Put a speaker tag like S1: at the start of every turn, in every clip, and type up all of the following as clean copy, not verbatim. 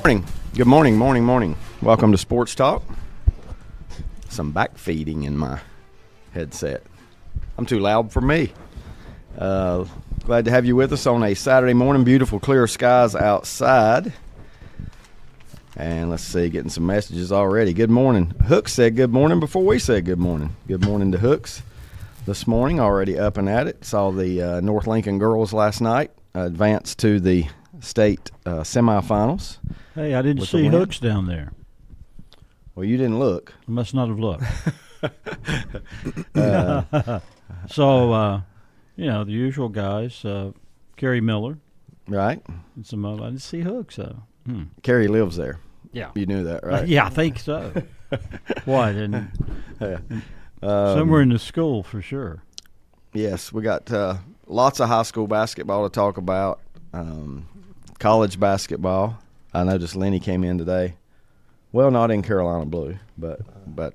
S1: Morning. Welcome to Sports Talk. Some back feeding in my headset. I'm too loud for me. Glad to have you with us on a Saturday morning. Beautiful clear skies outside. And let's see, getting some messages already. Good morning. Hooks said good morning before we said good morning. Good morning to Hooks this morning, already up and at it. Saw the North Lincoln girls last night advance to the state semifinals.
S2: Hey, I didn't see Hooks down there.
S1: Well, you didn't look.
S2: I must not have looked. So, the usual guys, Kerry Miller.
S1: Right.
S2: And some I didn't see Hooks, though.
S1: Kerry lives there.
S2: Yeah.
S1: You knew that, right?
S2: Yeah, I think so. Why? Didn't somewhere in the school for sure.
S1: Yes, we got lots of high school basketball to talk about, college basketball. I noticed Lenny came in today. Well, not in Carolina blue, but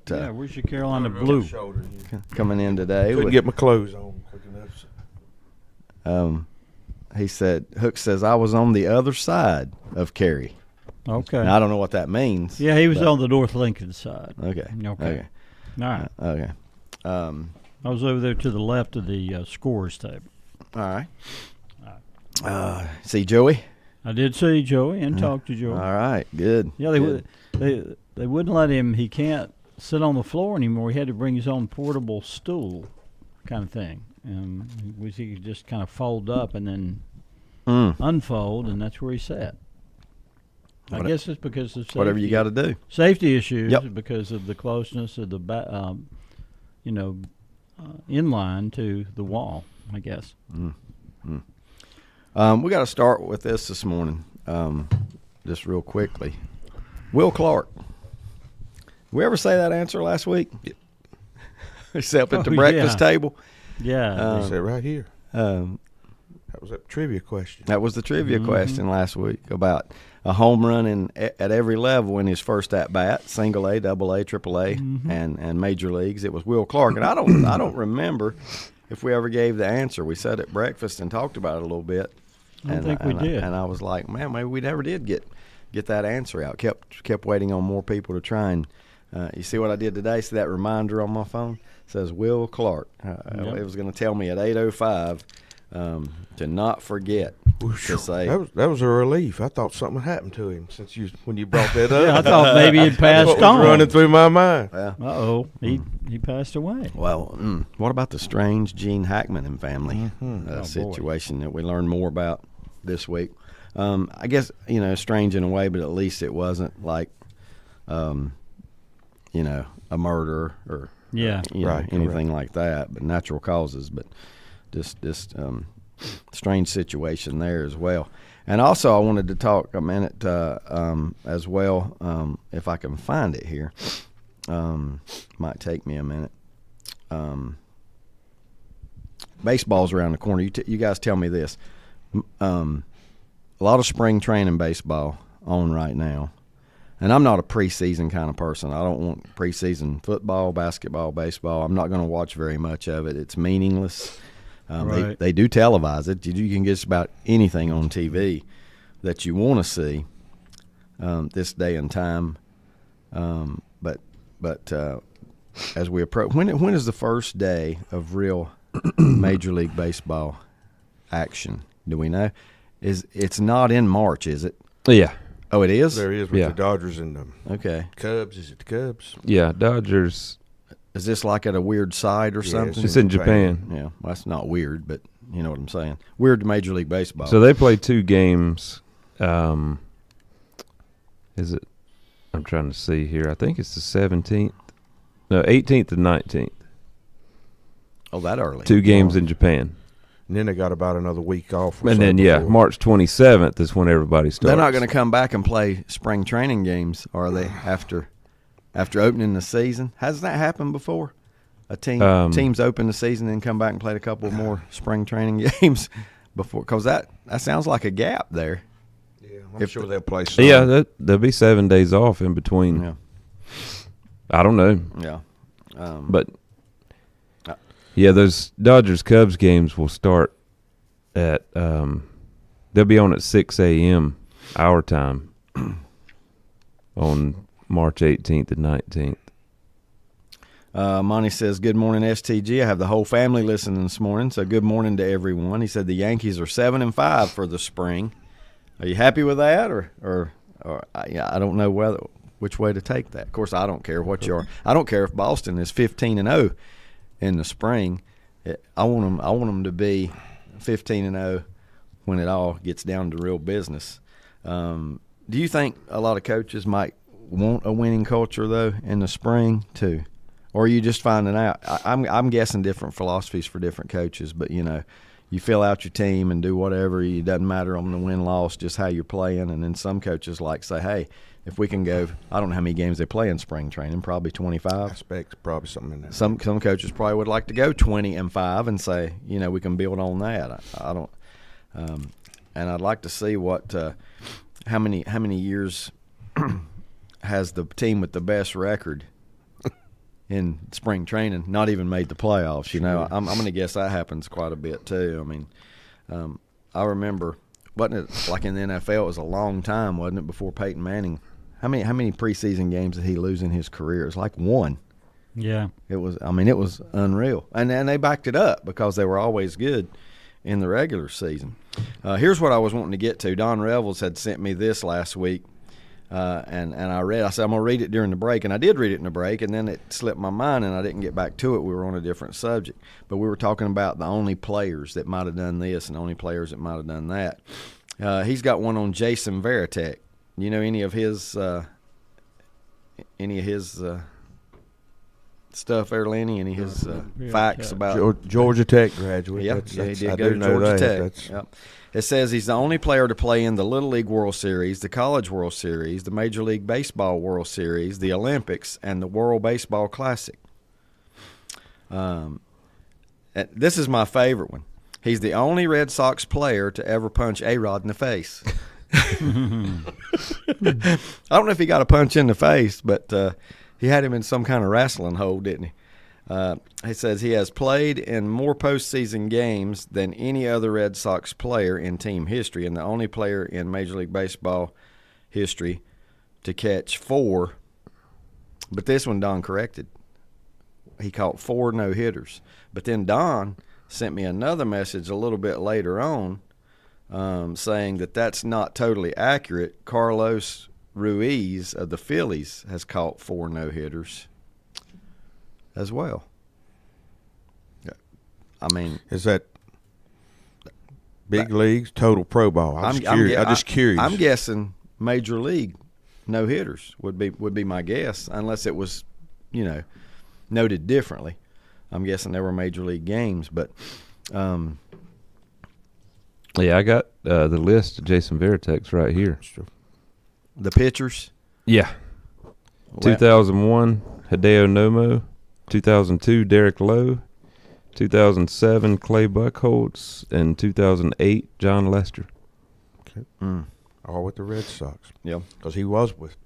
S2: yeah, where's your Carolina blue?
S1: Coming in today.
S3: Couldn't get my clothes on quick enough.
S1: He said, Hook says, I was on the other side of Kerry.
S2: Okay.
S1: Now, I don't know what that means.
S2: Yeah, he was on the North Lincoln side.
S1: Okay.
S2: All right.
S1: Okay.
S2: I was over there to the left of the scores table.
S1: All right. See Joey?
S2: I did see Joey and talk to Joey.
S1: All right, good.
S2: Yeah, they wouldn't let him. He can't sit on the floor anymore. He had to bring his own portable stool, kind of thing, and he could just kind of fold up and then unfold, and that's where he sat. I guess it's because of safety.
S1: Whatever you got to do.
S2: Safety issues,
S1: Yep.
S2: because of the closeness of the inline to the wall, I guess.
S1: We got to start with this morning, just real quickly. Will Clark. We ever say that answer last week? Except at the breakfast table.
S2: Yeah.
S3: Is that right here? That was that trivia question.
S1: That was the trivia question last week about a home run at every level in his first at bat, single A, double A, triple A, and major leagues. It was Will Clark, and I don't remember if we ever gave the answer. We sat at breakfast and talked about it a little bit.
S2: I think we did.
S1: And I was like, man, maybe we never did get that answer out. Kept waiting on more people to try and. You see what I did today? See that reminder on my phone? It says Will Clark. It was going to tell me at 8:05 to not forget to say.
S3: That was a relief. I thought something had happened to him when you brought that up.
S2: Yeah, I thought maybe he'd passed
S3: That's what
S2: on.
S3: was running through my mind.
S2: Yeah. He passed away.
S1: Well, what about the strange Gene Hackman and family situation that we learned more about this week? I guess, strange in a way, but at least it wasn't like, a murder or anything like that, but natural causes. But just strange situation there as well. And also I wanted to talk a minute as well, if I can find it here. Might take me a minute. Baseball's around the corner. You guys tell me this. A lot of spring training baseball on right now. And I'm not a preseason kind of person. I don't want preseason football, basketball, baseball. I'm not going to watch very much of it. It's meaningless.
S2: Right.
S1: They do televise it. You can get just about anything on TV that you want to see this day and time. But as we approach, when is the first day of real Major League Baseball action? Do we know? It's not in March, is it?
S4: Yeah.
S1: Oh, it is?
S3: There he is with the Dodgers and the Cubs. Is it the Cubs?
S4: Yeah, Dodgers.
S1: Is this like at a weird site or something?
S4: It's in Japan.
S1: Yeah, well, that's not weird, but you know what I'm saying. Weird to Major League Baseball.
S4: So they play 2 games. Is it? I'm trying to see here. I think it's the 17th. No, 18th and 19th.
S1: Oh, that early.
S4: 2 games in Japan.
S3: And then they got about another week off.
S4: And then, March 27th is when everybody starts.
S1: They're not going to come back and play spring training games, are they, after opening the season? Hasn't that happened before? Teams open the season and come back and play a couple more spring training games before? Because that sounds like a gap there.
S3: Yeah, I'm sure they'll play some.
S4: Yeah, there'll be 7 days off in between.
S1: Yeah.
S4: I don't know.
S1: Yeah.
S4: But yeah, those Dodgers-Cubs games will start at they'll be on at 6 a.m. our time. on March 18th and 19th.
S1: Monty says, good morning, STG. I have the whole family listening this morning, so good morning to everyone. He said the Yankees are 7-5 for the spring. Are you happy with that, or I don't know which way to take that. Of course, I don't care what you are. I don't care if Boston is 15-0 in the spring. I want them to be 15-0 when it all gets down to real business. Do you think a lot of coaches might want a winning culture though in the spring too? Or are you just finding out? I'm guessing different philosophies for different coaches, but you fill out your team and do whatever. It doesn't matter on the win-loss, just how you're playing. And then some coaches like say, hey, if we can go, I don't know how many games they play in spring training, probably 25.
S3: I expect probably something in there.
S1: Some coaches probably would like to go 20-5 and say, we can build on that. I don't, and I'd like to see what how many years has the team with the best record in spring training not even made the playoffs. I'm going to guess that happens quite a bit too. I mean, I remember, wasn't it like in the NFL? It was a long time, wasn't it, before Peyton Manning? How many preseason games did he lose in his career? It was like one.
S2: Yeah,
S1: it was. I mean, it was unreal, and they backed it up because they were always good in the regular season. Here's what I was wanting to get to. Don Revels had sent me this last week. And I said, I'm going to read it during the break. And I did read it in the break, and then it slipped my mind, and I didn't get back to it. We were on a different subject. But we were talking about the only players that might have done this and the only players that might have done that. He's got one on Jason Varitek. You know any of his stuff there, Lenny? Any of his facts about
S3: Georgia Tech graduate?
S1: Yep, he did go to Georgia Tech. Yep. It says he's the only player to play in the Little League World Series, the College World Series, the Major League Baseball World Series, the Olympics, and the World Baseball Classic. This is my favorite one. He's the only Red Sox player to ever punch A-Rod in the face. I don't know if he got a punch in the face, but he had him in some kind of wrestling hold, didn't he? He says he has played in more postseason games than any other Red Sox player in team history, and the only player in Major League Baseball history to catch 4. But this one Don corrected. He caught 4 no-hitters. But then Don sent me another message a little bit later on saying that that's not totally accurate. Carlos Ruiz of the Phillies has caught 4 no-hitters as well. I mean,
S3: is that big leagues, total pro ball? I'm just curious.
S1: I'm guessing major league no-hitters would be my guess, unless it was, noted differently. I'm guessing there were major league games, but
S4: yeah, I got the list of Jason Varitek's right here.
S1: The pitchers?
S4: Yeah. 2001, Hideo Nomo. 2002, Derek Lowe. 2007, Clay Buchholz. And 2008, John Lester.
S3: Okay. All with the Red Sox.
S1: Yeah.
S3: Because he was with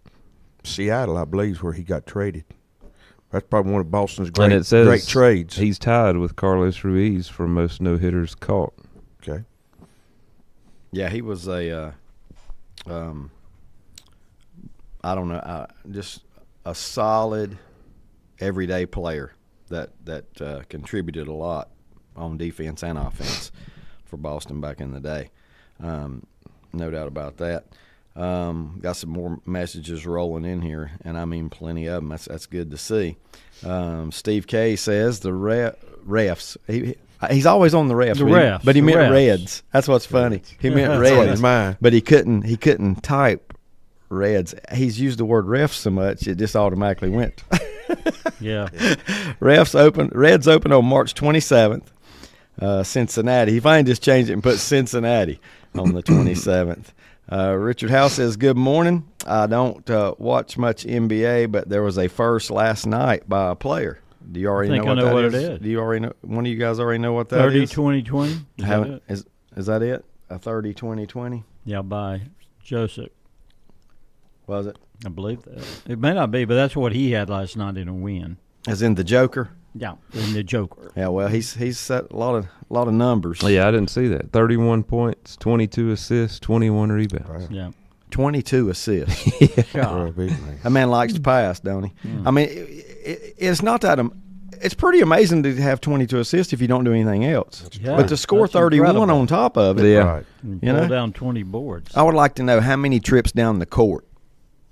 S3: Seattle, I believe, is where he got traded. That's probably one of Boston's great trades.
S4: He's tied with Carlos Ruiz for most no-hitters caught.
S3: Okay.
S1: Yeah, he was a I don't know, just a solid everyday player that contributed a lot on defense and offense for Boston back in the day. No doubt about that. Got some more messages rolling in here, and I mean plenty of them. That's good to see. Steve K says the refs. He's always on the refs, but he meant Reds. That's what's funny. He meant Reds, but he couldn't type Reds. He's used the word refs so much it just automatically went.
S2: Yeah.
S1: Reds open on March 27th. Cincinnati. He finally just changed it and put Cincinnati on the 27th. Richard House says, good morning. I don't watch much NBA, but there was a first last night by a player. Do you already know what that is? Do you already know? One of you guys already know what that is?
S2: 30-20-20.
S1: Is that it? A 30-20-20?
S2: Yeah, by Joseph.
S1: Was it?
S2: I believe that. It may not be, but that's what he had last night in a win.
S1: As in the Joker?
S2: Yeah, in the Joker.
S1: Yeah, well, he's set a lot of numbers.
S4: Yeah, I didn't see that. 31 points, 22 assists, 21 rebounds.
S2: Yeah.
S1: 22 assists.
S2: God.
S1: That man likes to pass, don't he? I mean, it's not that it's pretty amazing to have 22 assists if you don't do anything else.
S2: Yeah,
S1: but to score 31
S2: incredible.
S1: on top of it,
S3: Right.
S2: And
S1: You
S2: pull
S1: know?
S2: down 20 boards.
S1: I would like to know how many trips down the court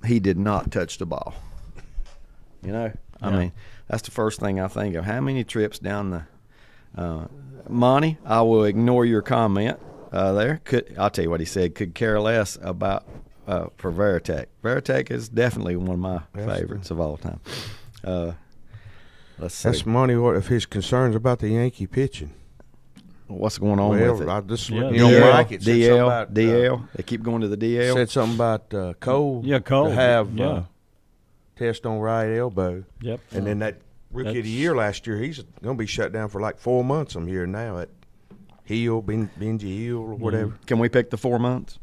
S1: he did not touch the ball. You know, I
S2: Yeah.
S1: mean, that's the first thing I think of. How many trips down the Monty, I will ignore your comment there. I'll tell you what he said. Could care less about for Veritek. Veritek is definitely one of my favorites of all time. Let's see.
S3: That's Monty. What if his concerns about the Yankee pitching?
S1: What's going on with it?
S3: I just
S2: Yeah,
S3: you don't
S2: DL,
S3: like it. Said something
S1: DL,
S3: about,
S1: DL. They keep going to the DL.
S3: Said something about Cole.
S2: Yeah, Cole.
S3: To have
S2: Yeah.
S3: test on right elbow,
S2: Yep.
S3: and then that rookie of the year last year, he's going to be shut down for like 4 months. I'm hearing now at Benji Hill or whatever.
S1: Can we pick the 4 months?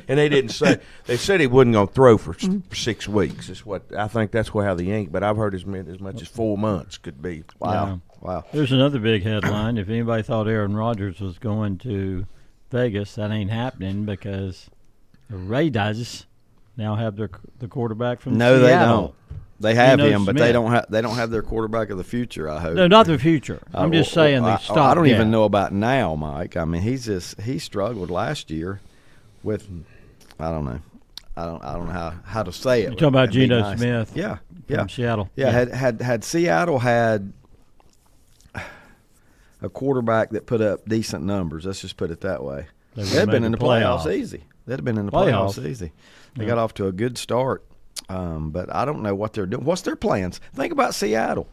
S3: And they didn't say. They said he wasn't going to throw for 6 weeks. Is what I think. That's how the Yankees. But I've heard as much as 4 months could be.
S1: Wow.
S2: Yeah.
S1: Wow.
S2: There's another big headline. If anybody thought Aaron Rodgers was going to Vegas, that ain't happening because the Raiders now have the quarterback from
S1: No,
S2: Seattle.
S1: they don't. They have
S2: Geno
S1: him, but
S2: Smith.
S1: they don't have their quarterback of the future, I hope.
S2: No, not the future. I'm just saying they stopped.
S1: I don't even know about now, Mike. I mean, he struggled last year with I don't know. I don't know how to say it.
S2: You're talking about
S1: It'd be
S2: Geno
S1: nice.
S2: Smith.
S1: Yeah.
S2: From Seattle.
S1: Yeah, had Seattle had a quarterback that put up decent numbers, let's just put it that way,
S2: They
S1: they'd have been in the playoffs
S2: playoffs.
S1: easy. They'd have been in the playoffs easy. They got off to a good start, but I don't know what they're doing. What's their plans? Think about Seattle.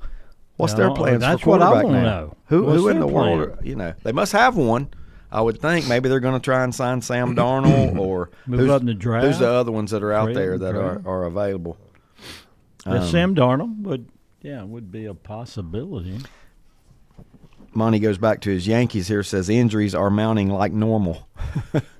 S1: What's their
S2: No,
S1: plans
S2: that's
S1: for
S2: what I
S1: quarterback
S2: wanna
S1: now?
S2: know.
S1: Who
S2: What's
S1: in
S2: their
S1: the
S2: plan?
S1: world? You know, they must have one. I would think maybe they're going to try and sign Sam Darnold or
S2: Move up in the draft.
S1: Who's the other ones that are out
S2: Trade
S1: there
S2: them,
S1: that
S2: trade
S1: are available?
S2: Sam Darnold would be a possibility.
S1: Monty goes back to his Yankees here, says injuries are mounting like normal.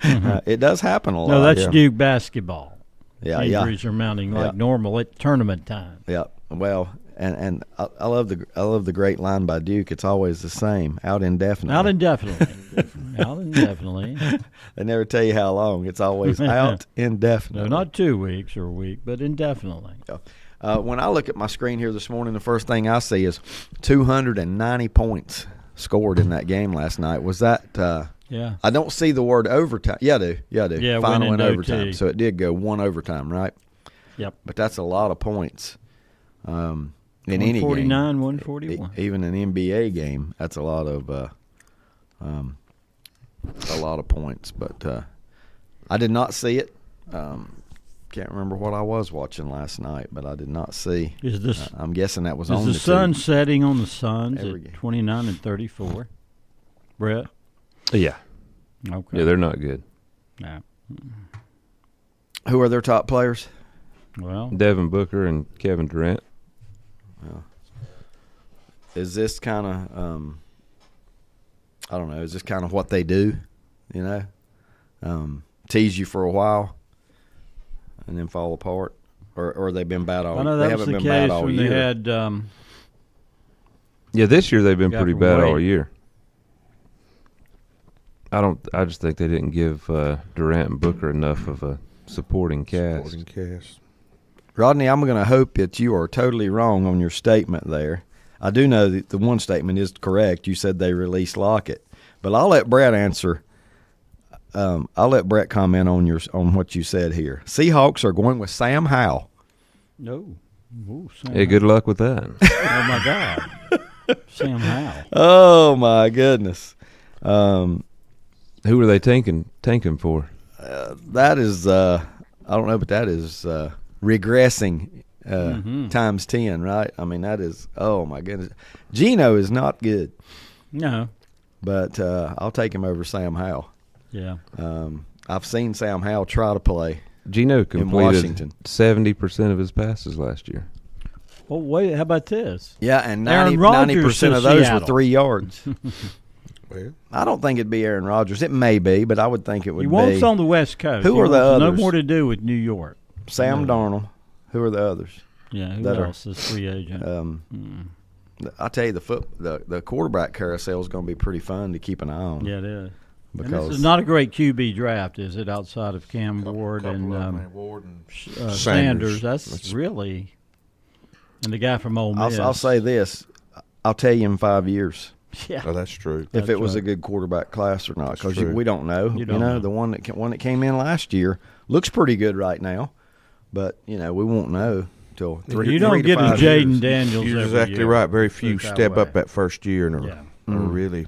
S1: It does happen a lot.
S2: No, that's
S1: yeah.
S2: Duke basketball.
S1: Yeah,
S2: Injuries are mounting like
S1: Yeah.
S2: normal at tournament time.
S1: Yeah. Well, and I love the great line by Duke. It's always the same. Out indefinitely.
S2: Out indefinitely. Out indefinitely.
S1: They never tell you how long. It's always out indefinitely.
S2: No, not 2 weeks or a week, but indefinitely.
S1: When I look at my screen here this morning, the first thing I see is 290 points scored in that game last night. Was that?
S2: Yeah.
S1: I don't see the word overtime. Yeah, I do. Yeah, I do.
S2: Yeah,
S1: Final
S2: went
S1: in
S2: into
S1: overtime.
S2: OT.
S1: So it did go one overtime, right?
S2: Yep.
S1: But that's a lot of points. In any game,
S2: 149, 141.
S1: even an NBA game, that's a lot of points. But I did not see it. Can't remember what I was watching last night, but I did not see.
S2: Is this
S1: I'm guessing that was
S2: is
S1: on
S2: the
S1: the
S2: sun
S1: tube.
S2: setting on the Suns
S1: Every game.
S2: at 29 and 34? Brett?
S4: Yeah.
S2: Okay.
S4: Yeah, they're not good.
S2: No.
S1: Who are their top players?
S2: Well,
S4: Devin Booker and Kevin Durant.
S1: Is this kind of I don't know? Is this kind of what they do? You know, tease you for a while and then fall apart, or they've been bad all.
S2: I know
S1: they
S2: that was
S1: haven't
S2: the
S1: been bad
S2: case
S1: all
S2: when
S1: year.
S2: they had
S4: Yeah, this year they've been
S2: Guy
S4: pretty
S2: from
S4: bad all
S2: Wade.
S4: year. I just think they didn't give Durant and Booker enough of a supporting cast.
S3: Supporting cast.
S1: Rodney, I'm going to hope that you are totally wrong on your statement there. I do know that the one statement is correct. You said they released Lockett, but I'll let Brett answer. I'll let Brett comment on what you said here. Seahawks are going with Sam Howell.
S2: no. Ooh, Sam
S4: Hey, good luck with that.
S2: Oh my God. Sam Howell.
S1: Oh my goodness.
S4: Who are they tanking for?
S1: That is I don't know, but that is regressing times 10, right? I mean, that is, oh my goodness. Geno is not good,
S2: No.
S1: but I'll take him over Sam Howell.
S2: Yeah.
S1: I've seen Sam Howell try to play.
S4: Geno completed
S1: Washington.
S4: 70% of his passes last year.
S2: Well, wait. How about this?
S1: Yeah, and
S2: Aaron Rodgers
S1: 90%
S2: to
S1: of those
S2: Seattle.
S1: were 3 yards.
S3: Well,
S1: I don't think it'd be Aaron Rodgers. It may be, but I would think it would
S2: He
S1: be
S2: wants on the West Coast.
S1: Who
S2: He
S1: are the
S2: wants
S1: others?
S2: No more to do with New York.
S1: Sam Darnold. Who are the others?
S2: Yeah. Who
S1: That are-
S2: else is free agent?
S1: I tell you, the quarterback carousel is going to be pretty fun to keep an eye on.
S2: Yeah, it is. And this
S1: because
S2: is not a great QB draft, is it? Outside of Cam Ward
S3: Couple
S2: and
S3: of them, Ward and
S2: Sanders, that's really, and the guy from Ole Miss.
S1: I'll say this. I'll tell you in 5 years
S2: yeah,
S3: Oh, that's true.
S1: if
S2: That's
S1: it was a
S2: right.
S1: good quarterback class or not, because
S3: true.
S1: we don't know.
S2: You don't
S1: know,
S2: know.
S1: the one that came in last year looks pretty good right now, but we won't know till three.
S2: you don't
S1: 3 to
S2: get a
S1: 5
S2: Jaden
S1: years.
S2: Daniels.
S3: You're
S2: every
S3: exactly
S2: year.
S3: right. Very few
S2: Put it that
S3: step
S2: way.
S3: up that first year and are
S2: Yeah.
S3: really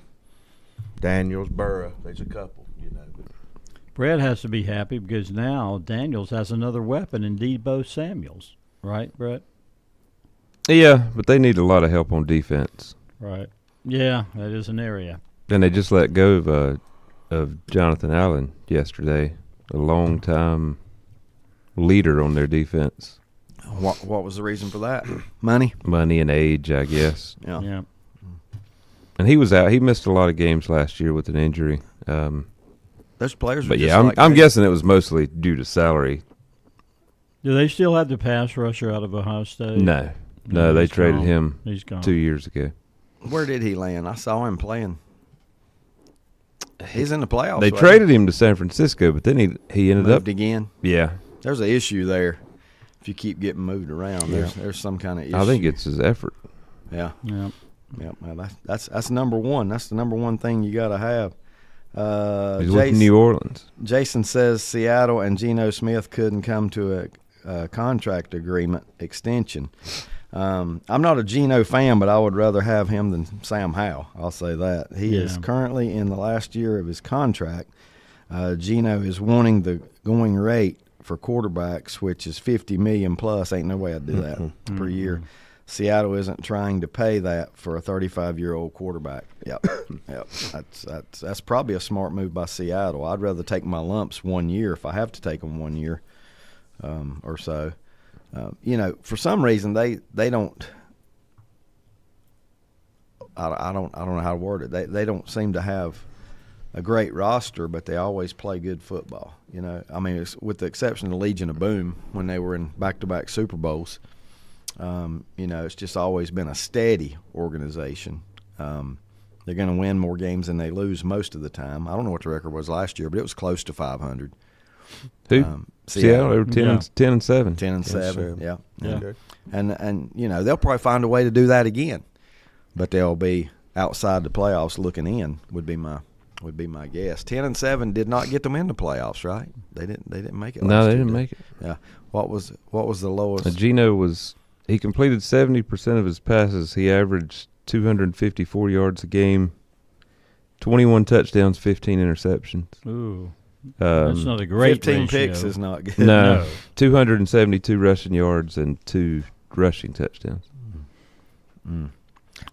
S3: Daniels, Burrow. There's a couple, But
S2: Brett has to be happy because now Daniels has another weapon in Debo Samuels, right, Brett?
S4: Yeah, but they need a lot of help on defense.
S2: Right. Yeah, that is an area.
S4: And they just let go of Jonathan Allen yesterday, a long time leader on their defense.
S1: What was the reason for that? Money.
S4: Money and age, I guess.
S1: Yeah.
S2: Yeah.
S4: And he was out. He missed a lot of games last year with an injury.
S1: Those players.
S4: But
S1: were
S4: yeah,
S1: just
S4: I'm guessing it was mostly due to salary.
S2: Do they still have the pass rusher out of Ohio State?
S4: No, they
S2: he's
S4: traded
S2: gone.
S4: him
S2: He's gone.
S4: 2 years ago.
S1: Where did he land? I saw him playing. He's in the playoffs.
S4: They
S1: wasn't
S4: traded him to San Francisco, but then he ended
S1: moved
S4: up.
S1: again.
S4: Yeah,
S1: There's an issue there. If you keep getting moved around, there's some kind of issue.
S4: I think it's his effort.
S1: yeah.
S2: Yeah.
S1: Yeah, well, that's number one. That's the number one thing you got to have.
S4: He's with New Orleans.
S1: Jason says Seattle and Geno Smith couldn't come to a contract agreement extension. I'm not a Geno fan, but I would rather have him than Sam Howell. I'll say that. He is currently in the last year of his contract. Geno is wanting the going rate for quarterbacks, which is $50 million plus. Ain't no way I'd do that per year. Seattle isn't trying to pay that for a 35-year-old quarterback. Yep. That's probably a smart move by Seattle. I'd rather take my lumps 1 year if I have to take them 1 year or so. For some reason they don't. I don't know how to word it. They don't seem to have a great roster, but they always play good football. It's, with the exception of the Legion of Boom when they were in back-to-back Super Bowls. It's just always been a steady organization. They're going to win more games than they lose most of the time. I don't know what the record was last year, but it was close to 500.
S4: Who? Seattle. They were 10 and 7.
S1: 10 and 7. Yeah.
S3: Okay.
S1: And they'll probably find a way to do that again, but they'll be outside the playoffs looking in. Would be my guess. 10 and 7 did not get them in the playoffs, right? They didn't make it.
S4: No,
S1: last
S4: they
S1: year,
S4: didn't
S1: did
S4: make it.
S1: Yeah. What was the lowest?
S4: Geno he completed 70% of his passes. He averaged 254 yards a game, 21 touchdowns, 15 interceptions.
S2: Ooh. That's not a great
S1: 15
S2: ratio.
S1: picks is not good.
S4: No, 272 rushing yards and 2 rushing touchdowns.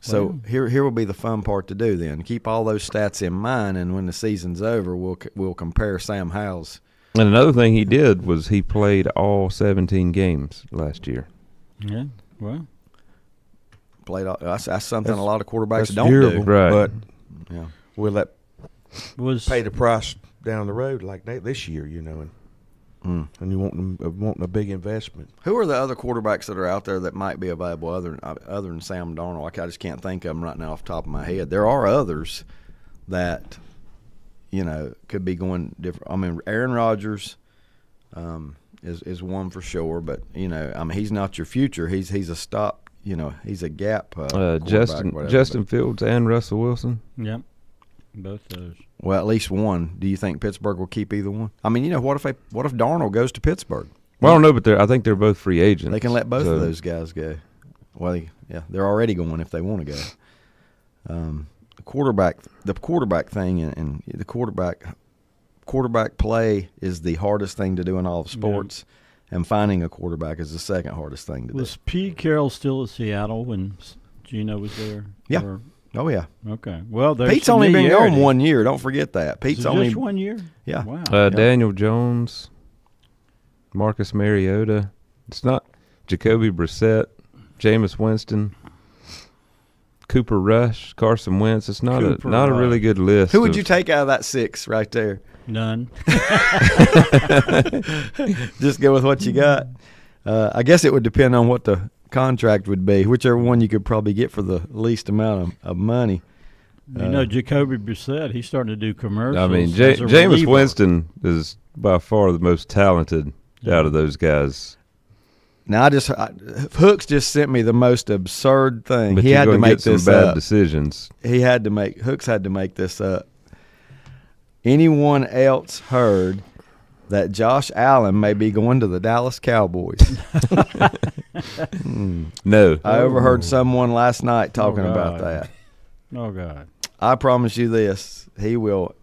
S1: So here will be the fun part to do then. Keep all those stats in mind, and when the season's over, we'll compare Sam Howell's.
S4: And another thing he did was he played all 17 games last year.
S2: Yeah. Well.
S1: Played all, that's something a lot of quarterbacks
S3: That's
S1: don't
S3: durable,
S1: do.
S4: Right.
S3: But
S1: Yeah.
S3: will that
S2: Was
S3: pay the price down the road like this year? And you want a big investment.
S1: Who are the other quarterbacks that are out there that might be available other than Sam Darnold? I just can't think of them right now off the top of my head. There are others that could be going different. I mean, Aaron Rodgers is one for sure, but he's not your future. He's a stop. He's a gap. quarterback,
S4: Justin Fields and Russell Wilson.
S2: Yep. Both those.
S1: Well, at least one. Do you think Pittsburgh will keep either one? I mean, what if Darnold goes to Pittsburgh?
S4: Well, I don't know, but I think they're both free agents.
S1: They can let both
S4: so-
S1: of those guys go. Well, yeah, they're already going if they want to go. The quarterback thing, and the quarterback play is the hardest thing to do in all of sports, and finding a quarterback is the second hardest thing to
S2: Was
S1: do.
S2: Pete Carroll still at Seattle when Geno was there?
S1: Yeah.
S2: Or-
S1: Oh yeah,
S2: okay. Well, there's
S1: Pete's only been
S2: familiarity.
S1: gone 1 year. Don't forget that.
S2: Is
S1: Pete's
S2: it
S1: only
S2: just 1 year.
S1: yeah.
S2: Wow.
S4: Daniel Jones, Marcus Mariota. It's not Jacoby Brissett, Jameis Winston, Cooper Rush, Carson Wentz. It's not
S2: Cooper
S4: a
S2: Rush.
S4: really good list.
S1: Who would you take out of that 6 right there?
S2: None.
S1: Just go with what you got. I guess it would depend on what the contract would be, whichever one you could probably get for the least amount of money.
S2: Jacoby Brissett, he's starting to do commercials.
S4: I mean,
S2: as a
S4: Jameis
S2: reliever.
S4: Winston is by far the most talented out of those guys.
S1: Now Hooks just sent me the most absurd thing.
S4: But
S1: He
S4: you're
S1: had to
S4: gonna
S1: make
S4: get some
S1: this
S4: bad
S1: up.
S4: decisions.
S1: Hooks had to make this up. Anyone else heard that Josh Allen may be going to the Dallas Cowboys?
S4: No.
S1: I overheard someone last night talking about
S2: God.
S1: that.
S2: Oh God.
S1: I promise you this: he will.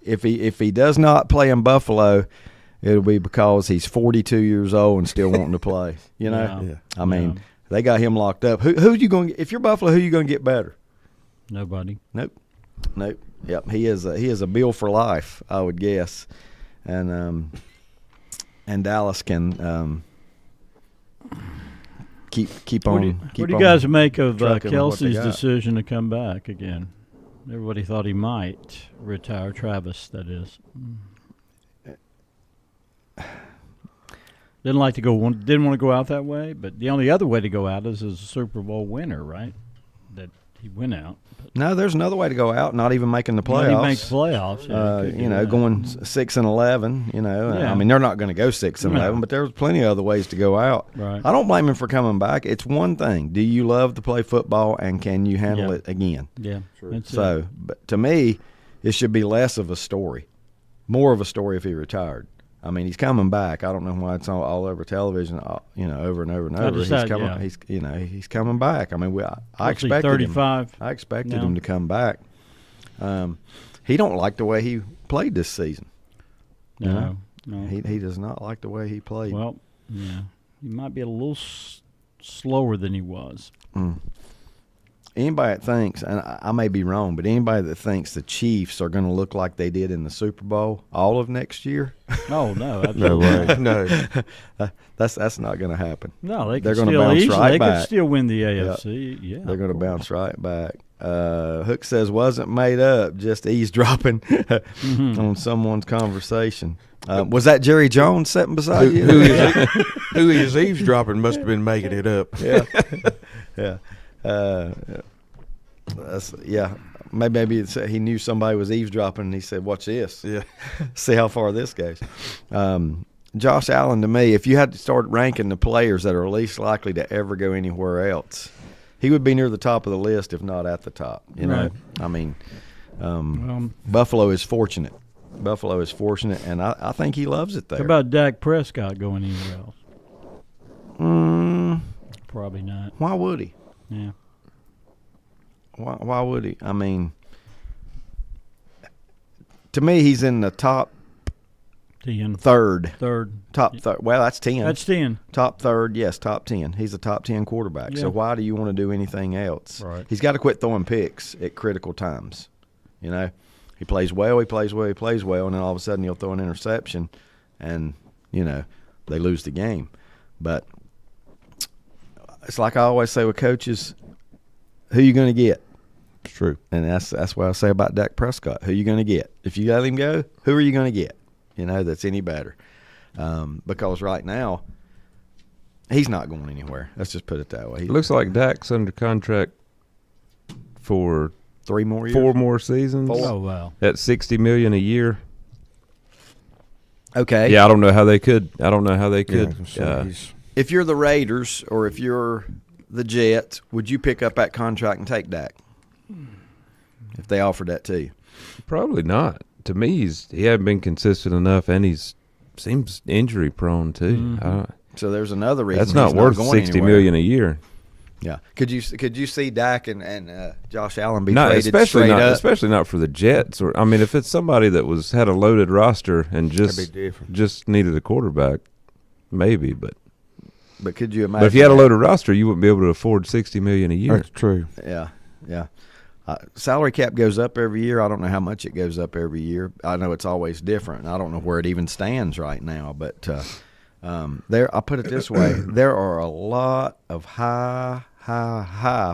S1: If he does not play in Buffalo, it'll be because he's 42 years old and still wanting to play. You know,
S2: Yeah.
S1: I mean, they got him locked up. Who you going? If you're Buffalo, who you going to get better?
S2: Nobody.
S1: Nope. Yep. He is a bill for life, I would guess, and Dallas can keep on.
S2: What do you guys make of
S1: trucking with what they
S2: Kelsey's
S1: got.
S2: decision to come back again? Everybody thought he might retire. Travis, that is. Didn't want to go out that way, but the only other way to go out is as a Super Bowl winner, right? That he went out.
S1: No, there's another way to go out, not even making the playoffs.
S2: He makes playoffs. Yeah, he could do that.
S1: Going 6-11.
S2: Yeah.
S1: I mean, they're not going to go 6-11,
S2: No.
S1: but there's plenty of other ways to go out.
S2: Right.
S1: I don't blame him for coming back. It's one thing: do you love to play football, and can you handle
S2: Yeah.
S1: it again?
S2: Yeah. That's
S1: So,
S2: it.
S1: but to me, it should be less of a story, more of a story if he retired. I mean, he's coming back. I don't know why it's all over television, over and over and over. He's coming.
S2: Yeah.
S1: He's coming back. I mean, I
S2: What's he,
S1: expected
S2: 35
S1: him. I expected
S2: now?
S1: him to come back. He don't like the way he played this season.
S2: No.
S1: He does not like the way he played.
S2: Well, yeah. He might be a little slower than he was.
S1: Anybody that thinks, and I may be wrong, but anybody that thinks the Chiefs are going to look like they did in the Super Bowl all of next year,
S2: Oh, no.
S3: No
S2: Absolutely.
S3: way. No.
S1: that's not going to happen.
S2: No,
S1: They're
S2: could
S1: gonna
S2: still
S1: bounce
S2: easily,
S1: right
S2: they
S1: back.
S2: could still win the AFC. Yeah.
S1: They're going to
S2: of
S1: bounce
S2: course.
S1: right back. Hook says wasn't made up, just eavesdropping on someone's conversation. Was that Jerry Jones sitting beside you?
S3: Who is eavesdropping must have been making it up.
S1: Yeah, yeah. Maybe he knew somebody was eavesdropping, and he said, "Watch this.
S3: Yeah.
S1: See how far this goes." Josh Allen, to me, if you had to start ranking the players that are least likely to ever go anywhere else, he would be near the top of the list, if not at the top. You know,
S2: Right.
S1: I mean, Buffalo is fortunate. And I think he loves it there.
S2: How about Dak Prescott going anywhere else? Probably not.
S1: Why would he?
S2: Yeah.
S1: Why would he? I mean, to me, he's in the top
S2: 10.
S1: third. Top
S2: Yeah.
S1: third. Well, that's 10.
S2: That's 10.
S1: Top third, yes, top 10. He's a top 10 quarterback.
S2: Yeah.
S1: So why do you want to do anything else?
S2: Right.
S1: He's got to quit throwing picks at critical times. You know, he plays well, and then all of a sudden he'll throw an interception, and, they lose the game. But it's like I always say with coaches, who you going to get?
S3: It's true.
S1: And that's what I say about Dak Prescott. Who you going to get? If you let him go, who are you going to get? That's any better. Because right now, he's not going anywhere. Let's just put it that way.
S4: It looks like Dak's under contract for
S1: 3 more years.
S4: 4 more seasons.
S2: Oh, wow.
S4: At $60 million a year.
S1: Okay.
S4: Yeah, I don't know how they could.
S1: If you're the Raiders or if you're the Jets, would you pick up that contract and take Dak? If they offered that to you.
S4: Probably not. To me, he hasn't been consistent enough, and he's seems injury prone too.
S2: Mm-hmm.
S1: So there's another reason
S4: That's not
S1: he's
S4: worth
S1: going
S4: $60
S1: anywhere.
S4: million a year.
S1: Yeah. Could you see Dak and Josh Allen be
S4: Not
S1: traded
S4: especially
S1: straight
S4: not
S1: up?
S4: especially not for the Jets. Or I mean, if it's somebody that had a loaded roster and
S3: That'd be different.
S4: just needed a quarterback, maybe. But
S1: But could you imagine?
S4: if you had a
S1: that?
S4: loaded roster, you wouldn't be able to afford $60 million a year.
S3: That's true.
S1: Yeah. Salary cap goes up every year. I don't know how much it goes up every year. I know it's always different. I don't know where it even stands right now. But I'll put it this way: there are a lot of high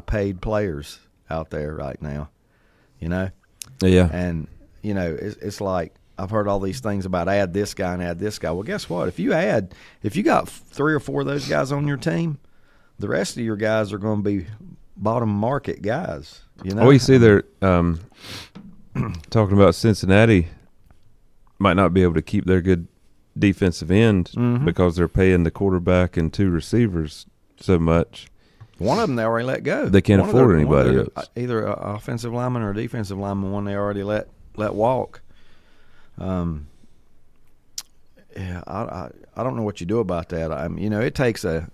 S1: paid players out there right now.
S4: Yeah.
S1: And it's like I've heard all these things about add this guy and add this guy. Well, guess what? If you got 3 or 4 of those guys on your team, the rest of your guys are going to be bottom market guys. You know,
S4: Oh, you see, they're talking about Cincinnati might not be able to keep their good defensive end because they're paying the quarterback and 2 receivers so much.
S1: One of them they already let go.
S4: They can't afford anybody else.
S1: Either an offensive lineman or a defensive lineman. One they already let walk. Yeah, I don't know what you do about that. It takes a.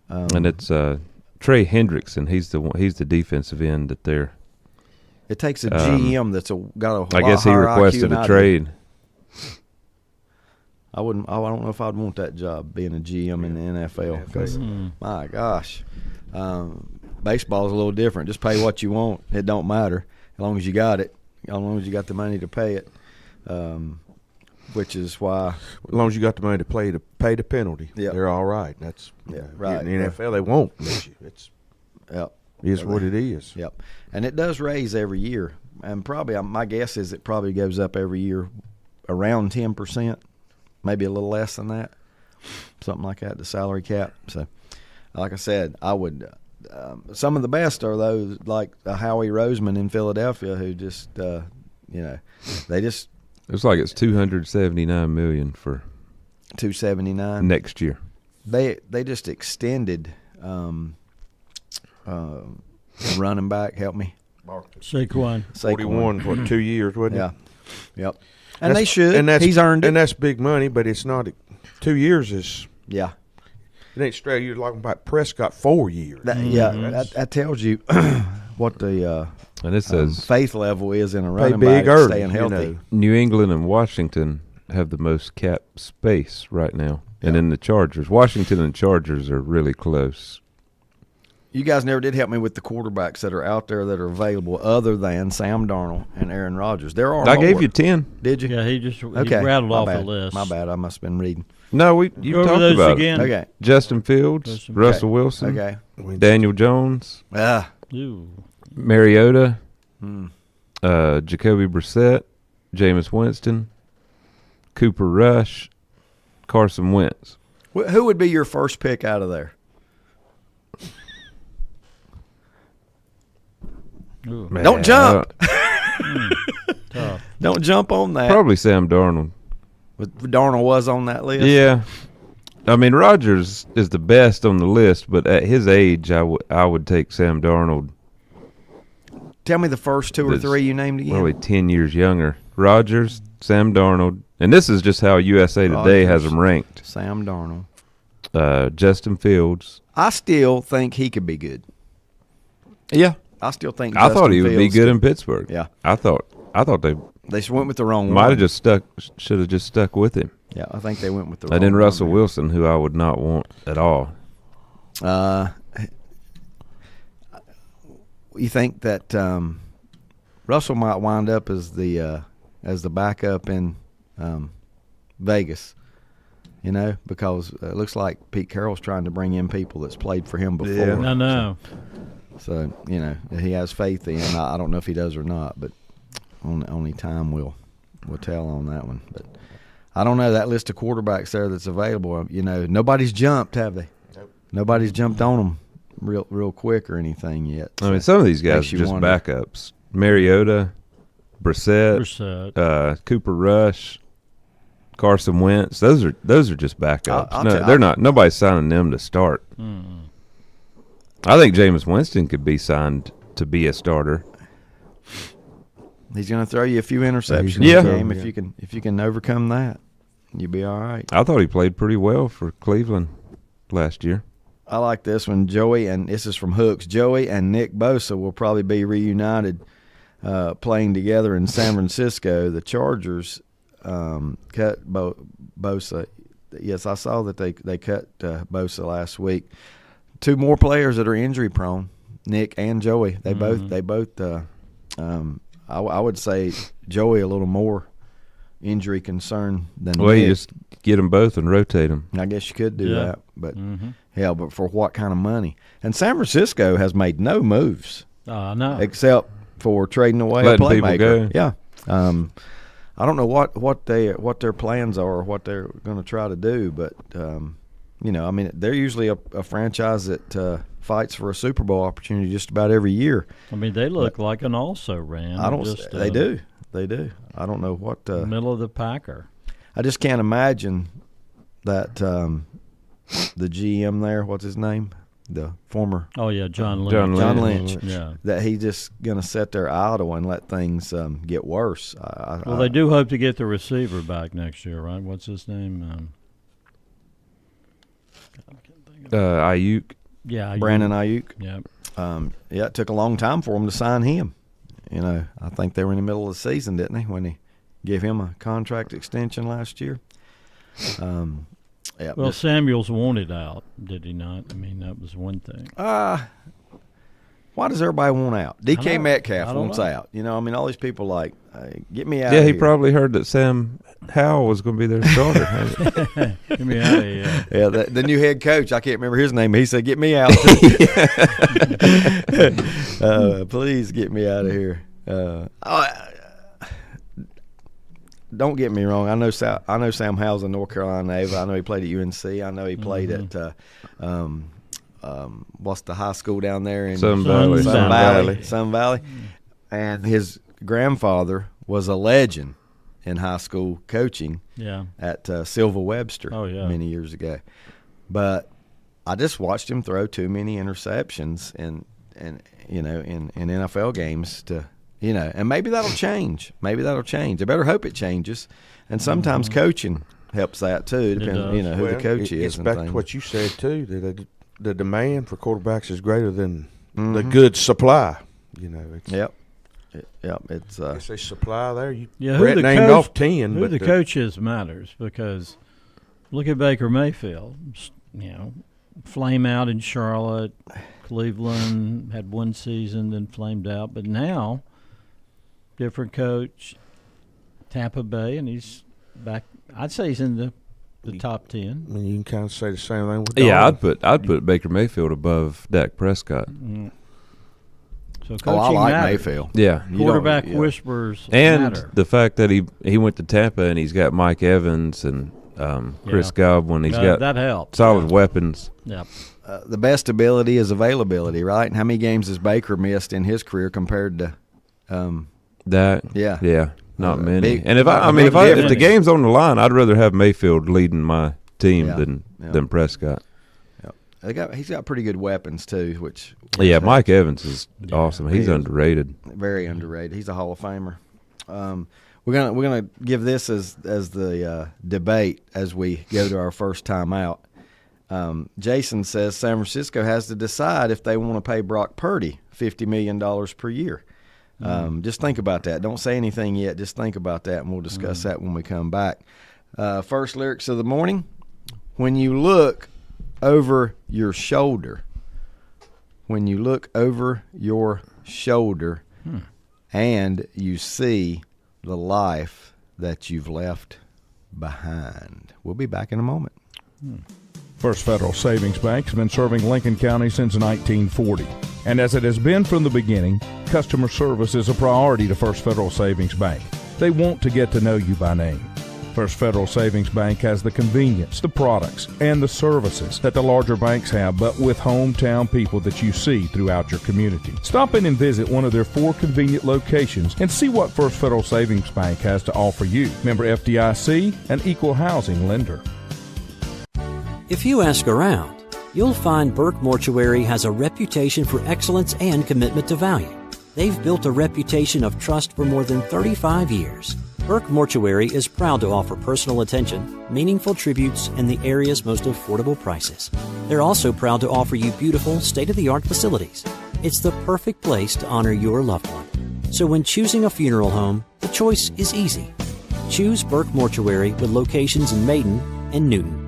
S4: And it's Trey Hendrickson. He's the defensive end that they're.
S1: It takes a GM that's got a.
S4: I guess he requested a trade.
S1: I wouldn't. I don't know if I'd want that job being a GM in the NFL. Because my gosh, baseball's a little different. Just pay what you want. It don't matter as long as you got it. As long as you got the money to pay it. Which is why,
S3: as long as you got the money to pay the penalty, they're all right. That's
S1: right.
S3: In the NFL, they won't let you. It's what it is.
S1: Yep, and it does raise every year, and probably my guess is it probably goes up every year around 10%, maybe a little less than that, something like that. The salary cap. So, like I said, I would. Some of the best are those like Howie Roseman in Philadelphia, who just they just.
S4: It's like it's $279 million for
S1: $279
S4: next year.
S1: They just extended running back. Help me,
S2: Saquon.
S3: 41 for 2 years, wasn't it?
S1: Yeah, yep. And they should.
S3: And
S1: he's earned it.
S3: And that's big money, but it's not. 2 years is.
S1: Yeah.
S3: It ain't straight. You're talking about Prescott 4 years.
S1: That tells you what the
S4: and it says
S1: faith level is in a running
S3: big
S1: back
S3: early,
S1: staying healthy.
S4: New England and Washington have the most cap space right now, and then the Chargers. Washington and Chargers are really close.
S1: You guys never did help me with the quarterbacks that are out there that are available other than Sam Darnold and Aaron Rodgers. There are
S4: I
S1: more.
S4: gave you 10.
S1: Did you?
S2: Yeah, he rattled off the list.
S1: My bad. I must have been reading.
S4: No, you
S2: Go
S4: talked
S2: over those
S4: about
S2: again.
S4: it.
S1: Okay.
S4: Justin Fields, Russell Wilson,
S1: Okay.
S4: Daniel Jones,
S2: Ooh.
S4: Mariota, Jacoby Brissett, Jameis Winston, Cooper Rush, Carson Wentz.
S1: Who would be your first pick out of there?
S2: Ooh.
S4: Man,
S1: Don't jump.
S2: Tough.
S1: Don't jump on that.
S4: Probably Sam Darnold.
S1: But Darnold was on that list.
S4: Yeah. I mean, Rodgers is the best on the list, but at his age, I would take Sam Darnold.
S1: Tell me the first 2 or 3 you named again.
S4: Probably 10 years younger. Rodgers, Sam Darnold, and this is just how USA Today has them ranked.
S1: Sam Darnold.
S4: Justin Fields.
S1: I still think he could be good.
S4: Yeah.
S1: I still think
S4: I thought he
S1: Justin
S4: would be
S1: Fields
S4: good
S1: could-
S4: in Pittsburgh.
S1: Yeah.
S4: I thought they
S1: They went with the wrong
S4: might
S1: one.
S4: have should have just stuck with him.
S1: Yeah, I think they went with the wrong
S4: And then
S1: one.
S4: Russell Wilson, who I would not want at all.
S1: You think that Russell might wind up as the backup in Vegas? Because it looks like Pete Carroll's trying to bring in people that's played for him before.
S3: Yeah.
S2: I know.
S1: So he has faith in. I don't know if he does or not, but only time will tell on that one. But I don't know that list of quarterbacks there that's available. Nobody's jumped, have they? Nope. Nobody's jumped on them real quick or anything yet.
S4: I mean, some of these guys
S1: makes
S4: are
S1: you
S4: just
S1: wonder.
S4: backups. Mariota, Brissett, Cooper Rush, Carson Wentz. Those are just backups. They're not. Nobody's signing them to start. I think Jameis Winston could be signed to be a starter.
S1: He's going to throw you a few interceptions
S4: Yeah.
S1: in the game if you can overcome that. You'll be all right.
S4: I thought he played pretty well for Cleveland last year.
S1: I like this one. Joey, and this is from Hooks. Joey and Nick Bosa will probably be reunited playing together in San Francisco. The Chargers cut Bosa. Yes, I saw that they cut Bosa last week. 2 more players that are injury prone, Nick and Joey. They both. I would say Joey a little more injury concern than
S4: Well,
S1: Nick.
S4: you just get them both and rotate them.
S1: I guess you could do
S2: Yeah.
S1: that, but but for what kind of money? And San Francisco has made no moves
S2: I know.
S1: except for trading away
S4: Letting
S1: a
S4: people
S1: playmaker.
S4: go.
S1: Yeah, I don't know what their plans are or what they're going to try to do, but I mean, they're usually a franchise that fights for a Super Bowl opportunity just about every year.
S2: I mean, they look like an also-ran.
S1: They do. They do. I don't know what
S2: middle of the packer.
S1: I just can't imagine that the GM there, what's his name? The former.
S2: Oh, yeah, John Lynch.
S1: John Lynch.
S2: Yeah.
S1: That he just going to sit there idle and let things get worse.
S2: Well, they do hope to get the receiver back next year, right? What's his name?
S4: Ayuk.
S2: Yeah,
S1: Brandon Ayuk.
S2: Yeah.
S1: Yeah, it took a long time for him to sign him. I think they were in the middle of the season, didn't they, when he gave him a contract extension last year? Yeah.
S2: Well, Samuels wanted out, did he not? I mean, that was one thing.
S1: Why does everybody want out? DK Metcalf wants
S2: know.
S1: out. I mean, all these people like, hey, get me out of
S4: Yeah,
S1: here.
S4: he probably heard that Sam Howell was going to be their starter.
S2: Get me out of here.
S1: Yeah, the new head coach, I can't remember his name, but he said, get me out. Please get me out of here. Don't get me wrong. I know Sam Howell's a North Carolina native. I know he played at UNC. I know he played at what's the high school down there in
S4: Sun
S1: Valley. And his grandfather was a legend in high school coaching.
S2: Yeah.
S1: At Silva Webster.
S2: Oh, yeah.
S1: Many years ago. But I just watched him throw too many interceptions in NFL games to. And maybe that'll change. I better hope it changes. And sometimes coaching helps that too. Depending, who the coach is.
S3: It's back to what you said too. That the demand for quarterbacks is greater than the good supply. It's,
S1: Yep. It's
S3: it's a supply there.
S2: Brett
S3: named off 10.
S2: Who the coach is matters, because look at Baker Mayfield. Flame out in Charlotte, Cleveland had one season, then flamed out, but now. Different coach, Tampa Bay, and he's back. I'd say he's in the top 10.
S3: I mean, you can kind of say the same thing with
S4: Yeah,
S3: Dalton.
S4: I'd put Baker Mayfield above Dak Prescott.
S2: Mm. So
S1: I like
S2: matters.
S1: Mayfield.
S4: Yeah,
S2: Quarterback whispers
S4: and
S2: matter.
S4: the fact that he went to Tampa and he's got Mike Evans and Chris Godwin. He's got
S2: that helps.
S4: solid weapons.
S2: Yep.
S1: The best ability is availability, right? And how many games has Baker missed in his career compared to?
S4: Not many.
S1: Big,
S4: and if the game's on the line, I'd rather have Mayfield leading my team than Prescott.
S1: He's got pretty good weapons too, which
S4: Mike Evans is awesome. He's underrated.
S1: Very underrated. He's a Hall of Famer. We're gonna give this as the debate as we go to our first time out. Jason says San Francisco has to decide if they want to pay Brock Purdy $50 million per year. Just think about that. Don't say anything yet. Just think about that, and we'll discuss that when we come back. First lyrics of the morning. When you look over your shoulder, and you see the life that you've left behind. We'll be back in a moment.
S5: First Federal Savings Bank has been serving Lincoln County since 1940. And as it has been from the beginning, customer service is a priority to First Federal Savings Bank. They want to get to know you by name. First Federal Savings Bank has the convenience, the products, and the services that the larger banks have, but with hometown people that you see throughout your community. Stop in and visit one of their 4 convenient locations and see what First Federal Savings Bank has to offer you. Member FDIC, an equal housing lender.
S6: If you ask around, you'll find Burke Mortuary has a reputation for excellence and commitment to value. They've built a reputation of trust for more than 35 years. Burke Mortuary is proud to offer personal attention, meaningful tributes, and the area's most affordable prices. They're also proud to offer you beautiful, state-of-the-art facilities. It's the perfect place to honor your loved one. So when choosing a funeral home, the choice is easy. Choose Burke Mortuary with locations in Maiden and Newton.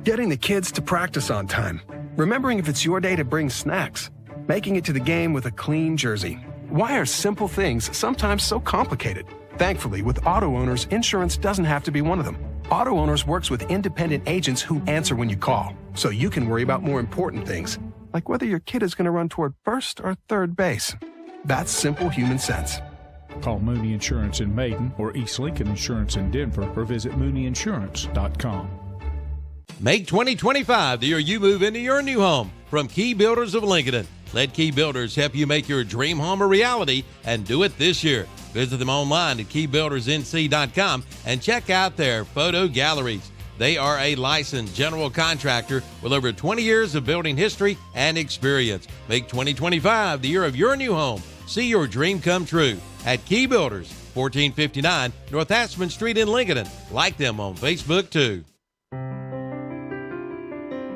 S7: Getting the kids to practice on time. Remembering if it's your day to bring snacks. Making it to the game with a clean jersey. Why are simple things sometimes so complicated? Thankfully, with Auto Owners, insurance doesn't have to be one of them. Auto Owners works with independent agents who answer when you call, so you can worry about more important things, like whether your kid is going to run toward first or third base. That's simple human sense.
S5: Call Mooney Insurance in Maiden or East Lincoln Insurance in Denver or visit mooneyinsurance.com.
S8: Make 2025 the year you move into your new home from Key Builders of Lincoln. Let Key Builders help you make your dream home a reality and do it this year. Visit them online at keybuildersnc.com and check out their photo galleries. They are a licensed general contractor with over 20 years of building history and experience. Make 2025 the year of your new home. See your dream come true at Key Builders, 1459 North Aspen Street in Lincoln. Like them on Facebook too.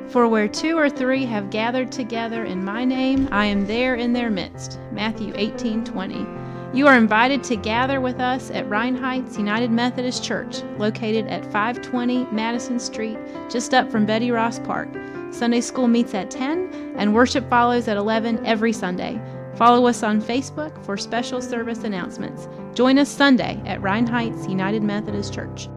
S9: For where 2 or 3 have gathered together in my name, I am there in their midst. Matthew 18:20. You are invited to gather with us at Rhine Heights United Methodist Church, located at 520 Madison Street, just up from Betty Ross Park. Sunday school meets at 10 and worship follows at 11 every Sunday. Follow us on Facebook for special service announcements. Join us Sunday at Rhine Heights United Methodist Church.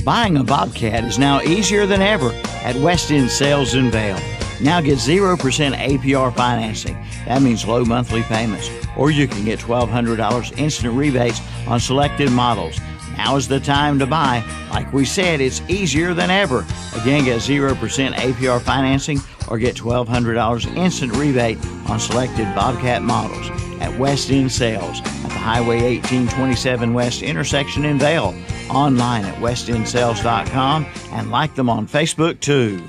S10: Buying a Bobcat is now easier than ever at West End Sales in Vail. Now get 0% APR financing. That means low monthly payments. Or you can get $1,200 instant rebates on selected models. Now is the time to buy. Like we said, it's easier than ever. Again, get 0% APR financing or get $1,200 instant rebate on selected Bobcat models at West End Sales at the Highway 1827 West intersection in Vail. Online at westendsales.com and like them on Facebook too.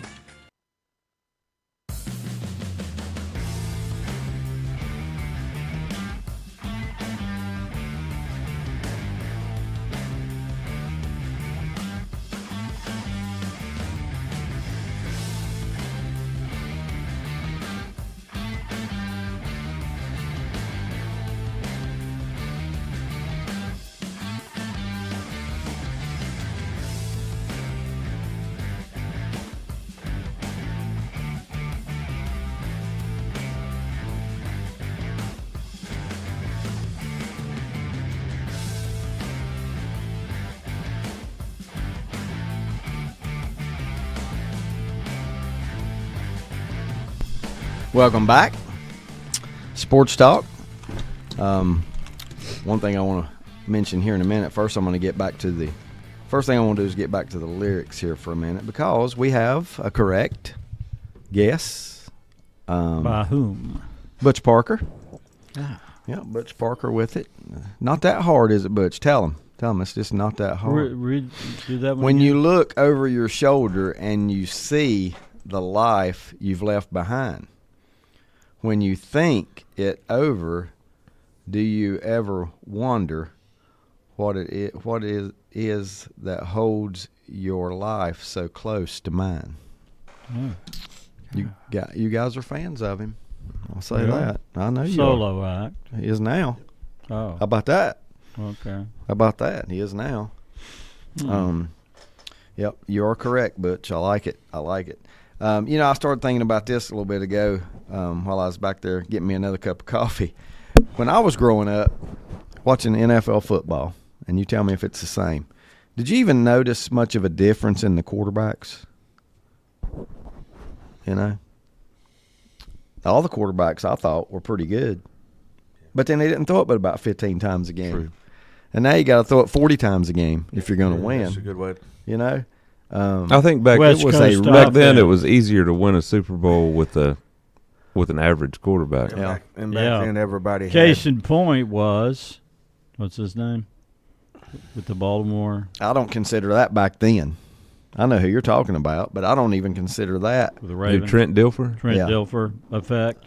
S1: Welcome back. Sports Talk. One thing I want to mention here in a minute. First, I'm going to get back to the first thing I want to do is get back to the lyrics here for a minute because we have a correct guess.
S2: By whom?
S1: Butch Parker.
S2: Ah.
S1: Yeah, Butch Parker with it. Not that hard, is it, Butch? Tell him. It's just not that hard.
S2: Do that
S1: when you look over your shoulder and you see the life you've left behind. When you think it over, do you ever wonder what is that holds your life so close to mine? You guys are fans of him. I'll say that. I know you
S2: Solo
S1: are.
S2: act.
S1: He is now.
S2: Oh.
S1: How about that?
S2: Okay.
S1: How about that? He is now. Yep, you are correct, Butch. I like it. I started thinking about this a little bit ago while I was back there getting me another cup of coffee. When I was growing up, watching NFL football, and you tell me if it's the same, did you even notice much of a difference in the quarterbacks? You know? All the quarterbacks I thought were pretty good. But then they didn't throw it but about 15 times a game.
S3: True.
S1: And now you got to throw it 40 times a game if you're going to win.
S3: That's a good way.
S1: You know?
S4: I think back
S2: West Coast
S4: back then
S2: offense.
S4: it was easier to win a Super Bowl with an average quarterback.
S1: Yeah.
S3: And back then everybody
S2: Case
S3: had.
S2: in point was, what's his name? With the Baltimore.
S1: I don't consider that back then. I know who you're talking about, but I don't even consider that.
S2: With the
S4: Who,
S2: Ravens.
S4: Trent Dilfer?
S2: Trent
S1: Yeah.
S2: Dilfer effect.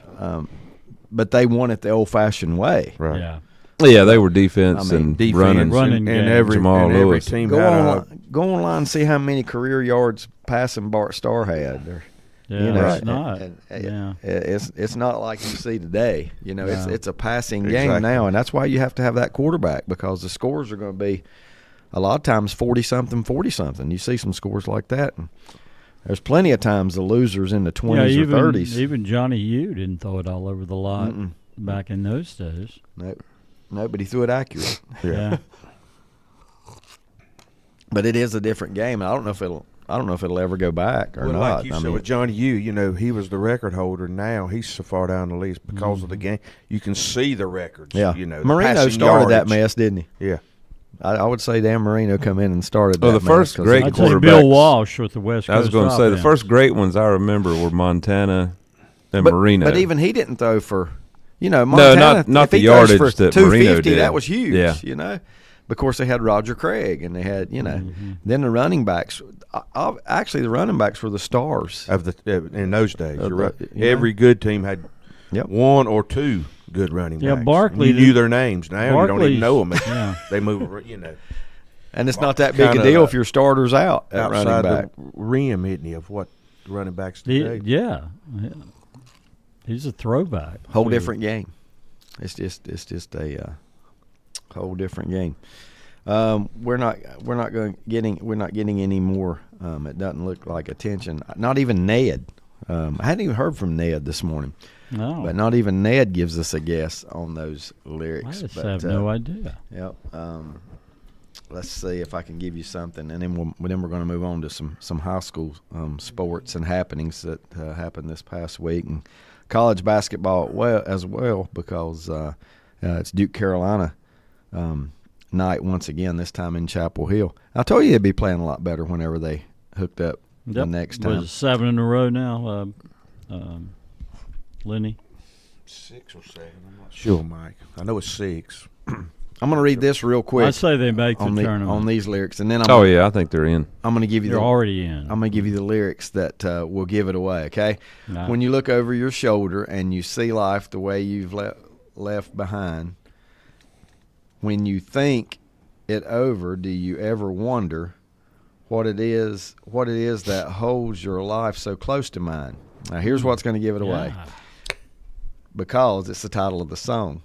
S1: But they won it the old-fashioned way.
S4: Right.
S2: Yeah.
S4: Yeah, they were defense and
S3: Defense
S4: running
S2: game.
S3: and every
S4: Jamal
S3: and every
S4: Lewis.
S3: team
S1: Go
S3: had
S1: go online and see how many career yards passing Bart Starr had. Or,
S2: Yeah,
S1: you know,
S2: it's not.
S1: and it's not like you see today. You know,
S2: No.
S1: it's a passing
S3: Exactly.
S1: game now, and that's why you have to have that quarterback because the scores are going to be a lot of times 40-something, 40-something. You see some scores like that, and there's plenty of times the losers in the 20s or 30s.
S2: Even Johnny U didn't throw it all over the lot back in those days.
S1: Nope. Nobody threw it accurate.
S2: Yeah.
S1: But it is a different game. I don't know if it'll ever go back or
S3: well,
S1: not.
S3: like you said with Johnny U, he was the record holder. Now he's so far down the list because of the game. You can see the records.
S1: yeah.
S3: the
S1: Marino
S3: passing
S1: started that
S3: yardage.
S1: mess, didn't he?
S3: Yeah.
S1: I would say Dan Marino come in and started.
S4: Well,
S1: that
S4: the first
S1: mess 'cause
S4: great
S2: I'd say
S4: quarterbacks.
S2: Bill Walsh with the West Coast
S4: I was going to say the
S2: offense.
S4: first great ones I remember were Montana and Marino.
S1: But even he didn't throw for, Montana.
S4: not
S1: if
S4: the
S1: he throws
S4: yardage
S1: for
S4: that
S1: 250,
S4: Marino did.
S1: that was huge.
S4: Yeah.
S1: Of course, they had Roger Craig, and they had, then the running backs. Actually, the running backs were the stars
S3: of the in those days.
S1: Of
S3: You're right.
S1: the-
S3: Every good team had
S1: Yep.
S3: one or two good running
S2: Yeah,
S3: backs.
S2: Barkley-
S3: You knew their names. Now you don't even
S2: Barkley's-
S3: know them.
S2: yeah.
S3: They move,
S1: And it's not that big a
S3: Kinda,
S1: deal if your starter's out at running
S3: outside
S1: back.
S3: the rim, isn't he, of what running backs today?
S2: Yeah. He's a throwback.
S1: Whole
S2: too.
S1: different game. It's just a whole different game. We're not getting any more. It doesn't look like attention. Not even Ned. I hadn't even heard from Ned this morning.
S2: No.
S1: But not even Ned gives us a guess on those
S2: I
S1: lyrics.
S2: just
S1: But,
S2: have no idea.
S1: Yep. Let's see if I can give you something, and then we're going to move on to some high school sports and happenings that happened this past week, and college basketball as well because it's Duke Carolina night once again. This time in Chapel Hill. I told you they'd be playing a lot better whenever they hooked up the next time.
S2: Was it 7 in a row now, Lenny?
S3: 6 or 7. I'm not sure, Mike. I know it's 6.
S1: I'm going to read this real quick.
S2: I say they make the tournament.
S1: on these lyrics, and then
S4: I think they're in.
S1: I'm going to give you
S2: They're already in.
S1: I'm going to give you the lyrics that will give it away, okay?
S2: No.
S1: When you look over your shoulder and you see life the way you've left behind, when you think it over, do you ever wonder what it is that holds your life so close to mine? Now, here's what's going to give it away.
S2: Yeah.
S1: Because it's the title of the song.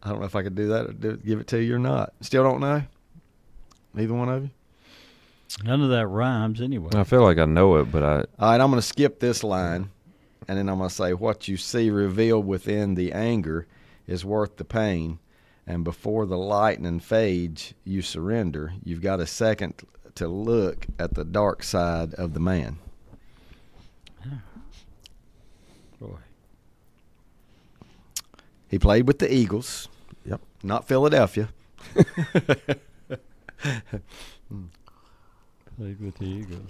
S1: I don't know if I could do that or give it to you or not. Still don't know? Neither one of you?
S2: None of that rhymes anyway.
S4: I feel like I know it, but
S1: All right, I'm going to skip this line, and then I'm going to say, what you see revealed within the anger is worth the pain, and before the lightning fades, you surrender. You've got a second to look at the dark side of the man.
S2: Boy.
S1: He played with the Eagles.
S3: Yep.
S1: Not Philadelphia.
S2: Played with the Eagles.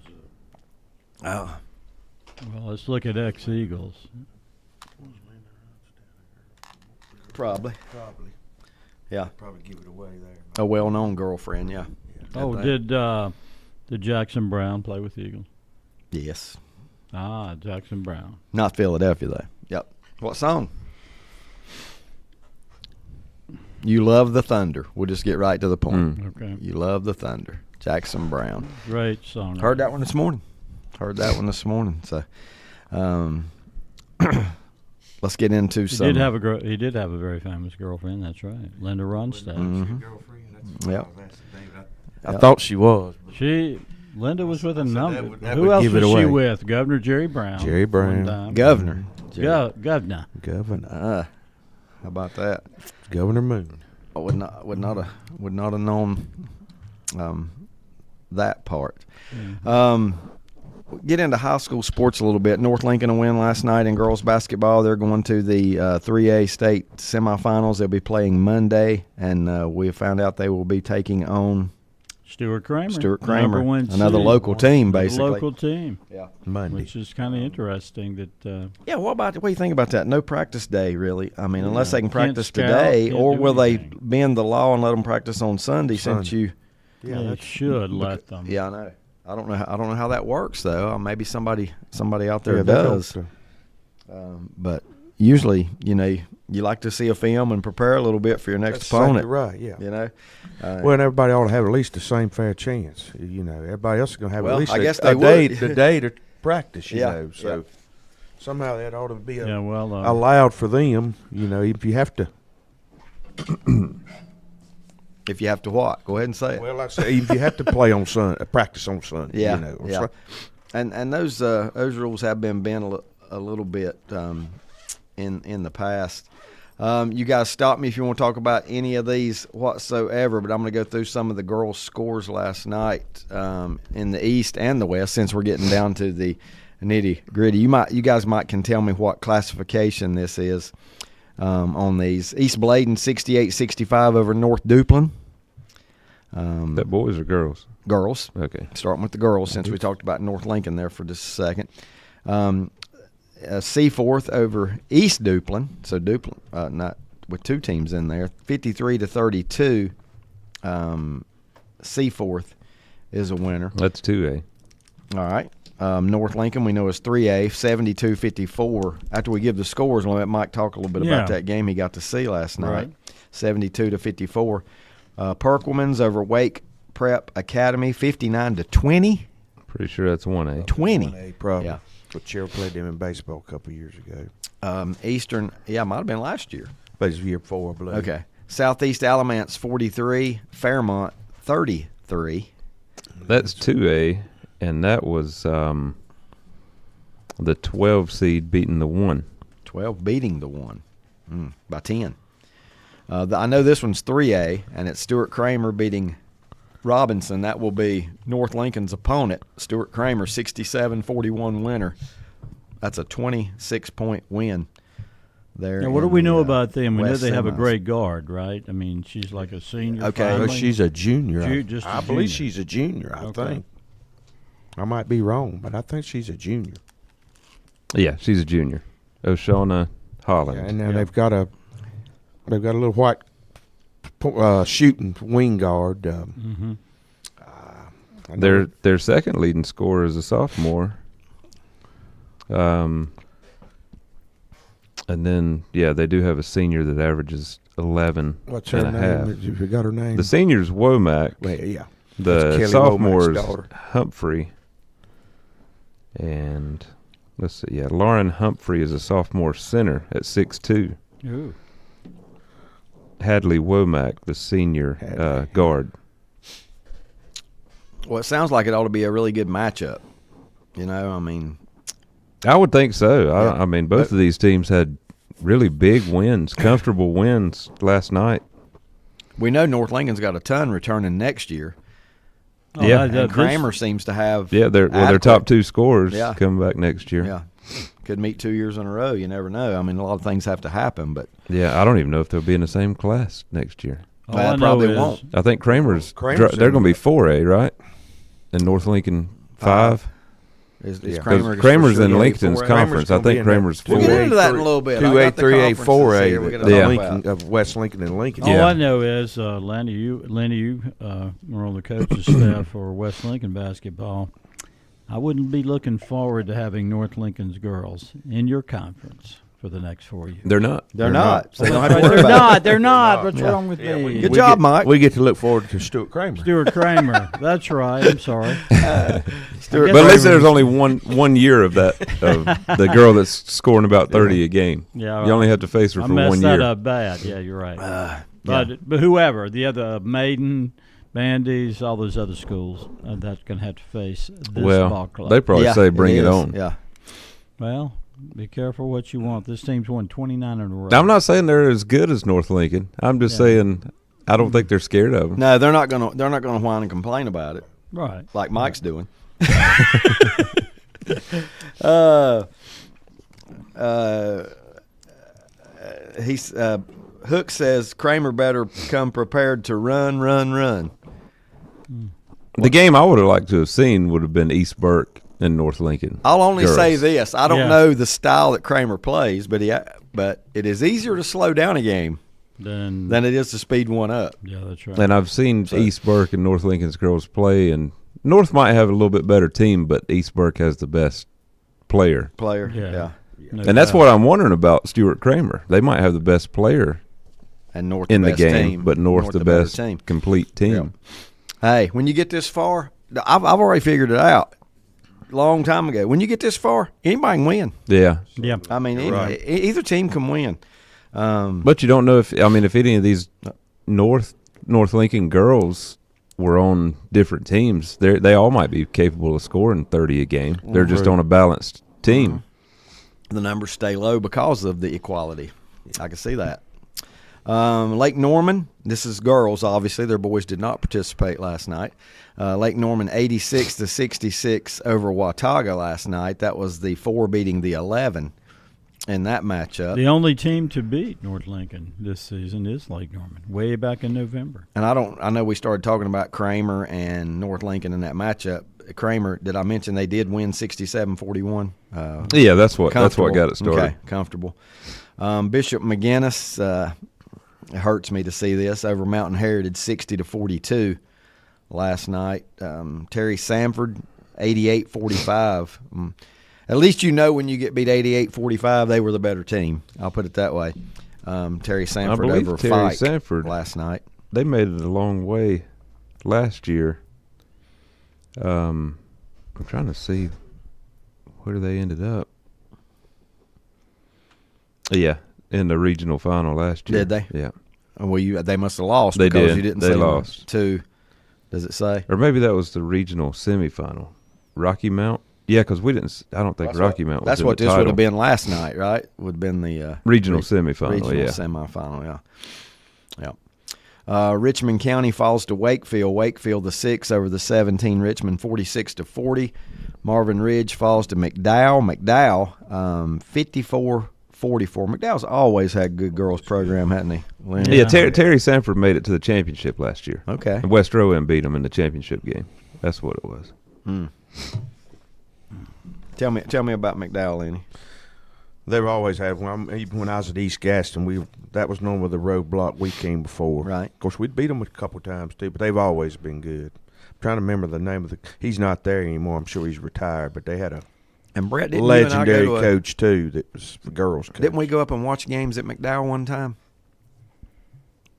S1: Oh.
S2: Well, let's look at ex-Eagles.
S1: Probably. Yeah.
S3: Probably give it away there.
S1: A well-known girlfriend, yeah.
S2: Oh, did Jackson Brown play with the Eagles?
S1: Yes.
S2: Ah, Jackson Brown.
S1: Not Philadelphia, though. Yep. What song? You Love the Thunder. We'll just get right to the point.
S2: Okay.
S1: You Love the Thunder. Jackson Brown.
S2: Great song.
S1: Heard that one this morning. So, let's get into
S2: He
S1: some.
S2: did have a very famous girlfriend. That's right, Linda Ronstadt.
S1: Mm-hmm. Yep.
S3: I thought she was.
S2: Linda was with a number.
S3: that
S2: Who
S3: would
S2: else
S3: give
S2: was
S3: it
S2: she
S3: away.
S2: with? Governor Jerry Brown.
S3: Jerry Brown.
S2: one time.
S1: Governor.
S2: Governor.
S3: Governor.
S1: How about that?
S3: Governor Moon.
S1: I would not have known that part. Get into high school sports a little bit. North Lincoln a win last night in girls basketball. They're going to the 3A state semifinals. They'll be playing Monday, and we found out they will be taking on
S2: Stuart Kramer.
S1: Number
S2: one
S1: another
S2: seed.
S1: local team,
S2: Another
S1: basically.
S2: local team.
S1: Yeah.
S3: Monday.
S2: Which is kind of interesting that.
S1: Yeah, what do you think about that? No practice day, really. I mean, unless they can
S2: Can't
S1: practice
S2: scout,
S1: today,
S2: can't
S1: or
S2: do
S1: will
S2: anything.
S1: they bend the law and let them practice on Sunday? Since you,
S2: They should let them.
S1: yeah, I know. I don't know how that works though. Maybe somebody out there
S3: Yeah, they
S1: does. But usually, you like to see a film and prepare a little bit for your next
S3: That's
S1: opponent.
S3: exactly right, yeah.
S1: You know.
S3: Well, and everybody ought to have at least the same fair chance. Everybody else is going to have
S1: Well,
S3: at least
S1: I guess
S3: a
S1: they would.
S3: day to practice,
S1: Yeah,
S3: So somehow that ought to be
S2: allowed
S3: for them, if you have to.
S1: If you have to what? Go ahead and say it.
S3: Well, like I say, if you have to play on Sunday, practice on Sunday.
S1: Yeah, yeah. And those rules have been bent a little bit in the past. You guys stop me if you want to talk about any of these whatsoever, but I'm going to go through some of the girls' scores last night in the East and the West, since we're getting down to the nitty-gritty. You guys can tell me what classification this is on these. East Bladen 68-65 over North Duplin.
S4: That boys or girls?
S1: Girls.
S4: Okay.
S1: Starting with the girls, since we talked about North Lincoln there for just a second. Seaforth over East Duplin. So Duplin, not with two teams in there, 53-32. Seaforth is a winner.
S4: That's 2A.
S1: All right. North Lincoln, we know, is 3A, 72-54. After we give the scores, we'll let Mike talk a little bit about that game he got to see last night.
S2: Right.
S1: 72-54. Perkleman's over Wake Prep Academy, 59-20.
S4: Pretty sure that's 1A.
S1: 20.
S3: 1A, probably.
S1: Yeah.
S3: But Cheryl played them in baseball a couple of years ago.
S1: Eastern, might have been last year.
S3: But it's year 4, I believe.
S1: Okay. Southeast Alamance, 43. Fairmont, 33.
S4: That's 2A, and that was the 12 seed beating the 1.
S1: 12 beating the 1 by 10. I know this one's 3A, and it's Stuart Kramer beating Robinson. That will be North Lincoln's opponent. Stuart Kramer, 67-41 winner. That's a 26-point win there.
S2: Now, what do we know about them? We know
S1: West
S2: they have a
S1: semis.
S2: great guard, right? I mean, she's like a senior.
S1: Okay.
S3: Well,
S2: finally.
S3: she's a junior.
S2: Just a
S3: I believe
S2: junior.
S3: she's a junior, I
S2: Okay.
S3: think. I might be wrong, but I think she's a junior.
S4: Yeah, she's a junior. Oshana Holland.
S3: And then they've got a little white shooting wing guard. I know
S4: Their second leading scorer is a sophomore. And then, they do have a senior that averages 11
S3: what's her
S4: and a half.
S3: name? You got her name?
S4: The senior's Womack.
S3: Well, yeah. That's
S4: The
S3: Kelly
S4: sophomore's
S3: Womack's daughter.
S4: Humphrey. And let's see, Lauren Humphrey is a sophomore center at 6'2".
S2: Ooh.
S4: Hadley Womack, the senior guard.
S1: Well, it sounds like it ought to be a really good matchup. You know, I mean,
S4: I would think so.
S1: Yeah.
S4: I mean, both of these teams had really big wins, comfortable wins last night.
S1: we know North Lincoln's got a ton returning next year.
S2: Oh,
S4: Yeah.
S1: And Kramer seems to have
S4: Yeah, their
S1: adequate-
S4: top two scorers
S1: Yeah.
S4: coming back next year.
S1: Yeah. Could meet 2 years in a row. You never know. I mean, a lot of things have to happen, but
S4: Yeah, I don't even know if they'll be in the same class next year.
S2: All
S1: Well,
S2: I know
S1: probably
S2: is
S1: won't.
S4: I think
S3: Kramer's
S4: they're going to be 4A, right? And North Lincoln 5.
S1: is
S3: Yeah.
S1: Kramer
S4: Kramer's in
S1: gonna be
S4: Lincoln's
S1: 4A?
S4: conference. I
S3: gonna be
S4: think
S3: in
S4: Kramer's
S3: that-
S1: We'll
S4: 4A.
S1: get into that in a little bit. I
S3: 2A,
S1: got the
S3: 3A,
S1: conferences
S3: 4A
S1: here we're gonna
S3: of
S4: Yeah.
S1: talk
S3: Lincoln,
S1: about.
S3: of West Lincoln and Lincoln.
S2: All
S4: Yeah.
S2: I know is, Lanny, you were on the coach's staff for West Lincoln basketball. I wouldn't be looking forward to having North Lincoln's girls in your conference for the next 4 years.
S4: They're not.
S1: They're not. So they don't have to worry
S2: They're
S1: about
S2: not. They're not. What's
S1: Yeah.
S2: wrong with me?
S1: Good job, Mike.
S3: We get to look forward to Stuart Kramer.
S2: Stuart Kramer. That's right. I'm sorry.
S1: Stuart
S4: But at least
S1: Kramer-
S4: there's only one year of that of the girl that's scoring about 30 a game.
S2: Yeah,
S4: You only have to face her
S2: I
S4: for
S2: messed
S4: 1
S2: that
S4: year.
S2: up bad. Yeah, you're right. But whoever, the other Maiden, Bandy's, all those other schools, that's going to have to face this ball
S4: Well,
S2: club.
S4: they probably
S1: Yeah,
S4: say bring it
S1: is.
S4: on.
S1: Yeah.
S2: Well, be careful what you want. This team's won 29 in a row.
S4: I'm not saying they're as good as North Lincoln. I'm just saying I don't think they're scared of them.
S1: No, they're not gonna whine and complain about it
S2: Right.
S1: like Mike's doing. Hook says Kramer better come prepared to run.
S4: The game I would have liked to have seen would have been East Burke and North Lincoln.
S1: I'll only
S4: girls.
S1: say this: I don't
S2: Yeah.
S1: know the style that Kramer plays, but it is easier to slow down a game
S2: Then,
S1: than it is to speed one up.
S2: yeah, that's right.
S4: And I've seen East Burke and North Lincoln's girls play, and North might have a little bit better team, but East Burke has the best player.
S1: Player,
S2: Yeah.
S1: yeah.
S2: No
S4: And that's
S2: doubt.
S4: what I'm wondering about Stuart Kramer. They might have the best player
S1: And North
S4: in the
S1: best
S4: game,
S1: team.
S4: but North the
S1: better
S4: best
S1: team.
S4: complete team.
S1: Yeah. Hey, when you get this far, I've already figured it out a long time ago. When you get this far, anybody can win.
S4: Yeah.
S2: Yeah.
S1: I mean,
S3: Right.
S1: either team can win.
S4: But you don't know if any of these North Lincoln girls were on different teams, they all might be capable of scoring 30 a game. They're just on a balanced team.
S1: The numbers stay low because of the equality. I can see that. Lake Norman, this is girls, obviously. Their boys did not participate last night. Lake Norman 86-66 over Watauga last night. That was the 4 beating the 11. in that matchup.
S2: The only team to beat North Lincoln this season is Lake Norman, way back in November.
S1: And I know we started talking about Kramer and North Lincoln in that matchup. Kramer, did I mention they did win 67-41?
S4: Yeah, that's what got it started.
S1: Okay, comfortable. Bishop McGinnis, it hurts me to see this, over Mountain Heritage 60-42 last night. Terry Sanford 88-45. At least you know when you get beat 88-45, they were the better team. I'll put it that way. Terry Sanford over
S4: Terry
S1: Fike
S4: Sanford
S1: last night.
S4: They made it a long way last year. I'm trying to see where they ended up. Yeah, in the regional final last year.
S1: Did they?
S4: Yeah.
S1: Well, they must have lost
S4: They
S1: because
S4: did.
S1: you didn't
S4: They
S1: see them
S4: lost.
S1: to. Does it say?
S4: Or maybe that was the regional semifinal. Rocky Mount? Yeah, because we didn't. I don't think Rocky Mount was
S1: That's
S4: in
S1: what
S4: the
S1: this
S4: title.
S1: would have been last night, right? Would have been the
S4: Regional semifinal,
S1: regional
S4: yeah.
S1: semifinal, yeah. Richmond County falls to Wakefield. Wakefield the 6 over the 17. Richmond 46-40. Marvin Ridge falls to McDowell. McDowell 54-44. McDowell's always had a good girls program, hadn't he? Lynn?
S4: Yeah, Terry Sanford made it to the championship last year.
S1: Okay.
S4: And West Rowan beat them in the championship game. That's what it was.
S1: Tell me about McDowell, Lenny.
S3: They've always had one. Even when I was at East Gaston, that was known with the roadblock we came before.
S1: Right.
S3: Of course, we'd beat them a couple times too, but they've always been good. I'm trying to remember the name of the. He's not there anymore. I'm sure he's retired. But they had a
S1: And Brett, didn't you and I
S3: legendary
S1: go to
S3: coach too. That was the girls' coach.
S1: Didn't we go up and watch games at McDowell one time?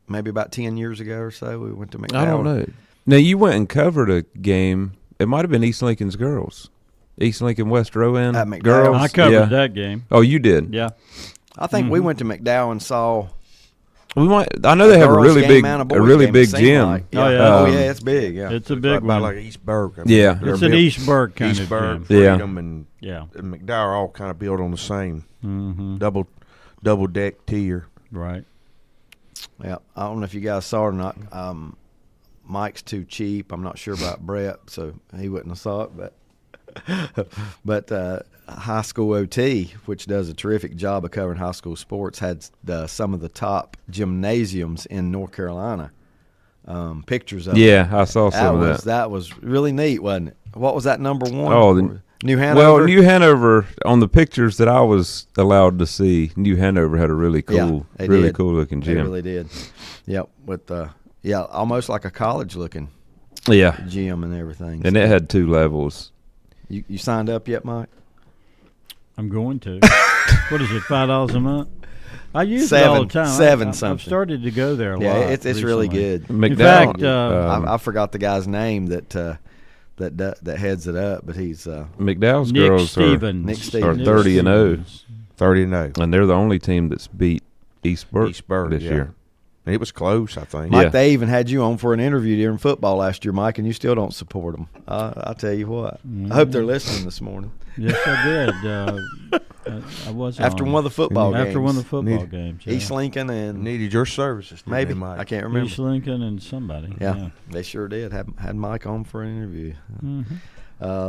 S1: Maybe about 10 years ago or so, we went to McDowell.
S4: I don't know. Now, you went and covered a game. It might have been East Lincoln's girls. East Lincoln, West Rowan
S1: At McDowell.
S4: girls.
S2: I covered
S4: Yeah.
S2: that game.
S4: Oh, you did?
S2: Yeah.
S1: I think we went to McDowell and saw.
S4: We might. I know they have a
S1: girls'
S4: really
S1: game
S4: big,
S1: and
S4: a
S1: boys'
S4: really
S1: game,
S4: big
S1: it seemed
S4: gym.
S1: like.
S2: Oh, yeah.
S1: Oh, yeah, it's big. Yeah,
S2: It's a big
S3: about
S2: one.
S3: like East Burke.
S4: Yeah.
S3: they're
S2: It's an
S3: built-
S2: East Burke kind
S3: East
S2: of
S3: Burke,
S2: gym.
S4: Yeah.
S3: Freedom, and
S2: Yeah.
S3: McDowell are all kind of built on the same
S2: Mm-hmm.
S3: double deck tier.
S2: Right.
S1: Yeah, I don't know if you guys saw it or not. Mike's too cheap. I'm not sure about Brett, so he wouldn't have saw it. But High School OT, which does a terrific job of covering high school sports, had some of the top gymnasiums in North Carolina. Pictures of
S4: Yeah,
S1: it.
S4: I saw some of that.
S1: That was really neat, wasn't it? What was that number one?
S4: Oh,
S1: New Hanover.
S4: Well, New Hanover, on the pictures that I was allowed to see, New Hanover had a really cool,
S1: they
S4: really
S1: did.
S4: cool looking
S1: They
S4: gym.
S1: really did. Yep, with almost like a college looking
S4: Yeah,
S1: gym and everything.
S4: and it had 2 levels.
S1: You signed up yet, Mike?
S2: I'm going to. What is it, $5 a month? I use it all the time.
S1: Seven
S2: I've
S1: something.
S2: started to go there a
S1: Yeah,
S2: lot.
S1: it's really
S2: recently.
S1: good.
S4: McDowell,
S2: fact,
S1: I forgot the guy's name that heads it up, but he's
S4: McDowell's
S2: Nick
S4: girls
S2: Stevens.
S1: Nick
S4: are
S1: Stevens.
S4: 30-0,
S3: 30-0.
S4: and they're the only team that's beat East Burke, this
S3: yeah.
S4: year.
S3: And it was close, I think.
S1: Mike,
S4: Yeah.
S1: they even had you on for an interview during football last year, Mike, and you still don't support them. I'll tell you what. I hope they're listening this morning.
S2: Yes, I did. I was
S1: After
S2: on.
S1: one of the football games.
S2: After one of the football games. Yeah.
S1: East Lincoln and
S3: Needed your services. didn't
S1: maybe.
S3: they, Mike?
S1: I can't remember.
S2: East Lincoln and somebody.
S1: Yeah, they sure did. Had Mike on for an interview.
S2: Mm-hmm.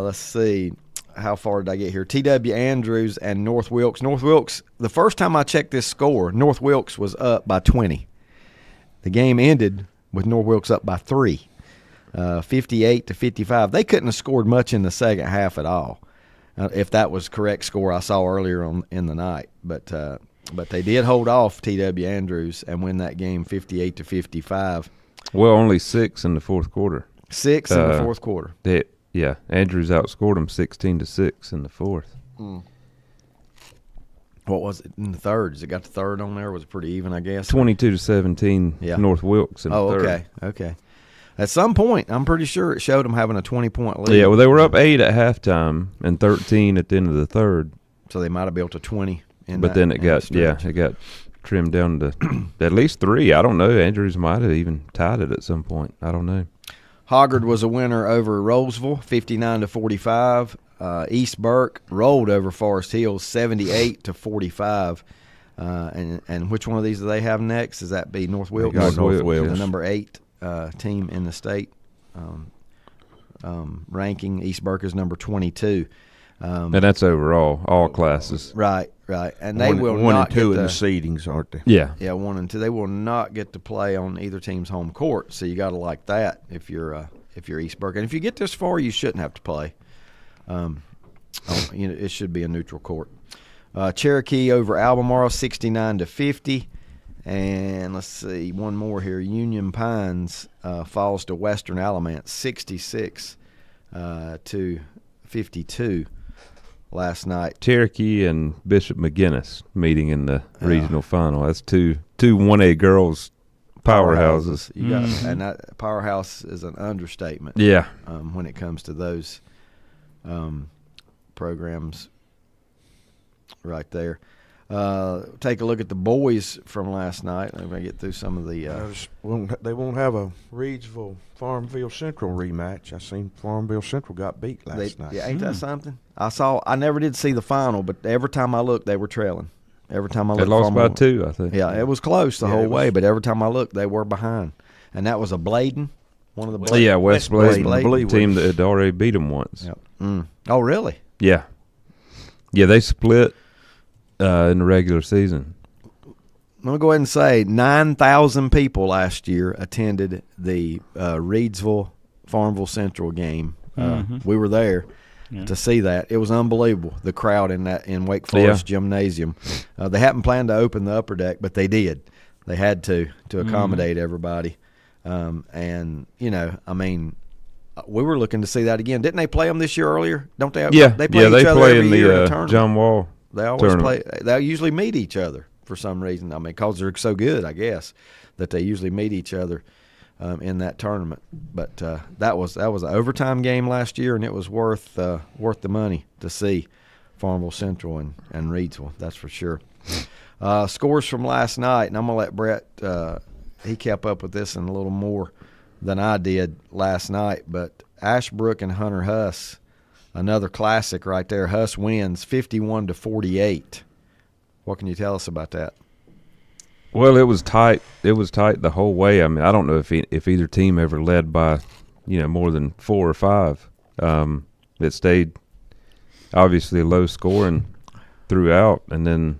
S1: Let's see. How far did I get here? T.W. Andrews and North Wilkes. North Wilkes, the first time I checked this score, North Wilkes was up by 20. The game ended with North Wilkes up by 3, 58-55. They couldn't have scored much in the second half at all, if that was correct score I saw earlier in the night. But they did hold off T.W. Andrews and win that game 58-55.
S4: Well, only 6 in the fourth quarter.
S1: 6 in the fourth quarter.
S4: Yeah, Andrews outscored them 16-6 in the fourth.
S1: What was it in the third? Has it got the third on there? Was it pretty even, I guess?
S4: 22-17
S1: Yeah.
S4: North Wilkes in the third.
S1: Okay. At some point, I'm pretty sure it showed them having a 20-point lead.
S4: Yeah, well, they were up 8 at halftime and 13 at the end of the third.
S1: So they might have built a 20 in
S4: But
S1: that,
S4: then it
S1: in that stretch.
S4: got trimmed down to at least 3. I don't know. Andrews might have even tied it at some point. I don't know.
S1: Hoggard was a winner over Roseville, 59-45. East Burke rolled over Forest Hills, 78-45. And which one of these do they have next? Does that be North Wilkes?
S4: North Wilkes,
S1: The
S4: yes.
S1: number 8 team in the state ranking. East Burke is number 22.
S4: And that's overall, all classes.
S1: Right. And they will
S3: one
S1: not
S3: and two
S1: get
S3: in the seedings, aren't they?
S4: Yeah.
S1: Yeah, 1 and 2. They will not get to play on either team's home court. So you got to like that if you're East Burke. And if you get this far, you shouldn't have to play. It should be a neutral court. Cherokee over Albemarle, 69-50. And let's see, one more here. Union Pines falls to Western Alamance, 66-52 last night.
S4: Cherokee and Bishop McGinnis meeting in the regional final. That's two 1A girls powerhouses.
S1: You got, and that powerhouse is an understatement.
S4: Yeah.
S1: When it comes to those programs, right there. Take a look at the boys from last night. I'm going to get through some of the.
S3: They won't have a Reidsville Farmville Central rematch. I seen Farmville Central got beat last night.
S1: Yeah, ain't that something? I never did see the final, but every time I looked, they were trailing. Every time I looked,
S4: they lost by 2, I think.
S1: Yeah, it was close the whole way, but every time I looked, they were behind, and that was a Bladen, one of the Bladen.
S4: Yeah, West Bladen, team that had already beat them once.
S1: Yep. Oh, really?
S4: Yeah. Yeah, they split in the regular season.
S1: Let me go ahead and say 9,000 people last year attended the Reidsville Farmville Central game. We were there to see that. It was unbelievable, the crowd in Wake Forest Gymnasium. They hadn't planned to open the upper deck, but they did. They had to accommodate everybody. And, we were looking to see that again. Didn't they play them this year earlier? Don't they?
S4: Yeah,
S1: they play each other
S4: play
S1: every
S4: in
S1: year in
S4: the
S1: a tournament.
S4: John Wall.
S1: They always
S4: tournament.
S1: play. They usually meet each other for some reason. Because they're so good, I guess, that they usually meet each other in that tournament. But that was an overtime game last year, and it was worth the money to see Farmville Central and Reidsville. That's for sure. Scores from last night, and I'm gonna let Brett. He kept up with this and a little more than I did last night. But Ashbrook and Hunter Huss. Another classic right there. Huss wins 51-48. What can you tell us about that?
S4: Well, it was tight. It was tight the whole way. I mean, I don't know if either team ever led by, more than 4 or 5. It stayed obviously low scoring throughout, and then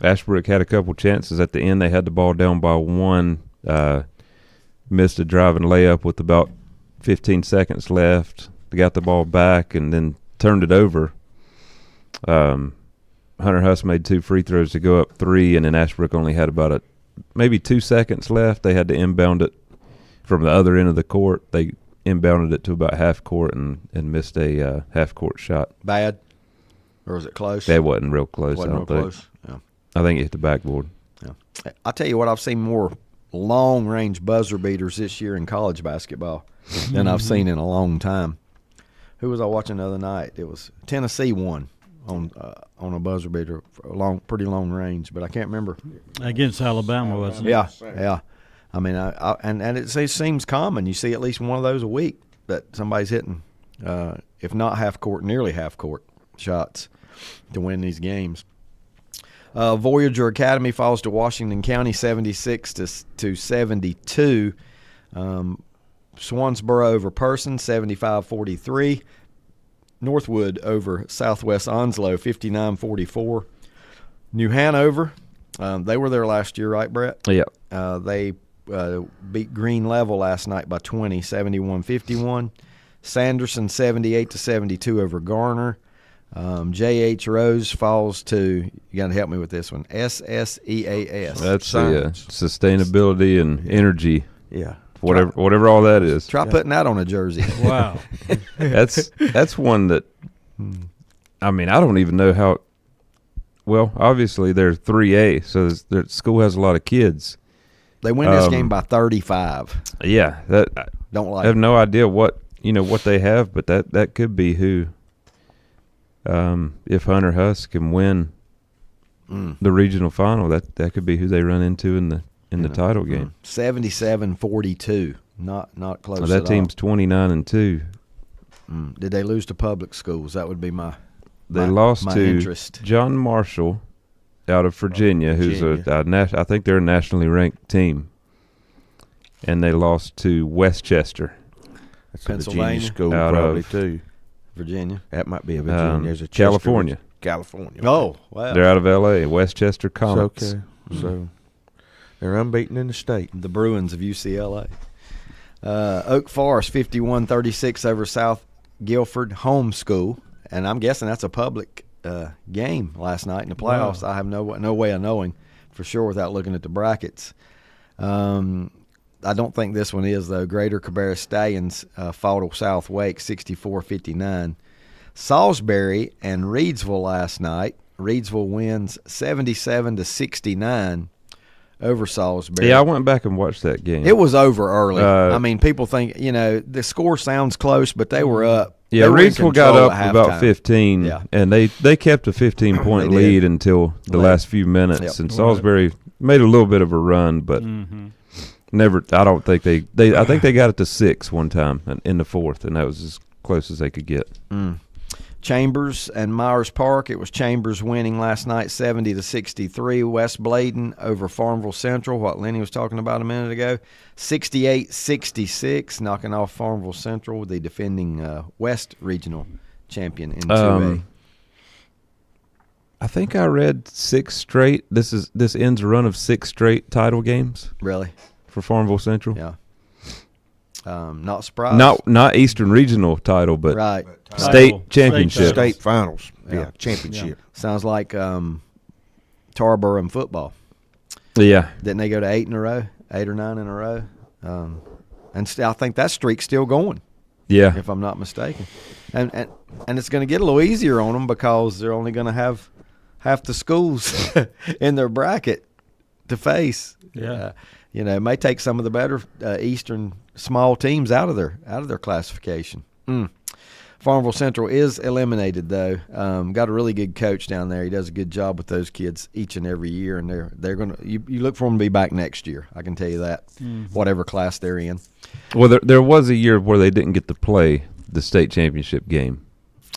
S4: Ashbrook had a couple chances at the end. They had the ball down by 1, missed a driving layup with about 15 seconds left. They got the ball back and then turned it over. Hunter Huss made 2 free throws to go up 3, and then Ashbrook only had about maybe 2 seconds left. They had to inbound it from the other end of the court. They inbounded it to about half court and missed a half court shot.
S1: Bad? Or was it close?
S4: That wasn't real close,
S1: Wasn't
S4: I don't
S1: real
S4: think.
S1: close. Yeah.
S4: I think it hit the backboard.
S1: Yeah. I'll tell you what, I've seen more long-range buzzer beaters this year in college basketball than I've seen in a long time. Who was I watching the other night? It was Tennessee won on a buzzer beater for pretty long range, but I can't remember.
S2: Against Alabama, wasn't it?
S1: Yeah. I mean, and it seems common. You see at least one of those a week that somebody's hitting, if not half court, nearly half court shots to win these games. Voyager Academy falls to Washington County 76-72. Swansboro over Person 75-43. Northwood over Southwest Onslow 59-44. New Hanover, they were there last year, right, Brett?
S4: Yeah.
S1: They beat Green Level last night by 20, 71-51. Sanderson 78-72 over Garner. J.H. Rose falls to, you got to help me with this one, SSEAS.
S4: That's the sustainability and energy.
S1: Yeah.
S4: Whatever all that is.
S1: Try putting that on a jersey.
S2: Wow.
S4: That's one that, I mean, I don't even know how. Well, obviously they're 3A, so their school has a lot of kids.
S1: They win this game by 35.
S4: Yeah, I have no idea what they have, but that could be who. If Hunter Huss can win the regional final, that could be who they run into in the title game.
S1: 77-42, not close.
S4: That team's 29-2.
S1: Did they lose to public schools? That would be my.
S4: They lost to
S1: interest.
S4: John Marshall out of Virginia, who's I think they're a nationally ranked team, and they lost to Westchester.
S3: That's
S1: Pennsylvania
S3: school
S4: out
S3: probably
S4: of
S3: too.
S1: Virginia.
S3: That might be a Virginia. There's a Chester,
S4: California.
S3: California.
S1: Oh, wow.
S4: They're out of L.A. Westchester
S3: It's
S4: Comets.
S3: okay. So they're unbeaten in the state.
S1: The Bruins of UCLA. Oak Forest 51-36 over South Guilford Home School, and I'm guessing that's a public game last night in the playoffs. Wow. I have no way of knowing for sure without looking at the brackets. I don't think this one is, though. Greater Cabarrus Stallions fought South Wake 64-59. Salisbury and Reedsville last night. Reedsville wins 77-69 over Salisbury.
S4: Yeah, I went back and watched that game.
S1: It was over early. I mean, people think, the score sounds close, but they were up.
S4: Yeah, Reedsville got up about 15,
S1: yeah.
S4: and they kept a 15-point lead until the last few minutes. Yep. And Salisbury made a little bit of a run, but never. I don't think they. I think they got it to 6 one time in the fourth, and that was as close as they could get.
S1: Chambers and Myers Park. It was Chambers winning last night 70-63. West Bladen over Farmville Central, what Lenny was talking about a minute ago. 68-66, knocking off Farmville Central, the defending West Regional champion in 2A.
S4: I think I read 6 straight. This ends a run of 6 straight title games.
S1: Really?
S4: For Farmville Central?
S1: Yeah. Not surprised.
S4: Not Eastern Regional title, but
S1: right.
S4: State championship.
S3: State finals. Yeah, championship.
S1: Yeah. Sounds like Tarboro in football.
S4: Yeah.
S1: Didn't they go to 8 in a row? 8 or 9 in a row? And I think that streak's still going.
S4: Yeah.
S1: If I'm not mistaken. And it's going to get a little easier on them because they're only going to have half the schools in their bracket to face.
S2: Yeah.
S1: It may take some of the better Eastern small teams out of their classification. Farmville Central is eliminated, though. Got a really good coach down there. He does a good job with those kids each and every year, and they're going to. You look for them to be back next year. I can tell you that, whatever class they're in.
S4: Well, there was a year where they didn't get to play the state championship game,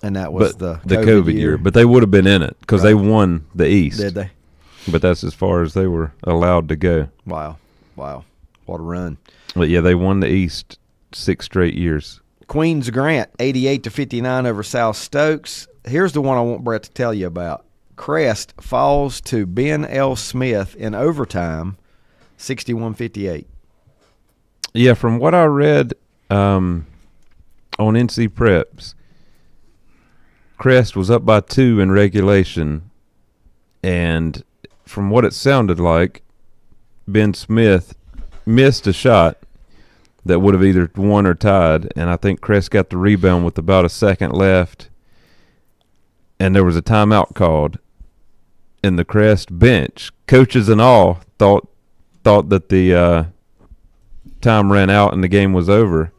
S1: and that was the
S4: COVID year. But they would have been in it because they won the East.
S1: Did they?
S4: But that's as far as they were allowed to go.
S1: Wow, what a run!
S4: But yeah, they won the East 6 straight years.
S1: Queens Grant 88-59 over South Stokes. Here's the one I want Brett to tell you about. Crest falls to Ben L. Smith in overtime, 61-58.
S4: Yeah, from what I read on NC Preps, Crest was up by 2 in regulation, and from what it sounded like, Ben Smith missed a shot that would have either won or tied, and I think Crest got the rebound with about a second left, and there was a timeout called, and the Crest bench, coaches and all, thought that the time ran out and the game was over,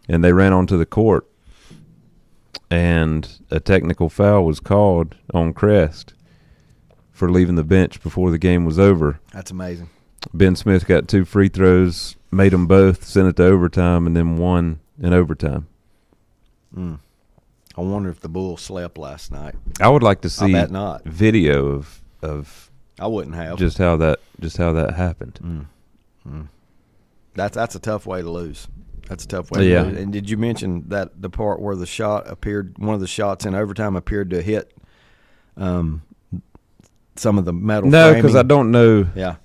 S4: and they ran onto the court, and a technical foul was called on Crest for leaving the bench before the game was over.
S1: That's amazing.
S4: Ben Smith got 2 free throws, made them both, sent it to overtime, and then won in overtime.
S1: I wonder if the Bulls slept last night.
S4: I would like to see
S1: I bet not.
S4: Video of
S1: I wouldn't have
S4: just how that happened.
S1: That's a tough way to lose. That's a tough way to lose. And did you mention that the part where the shot appeared, one of the shots in overtime appeared to hit some of the metal
S4: No,
S1: framing?
S4: because I don't know.
S1: Yeah.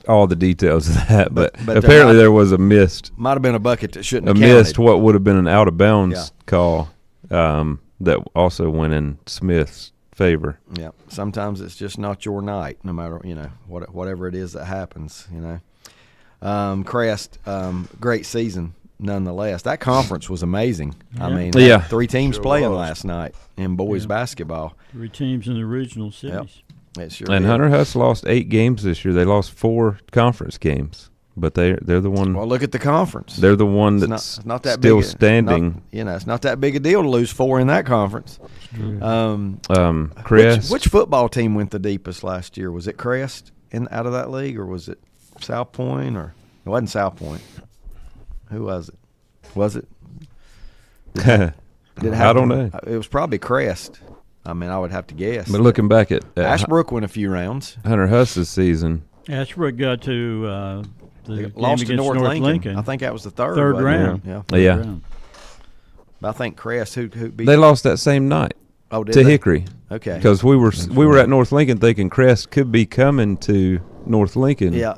S4: All the details of that, but apparently there was a missed.
S1: Might have been a bucket that shouldn't have
S4: counted. Missed what would have been an out of bounds call that also went in Smith's favor.
S1: Yeah, sometimes it's just not your night, no matter whatever it is that happens. Crest, great season nonetheless. That conference was amazing. I mean, 3 teams playing last night in boys basketball.
S2: 3 teams in the regional cities.
S1: It sure
S4: and
S1: did.
S4: Hunter Huss lost 8 games this year. They lost 4 conference games, but they're the one.
S1: Well, look at the conference.
S4: They're the one that's
S1: not that
S4: still
S1: big
S4: standing.
S1: It's not that big a deal to lose 4 in that conference.
S4: Crest.
S1: Which football team went the deepest last year? Was it Crest out of that league, or was it South Point? Or it wasn't South Point. Who was it? Was it?
S4: I don't know.
S1: It was probably Crest. I mean, I would have to guess.
S4: But looking back at
S1: Ashbrook went a few rounds.
S4: Hunter Huss's season.
S2: Ashbrook got to the
S1: lost
S2: game
S1: to
S2: against
S1: North Lincoln. I think that was the third
S2: round.
S1: Yeah.
S2: Round.
S1: I think Crest who beat.
S4: They lost that same night.
S1: Oh, did
S4: to
S1: they?
S4: Hickory.
S1: Okay.
S4: Because we were at North Lincoln thinking Crest could be coming to North Lincoln.
S1: Yeah.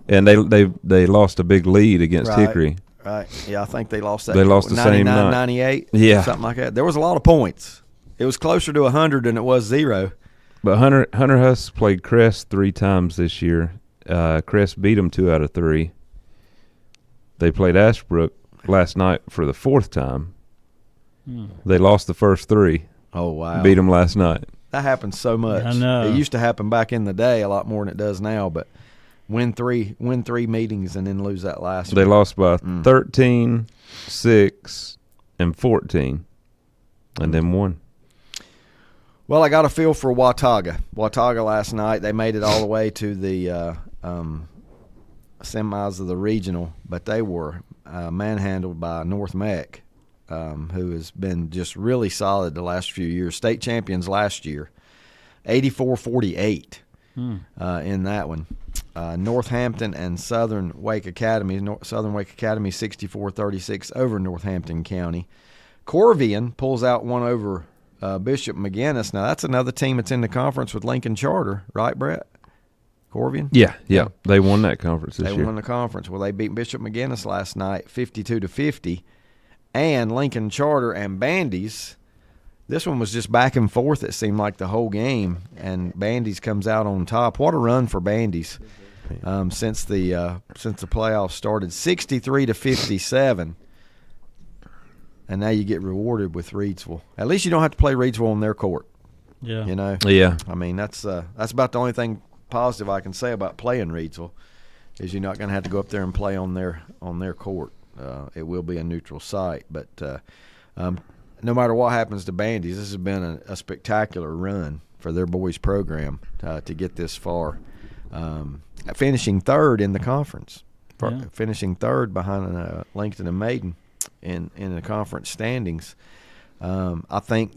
S4: And they lost a big lead against Hickory.
S1: Right. Yeah, I think they lost that.
S4: They lost the same night.
S1: 98.
S4: Yeah.
S1: Something like that. There was a lot of points. It was closer to 100 than it was 0.
S4: But Hunter Huss played Crest 3 times this year. Crest beat them 2 out of 3. They played Ashbrook last night for the 4th time. They lost the first 3.
S1: Oh, wow.
S4: Beat them last night.
S1: That happens so much.
S2: I know.
S1: It used to happen back in the day a lot more than it does now, but win three meetings and then lose that last
S4: They
S1: one.
S4: lost by 13, 6, and 14, and then won.
S1: Well, I got a feel for Watauga. Watauga last night, they made it all the way to the semis of the regional, but they were manhandled by North Meck, who has been just really solid the last few years. State champions last year, 84-48 in that one. Northampton and Southern Wake Academy. Southern Wake Academy 64-36 over Northampton County. Corvian pulls out one over Bishop McGinnis. Now, that's another team that's in the conference with Lincoln Charter, right, Brett? Corvian?
S4: Yeah. They won that conference this year.
S1: They won the conference. Well, they beat Bishop McGinnis last night 52-50. And Lincoln Charter and Bandy's, this one was just back and forth, it seemed like the whole game. And Bandy's comes out on top. What a run for Bandy's since the playoffs started. 63-57. And now you get rewarded with Reidsville. At least you don't have to play Reidsville on their court.
S2: Yeah.
S1: You know?
S4: Yeah.
S1: I mean, that's about the only thing positive I can say about playing Reidsville is you're not going to have to go up there and play on their court. It will be a neutral site. But no matter what happens to Bandy's, this has been a spectacular run for their boys program to get this far. Finishing third in the conference. Finishing third behind Lincoln and Maiden in the conference standings. I think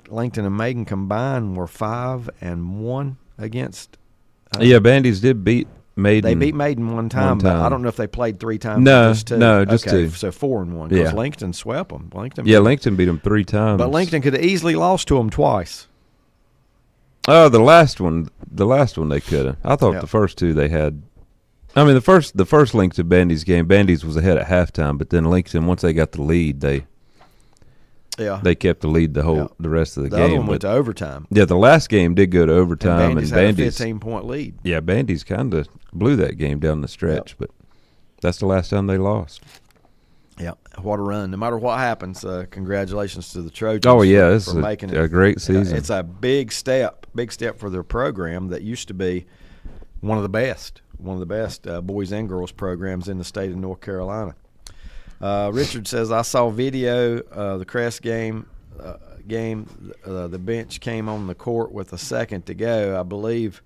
S1: Lincoln and Maiden combined were 5-1 against.
S4: Bandy's did beat Maiden.
S1: They beat Maiden one time, but I don't know if they played 3 times.
S4: No,
S1: just 2.
S4: No, just 2.
S1: So 4-1 because
S4: Yeah.
S1: Lincoln swept them. Lincoln
S4: beat them 3 times.
S1: But Lincoln could have easily lost to them twice.
S4: Oh, the last one they could have. I thought the first 2 they had. I mean, the first Lincoln Bandy's game, Bandy's was ahead at halftime, but then Lincoln, once they got the lead, they kept the lead the rest of the game.
S1: The other one went to overtime.
S4: Yeah, the last game did go to overtime,
S1: and Bandy's had a 15-point lead.
S4: Yeah, Bandy's kind of blew that game down the stretch, but that's the last time they lost.
S1: Yeah, what a run! No matter what happens, congratulations to the Trojans.
S4: Oh yeah,
S1: for
S4: it's
S1: making it
S4: a great season.
S1: It's a big step for their program that used to be one of the best boys and girls programs in the state of North Carolina. Richard says, I saw video the Crest game. The bench came on the court with a second to go, I believe,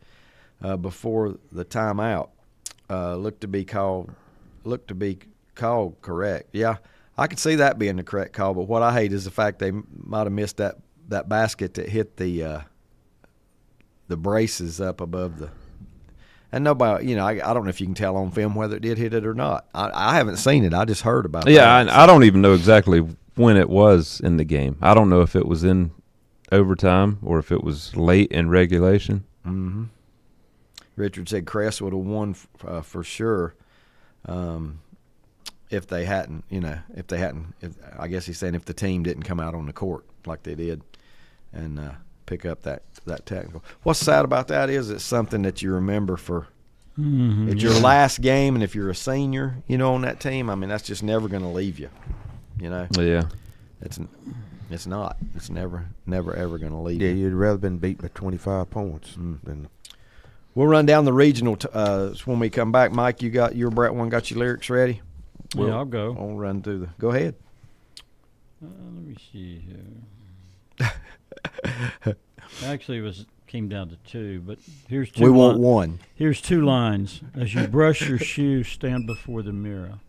S1: before the timeout. Looked to be called correct. Yeah, I could see that being the correct call, but what I hate is the fact they might have missed that basket that hit the braces up above the. And nobody, I don't know if you can tell on film whether it did hit it or not. I haven't seen it. I just heard about it.
S4: Yeah, I don't even know exactly when it was in the game. I don't know if it was in overtime or if it was late in regulation.
S1: Mm-hmm. Richard said Crest would have won for sure if they hadn't, I guess he's saying if the team didn't come out on the court like they did and pick up that technical. What's sad about that is it's something that you remember for it's your last game, and if you're a senior, on that team, I mean, that's just never going to leave you,
S4: Yeah.
S1: It's not. It's never ever going to leave
S3: Yeah,
S1: you.
S3: you'd rather been beat by 25 points than.
S1: We'll run down the regional when we come back. Mike, you got your Brett one, got your lyrics ready?
S2: I'll go.
S1: I'll run through go ahead.
S2: Let me see here. Actually, came down to 2, but here's 2.
S1: We want 1.
S2: Here's 2 lines. As you brush your shoes, stand before the mirror.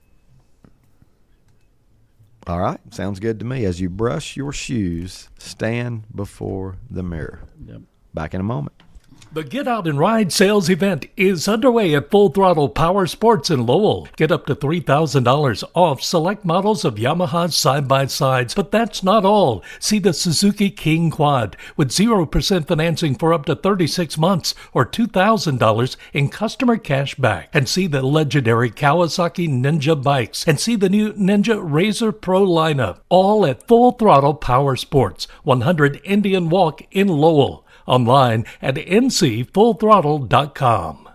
S1: All right, sounds good to me. As you brush your shoes, stand before the mirror.
S2: Yep.
S1: Back in a moment.
S11: The Get Out and Ride sales event is underway at Full Throttle Power Sports in Lowell. Get up to $3,000 off select models of Yamaha side-by-sides. But that's not all. See the Suzuki King Quad with 0% financing for up to 36 months or $2,000 in customer cash back. And see the legendary Kawasaki Ninja bikes. And see the new Ninja Razor Pro lineup. All at Full Throttle Power Sports, 100 Indian Walk in Lowell. Online at ncfullthrottle.com.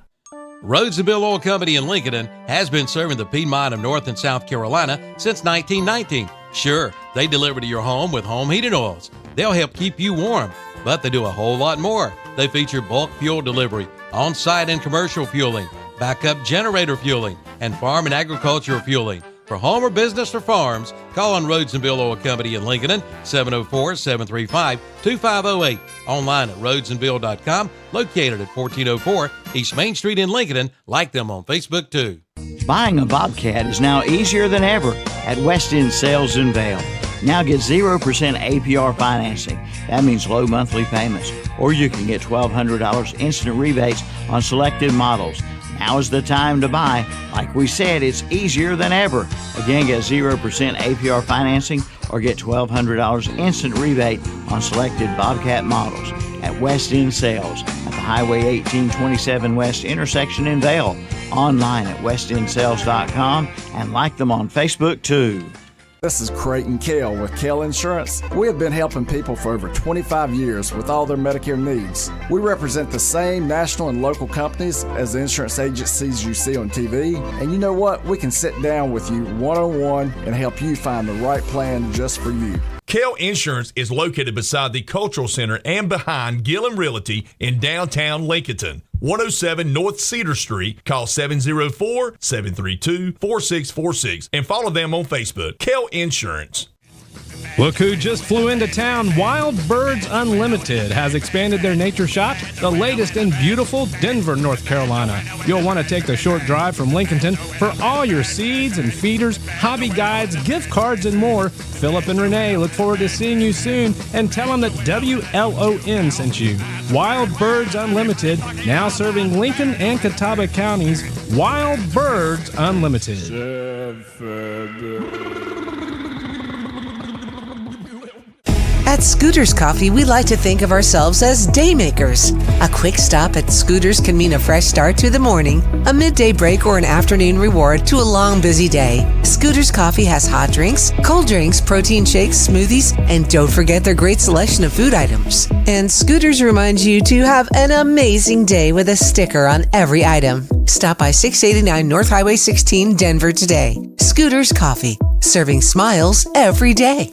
S8: Rhodes and Bill Oil Company in Lincoln has been serving the Piedmont of North and South Carolina since 1919. Sure, they deliver to your home with home heating oils. They'll help keep you warm, but they do a whole lot more. They feature bulk fuel delivery, on-site and commercial fueling, backup generator fueling, and farm and agricultural fueling. For home or business or farms, call on Rhodes and Bill Oil Company in Lincoln, 704-735-2508. Online at rhodesandbill.com, located at 1404 East Main Street in Lincoln. Like them on Facebook, too.
S10: Buying a Bobcat is now easier than ever at West End Sales in Vale. Now get 0% APR financing. That means low monthly payments. Or you can get $1,200 instant rebates on selected models. Now is the time to buy. Like we said, it's easier than ever. Again, get 0% APR financing or get $1,200 instant rebate on selected Bobcat models at West End Sales at the Highway 1827 West intersection in Vale. Online at westendsales.com and like them on Facebook too.
S12: This is Creighton Kell with Kell Insurance. We have been helping people for over 25 years with all their Medicare needs. We represent the same national and local companies as the insurance agencies you see on TV. And you know what? We can sit down with you one-on-one and help you find the right plan just for you.
S5: Kell Insurance is located beside the Cultural Center and behind Gillum Realty in downtown Lincoln. 107 North Cedar Street. Call 704-732-4646 and follow them on Facebook. Kell Insurance.
S13: Look who just flew into town. Wild Birds Unlimited has expanded their nature shop, the latest in beautiful Denver, North Carolina. You'll want to take the short drive from Lincolnton for all your seeds and feeders, hobby guides, gift cards, and more. Philip and Renee look forward to seeing you soon, and tell them that WLON sent you. Wild Birds Unlimited, now serving Lincoln and Catawba counties. Wild Birds Unlimited.
S14: At Scooters Coffee, we like to think of ourselves as daymakers. A quick stop at Scooters can mean a fresh start to the morning, a midday break, or an afternoon reward to a long, busy day. Scooters Coffee has hot drinks, cold drinks, protein shakes, smoothies, and don't forget their great selection of food items. And Scooters reminds you to have an amazing day with a sticker on every item. Stop by 689 North Highway 16, Denver today. Scooters Coffee, serving smiles every day.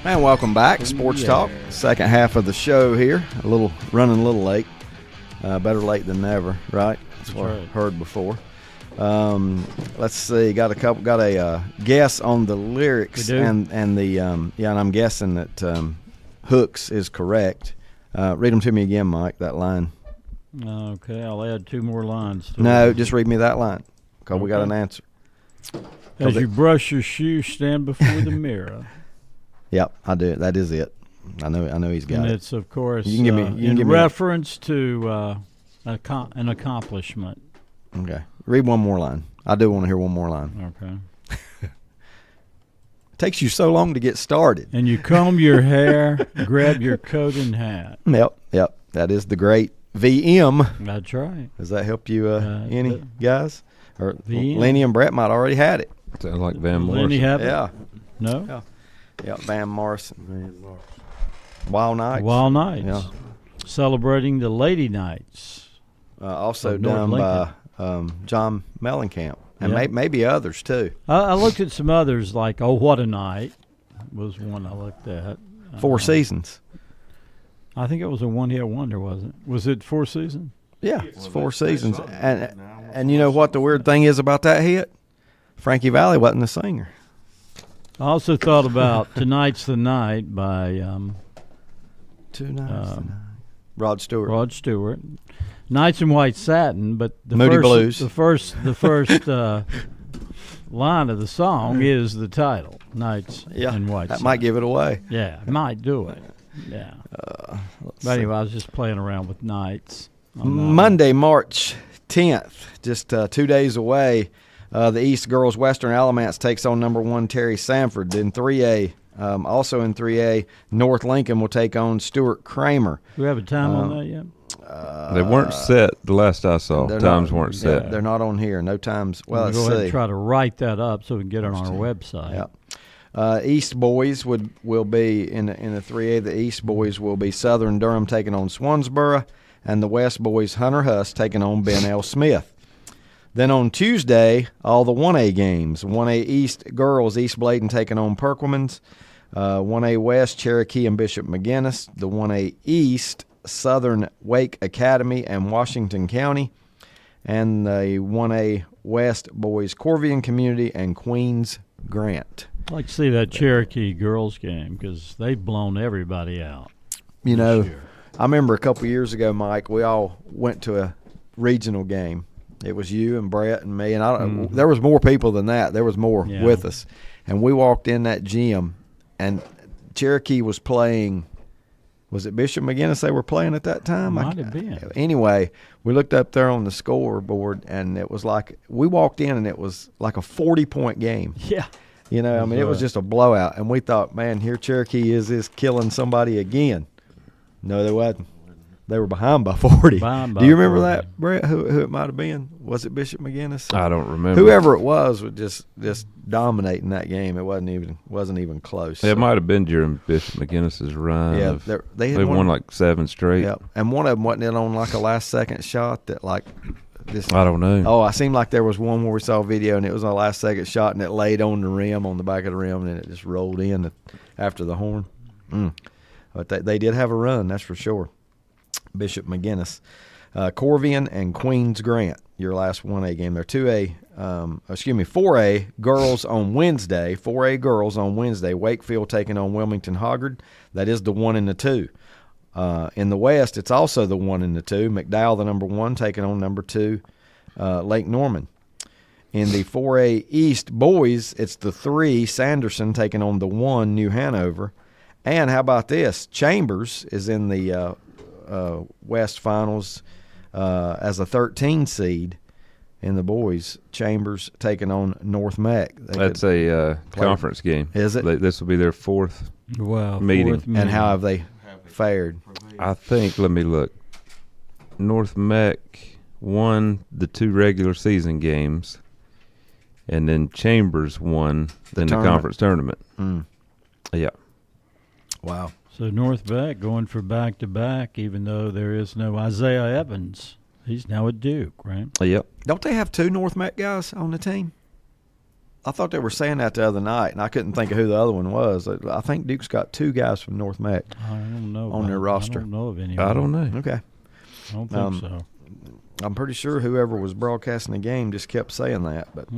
S1: And welcome back, Sports Talk. Second half of the show here. Running a little late. Better late than never, right? That's what I heard before. Let's see. Got a guess on the lyrics and the and I'm guessing that hooks is correct. Read them to me again, Mike. That line.
S2: Okay, I'll add two more lines.
S1: No, just read me that line because we got an answer.
S2: As you brush your shoes, stand before the mirror.
S1: Yep, I do. That is it. I know he's got
S2: and
S1: it.
S2: It's of course
S1: in
S2: reference to an accomplishment.
S1: Okay, read one more line. I do want to hear one more line.
S2: Okay.
S1: Takes you so long to get started.
S2: And you comb your hair, grab your coat and hat.
S1: Yep. That is the great VM.
S2: That's right.
S1: Does that help you, any guys? Or
S2: VM.
S1: Lenny and Brett might already had it.
S4: Sounds like Van Morrison.
S2: Lenny have it?
S1: Yeah.
S2: No?
S1: Yeah, Van Morrison. Wild Nights.
S2: Wild Nights.
S1: Yeah.
S2: Celebrating the Lady Nights.
S1: Also
S2: of North
S1: done by John Mellencamp. And maybe others, too.
S2: I looked at some others, like Oh What a Night was one I looked at.
S1: Four Seasons.
S2: I think it was a one-hit wonder, wasn't it? Was it Four Seasons?
S1: Yeah, it's Four Seasons. And you know what the weird thing is about that hit? Frankie Valli wasn't the singer.
S2: I also thought about Tonight's the Night by
S1: Rod
S2: Stewart. Nights in White Satin, but the
S1: Moody Blues.
S2: The first line of the song is the title, Nights in White Satin.
S1: That might give it away.
S2: Yeah, it might do it. Yeah. But anyway, I was just playing around with nights.
S1: Monday, March 10th, just 2 days away, the East Girls Western Alamance takes on number 1 Terry Sanford. In 3A, also in 3A, North Lincoln will take on Stuart Kramer.
S2: Do we have a time on that yet?
S4: They weren't set the last I saw. Times weren't set.
S1: They're not on here. No times. Well, let's
S2: go ahead
S1: see.
S2: And try to write that up so we can get it on our website.
S1: Yeah. East boys will be in the 3A. The East boys will be Southern Durham taking on Swansboro, and the West boys Hunter Huss taking on Ben L. Smith. Then on Tuesday, all the 1A games. 1A East girls, East Bladen taking on Perquimans. 1A West, Cherokee and Bishop McGinnis. The 1A East, Southern Wake Academy and Washington County. And the 1A West boys, Corvian Community and Queens Grant.
S2: I'd like to see that Cherokee girls game because they've blown everybody out.
S1: You know, I remember a couple years ago, Mike, we all went to a regional game. It was you and Brett and me, and there was more people than that. There was more with us. And we walked in that gym, and Cherokee was playing. Was it Bishop McGinnis they were playing at that time?
S2: Might have been.
S1: Anyway, we looked up there on the scoreboard, and it was like we walked in, and it was like a 40-point game.
S2: Yeah.
S1: You know, I mean, it was just a blowout. And we thought, man, here Cherokee is killing somebody again. No, they wasn't. They were behind by 40. Do you remember that, Brett? Who it might have been? Was it Bishop McGinnis?
S4: I don't remember.
S1: Whoever it was just dominating that game. It wasn't even close.
S4: It might have been during Bishop McGinnis's run.
S1: Yeah,
S4: they won like 7 straight.
S1: Yeah, and one of them wasn't it on like a last second shot that like this.
S4: I don't know.
S1: Oh, I seemed like there was one where we saw a video and it was a last second shot and it laid on the rim, on the back of the rim, and it just rolled in after the horn. But they did have a run, that's for sure. Bishop McGinnis, Corvian and Queens Grant, your last 1A game. They're 4A girls on Wednesday. 4A girls on Wednesday. Wakefield taking on Wilmington Hoggard. That is the 1 and the 2. In the West, it's also the 1 and the 2. McDowell, the number 1, taking on number 2, Lake Norman. In the 4A East boys, it's the 3, Sanderson, taking on the 1, New Hanover. And how about this? Chambers is in the West Finals as a 13 seed in the boys. Chambers taking on North Mac.
S4: That's a conference game.
S1: Is it?
S4: This will be their fourth meeting.
S1: And how have they fared?
S4: I think, let me look. North Mac won the 2 regular season games, and then Chambers won in the conference tournament. Yeah.
S1: Wow.
S2: So North Beck going for back-to-back, even though there is no Isaiah Evans. He's now at Duke, right?
S4: Yep.
S1: Don't they have 2 North Mac guys on the team? I thought they were saying that the other night, and I couldn't think of who the other one was. I think Duke's got 2 guys from North Mac on their roster.
S2: I don't know of any.
S4: I don't know.
S1: Okay.
S2: I don't think so.
S1: I'm pretty sure whoever was broadcasting the game just kept saying that, but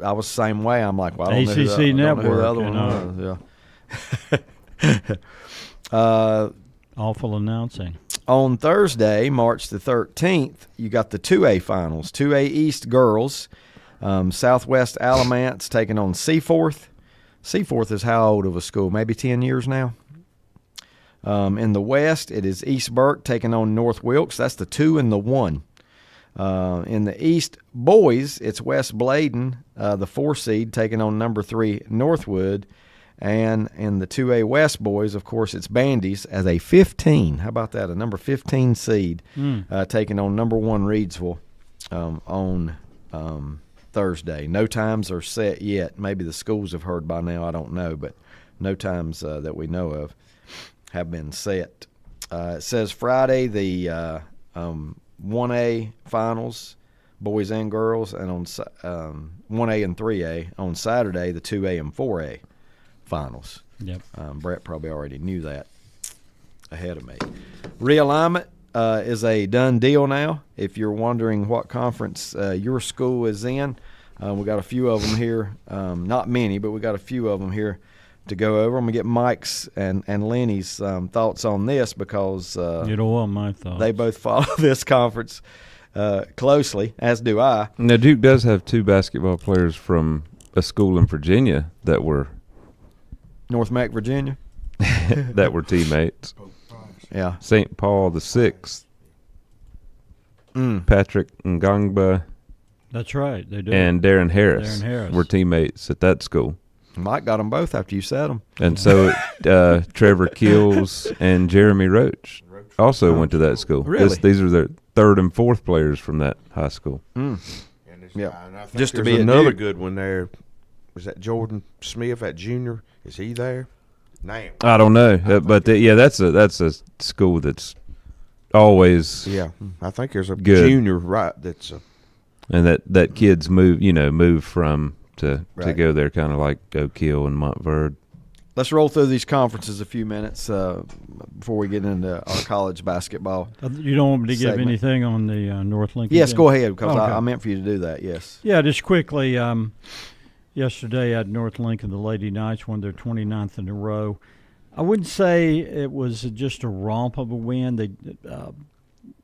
S1: I was the same way. I'm like, well, I don't know who the other one was. Yeah.
S2: Awful announcing.
S1: On Thursday, March the 13th, you got the 2A finals. 2A East girls, Southwest Alamance taking on Seaforth. Seaforth is how old of a school? Maybe 10 years now. In the West, it is East Burke taking on North Wilkes. That's the 2 and the 1. In the East boys, it's West Bladen, the 4 seed, taking on number 3 Northwood. And in the 2A West boys, of course, it's Bandy's as a 15. How about that? A number 15 seed taking on number 1 Reidsville on Thursday. No times are set yet. Maybe the schools have heard by now. I don't know, but no times that we know of have been set. It says Friday the 1A finals, boys and girls, and on 1A and 3A. On Saturday, the 2A and 4A finals.
S2: Yep.
S1: Brett probably already knew that ahead of me. Realignment is a done deal now. If you're wondering what conference your school is in, we got a few of them here. Not many, but we got a few of them here to go over. I'm going to get Mike's and Lenny's thoughts on this because
S2: you don't want my thoughts.
S1: They both follow this conference closely, as do I.
S4: Now, Duke does have 2 basketball players from a school in Virginia that were
S1: North Mac, Virginia.
S4: that were teammates.
S1: Yeah.
S4: St. Paul the 6th. Patrick Ngangba.
S2: That's right. They do.
S4: And Darren Harris were teammates at that school.
S1: Mike got them both after you said them.
S4: And so Trevor Keels and Jeremy Roach also went to that school.
S1: Really?
S4: These are their 3rd and 4th players from that high school.
S1: Yeah.
S3: Just to be another good one there. Was that Jordan Smith, that junior? Is he there? Now
S4: I don't know, but that's a school that's always
S3: I think there's a
S4: good.
S3: Junior right that's
S4: and that kids move from to
S1: Right.
S4: go there, kind of like Oak Hill and Montverde.
S1: Let's roll through these conferences a few minutes before we get into our college basketball.
S2: You don't want me to give
S1: segment.
S2: anything on the North Lincoln?
S1: Yes,
S2: game?
S1: go ahead, because
S2: Okay.
S1: I meant for you to do that, yes.
S2: Yeah, just quickly, yesterday at North Lincoln, the Lady Knights won their 29th in a row. I wouldn't say it was just a romp of a win. They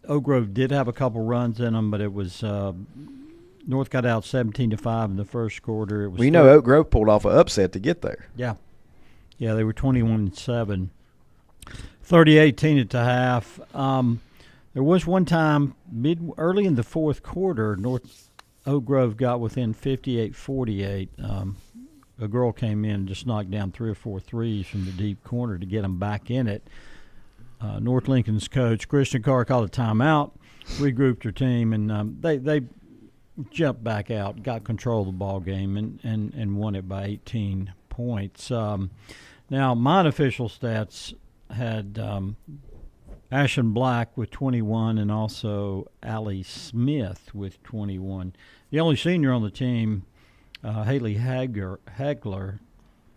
S2: Oak Grove did have a couple runs in them, but it was North got out 17-5 in the first quarter. It was
S1: Oak Grove pulled off an upset to get there.
S2: Yeah. Yeah, they were 21-7. 30-18 at the half. There was one time early in the fourth quarter, North Oak Grove got within 58-48. A girl came in and just knocked down 3 or 4 threes from the deep corner to get them back in it. North Lincoln's coach, Christian Carr, called a timeout, regrouped her team, and they jumped back out, got control of the ball game, and won it by 18 points. Now, my unofficial stats had Ashen Black with 21 and also Allie Smith with 21. The only senior on the team, Haley Hagler,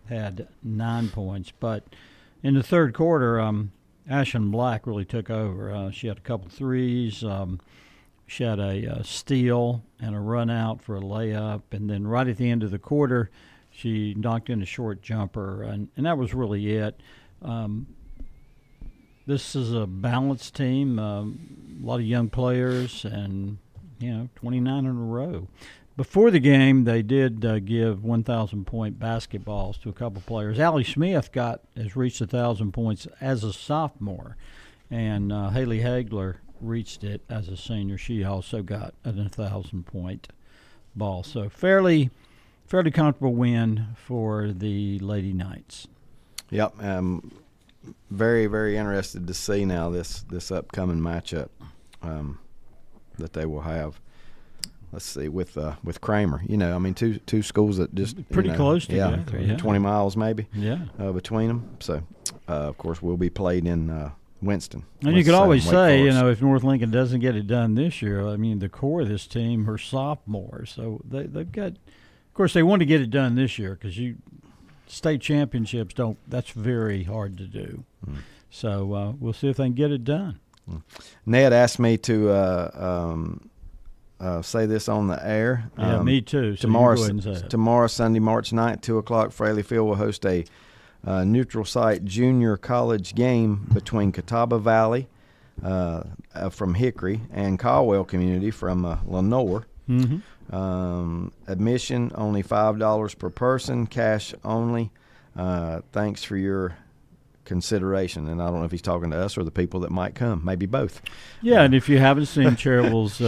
S2: had 9 points. But in the third quarter, Ashen Black really took over. She had a couple threes. She had a steal and a run out for a layup. And then right at the end of the quarter, she knocked in a short jumper. And that was really it. This is a balanced team, a lot of young players, and 29 in a row. Before the game, they did give 1,000-point basketballs to a couple players. Allie Smith has reached 1,000 points as a sophomore, and Haley Hagler reached it as a senior. She also got an 1,000-point ball. So fairly comfortable win for the Lady Knights.
S1: Yep. Very, very interested to see now this upcoming matchup that they will have. Let's see, with Kramer. Two schools that just
S2: pretty close together. Yeah,
S1: 20 miles maybe.
S2: Yeah.
S1: Between them. So, of course, we'll be played in Winston.
S2: And you could always say, if North Lincoln doesn't get it done this year, the core of this team are sophomores, so they've got. Of course, they want to get it done this year because state championships that's very hard to do. So we'll see if they can get it done.
S1: Ned asked me to say this on the air.
S2: Yeah, me too. So
S1: tomorrow, Sunday, March 9th, 2 o'clock, Fraley Field will host a neutral site junior college game between Catawba Valley from Hickory and Caldwell Community from Lenoir.
S2: Mm-hmm.
S1: Admission only $5 per person, cash only. Thanks for your consideration. And I don't know if he's talking to us or the people that might come, maybe both.
S2: Yeah, and if you haven't seen Cheryl's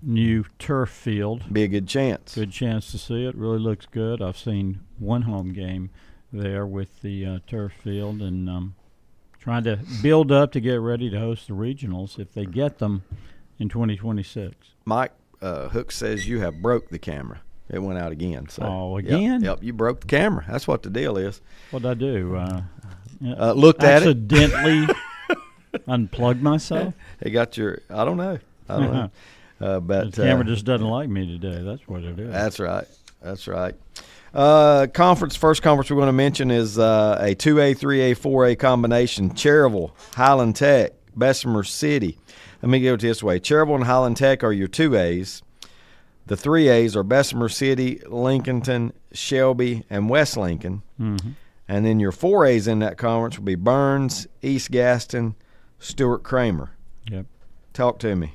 S2: new turf field.
S1: Be a good chance.
S2: Good chance to see it. Really looks good. I've seen one home game there with the turf field, and trying to build up to get ready to host the regionals if they get them in 2026.
S1: Mike Hook says you have broke the camera. It went out again. So,
S2: again?
S1: Yep, you broke the camera. That's what the deal is.
S2: What'd I do?
S1: Looked at it.
S2: Accidentally unplugged myself?
S1: It got your, I don't know. But
S2: the camera just doesn't like me today. That's what it is.
S1: That's right. That's right. First conference we're going to mention is a 2A, 3A, 4A combination. Cherryville, Highland Tech, Bessemer City. Let me go it this way. Cherryville and Highland Tech are your 2As. The 3As are Bessemer City, Lincolnton, Shelby, and West Lincoln.
S2: Mm-hmm.
S1: And then your 4As in that conference will be Burns, East Gaston, Stuart Kramer.
S2: Yep.
S1: Talk to me.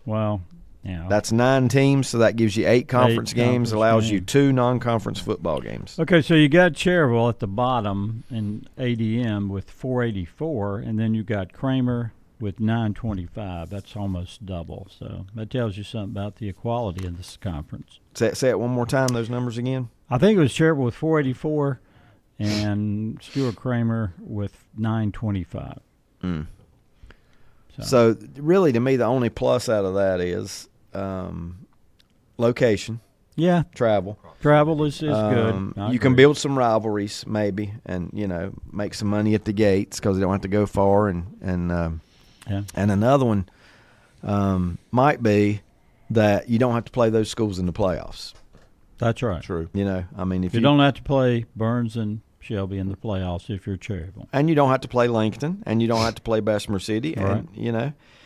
S2: Well, yeah.
S1: That's 9 teams, so that gives you 8 conference games,
S2: conference
S1: allows
S2: games.
S1: you 2 non-conference football games.
S2: Okay, so you got Cherryville at the bottom in ADM with 484, and then you got Kramer with 925. That's almost double. So that tells you something about the equality in this conference.
S1: Say it one more time, those numbers again.
S2: I think it was Cherryville with 484 and Stuart Kramer with 925.
S1: So really, to me, the only plus out of that is location.
S2: Yeah.
S1: Travel.
S2: Travel is good.
S1: You can build some rivalries maybe, and make some money at the gates because they don't have to go far. And another one might be that you don't have to play those schools in the playoffs.
S2: That's right.
S3: True.
S1: I mean, if
S2: you don't have to play Burns and Shelby in the playoffs if you're Cherryville.
S1: And you don't have to play Lincoln, and you don't have to play Bessemer City, and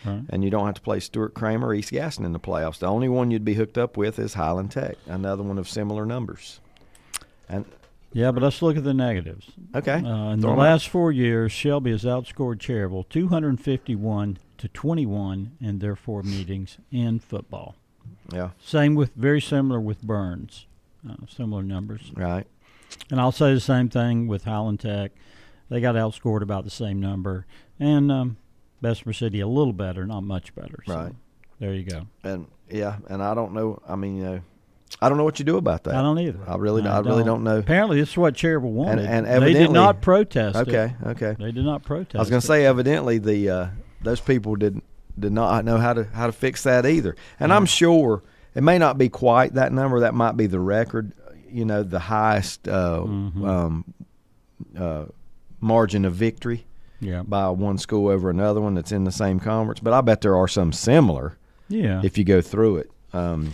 S2: Right.
S1: and you don't have to play Stuart Kramer or East Gaston in the playoffs. The only one you'd be hooked up with is Highland Tech, another one of similar numbers. And
S2: yeah, but let's look at the negatives.
S1: Okay.
S2: In the last 4 years, Shelby has outscored Cherryville 251-21 in their 4 meetings in football.
S1: Yeah.
S2: Very similar with Burns, similar numbers.
S1: Right.
S2: And I'll say the same thing with Highland Tech. They got outscored about the same number. And Bessemer City a little better, not much better. So
S1: right.
S2: There you go.
S1: And I don't know. I mean, I don't know what you do about that.
S2: I don't either.
S1: I really don't know.
S2: Apparently, this is what Cherryville wanted.
S1: And evidently,
S2: they did not protest.
S1: Okay.
S2: They did not protest.
S1: I was going to say, evidently, those people did not know how to fix that either. And I'm sure it may not be quite that number. That might be the record. The highest margin of victory by one school over another one that's in the same conference. But I bet there are some similar.
S2: Yeah.
S1: If you go through it.
S2: I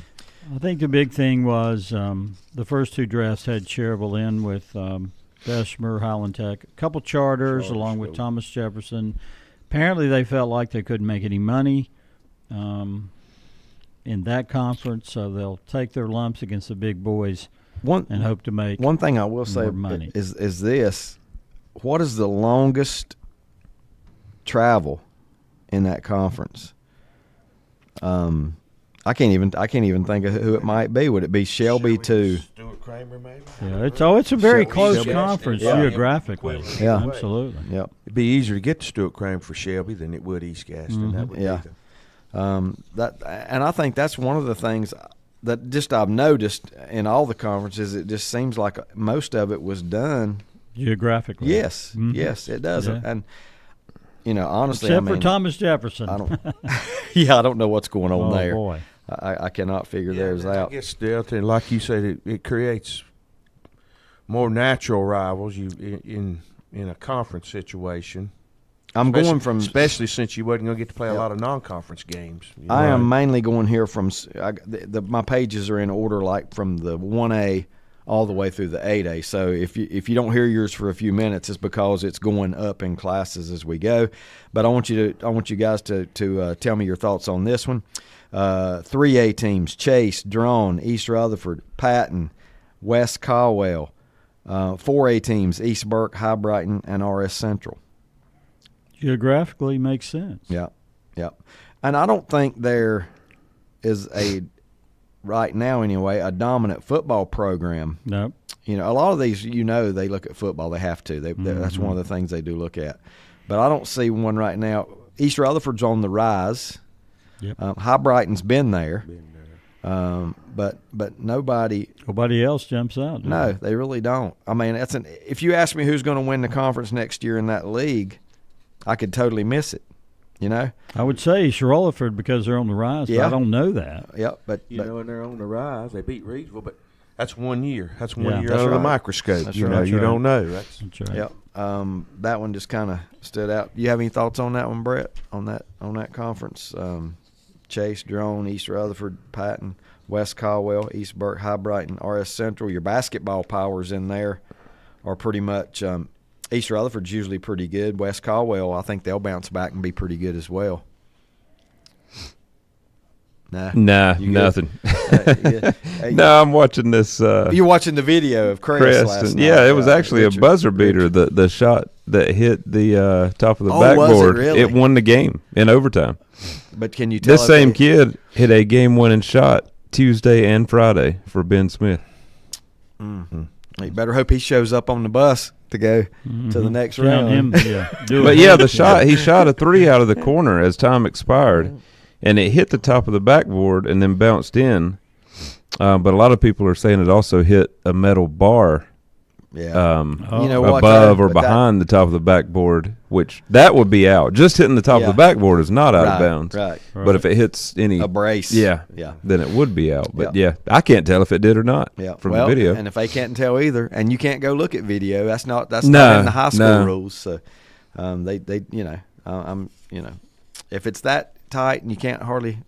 S2: think the big thing was the first 2 drafts had Cherryville in with Bessemer, Highland Tech, a couple charters along with Thomas Jefferson. Apparently they felt like they couldn't make any money in that conference, so they'll take their lumps against the big boys and hope to make
S1: one thing I will say
S2: money.
S1: is this: what is the longest travel in that conference? I can't even think of who it might be. Would it be Shelby to
S3: Stuart Kramer, maybe?
S2: Yeah, it's a very close conference geographically.
S1: Yeah,
S2: absolutely.
S1: Yep.
S3: It'd be easier to get to Stuart Kramer for Shelby than it would East Gaston. That would be
S1: and I think that's one of the things that just I've noticed in all the conferences. It just seems like most of it was done
S2: geographically.
S1: Yes, yes, it does.
S2: Yeah.
S1: And honestly,
S2: except for Thomas Jefferson.
S1: I don't. I don't know what's going on there.
S2: Oh boy,
S1: I cannot figure theirs out.
S3: I guess like you said, it creates more natural rivals. In a conference situation. Especially since you wasn't going to get to play a lot of non-conference games.
S1: I am mainly going here from my pages are in order, like from the 1A all the way through the 8A. So if you don't hear yours for a few minutes, it's because it's going up in classes as we go. But I want you guys to tell me your thoughts on this one. 3A teams: Chase, Drone, East Rutherford, Patton, West Caldwell. 4A teams: East Burke, High Brighton, and RS Central.
S2: Geographically makes sense.
S1: Yeah. And I don't think there is right now anyway, a dominant football program.
S2: Nope.
S1: A lot of these, they look at football. They have to. That's one of the things they do look at. But I don't see one right now. East Rutherford's on the rise.
S2: Yep.
S1: High Brighton's been there. But nobody
S2: else jumps out.
S1: No, they really don't. I mean, if you ask me who's going to win the conference next year in that league, I could totally miss it. You know,
S2: I would say Rutherford because they're on the rise.
S1: Yeah.
S2: But I don't know that.
S1: Yeah, but
S3: and they're on the rise. They beat Reidsville, but that's 1 year. That's one year
S1: That's
S3: under
S1: right.
S3: the microscope.
S1: That's
S3: you
S1: right.
S3: know,
S1: That's
S3: you
S1: right.
S3: don't know.
S2: That's right.
S1: Yep. That one just kind of stood out. You have any thoughts on that one, Brett? On that conference? Chase, Drone, East Rutherford, Patton, West Caldwell, East Burke, High Brighton, RS Central. Your basketball powers in there are pretty much East Rutherford's usually pretty good. West Caldwell, I think they'll bounce back and be pretty good as well.
S4: Nah, nothing. No, I'm watching this.
S1: You're watching the video of Crest last night.
S4: Yeah, it was actually a buzzer beater. The shot that hit the top of the
S1: Was
S4: backboard.
S1: it really?
S4: It won the game in overtime.
S1: But can you tell
S4: this same kid hit a game-winning shot Tuesday and Friday for Ben Smith?
S1: Mm-hmm. You better hope he shows up on the bus to go to the next round.
S4: The shot he shot a 3 out of the corner as time expired. And it hit the top of the backboard and then bounced in. But a lot of people are saying it also hit a metal bar above or behind the top of the backboard, which that would be out. Just hitting the top of the backboard is not out of bounds.
S1: Right.
S4: But if it hits
S1: a brace,
S4: then it would be out. But I can't tell if it did or not from the video.
S1: And if they can't tell either, and you can't go look at video, that's not in the high school rules. So if it's that tight and you can't hardly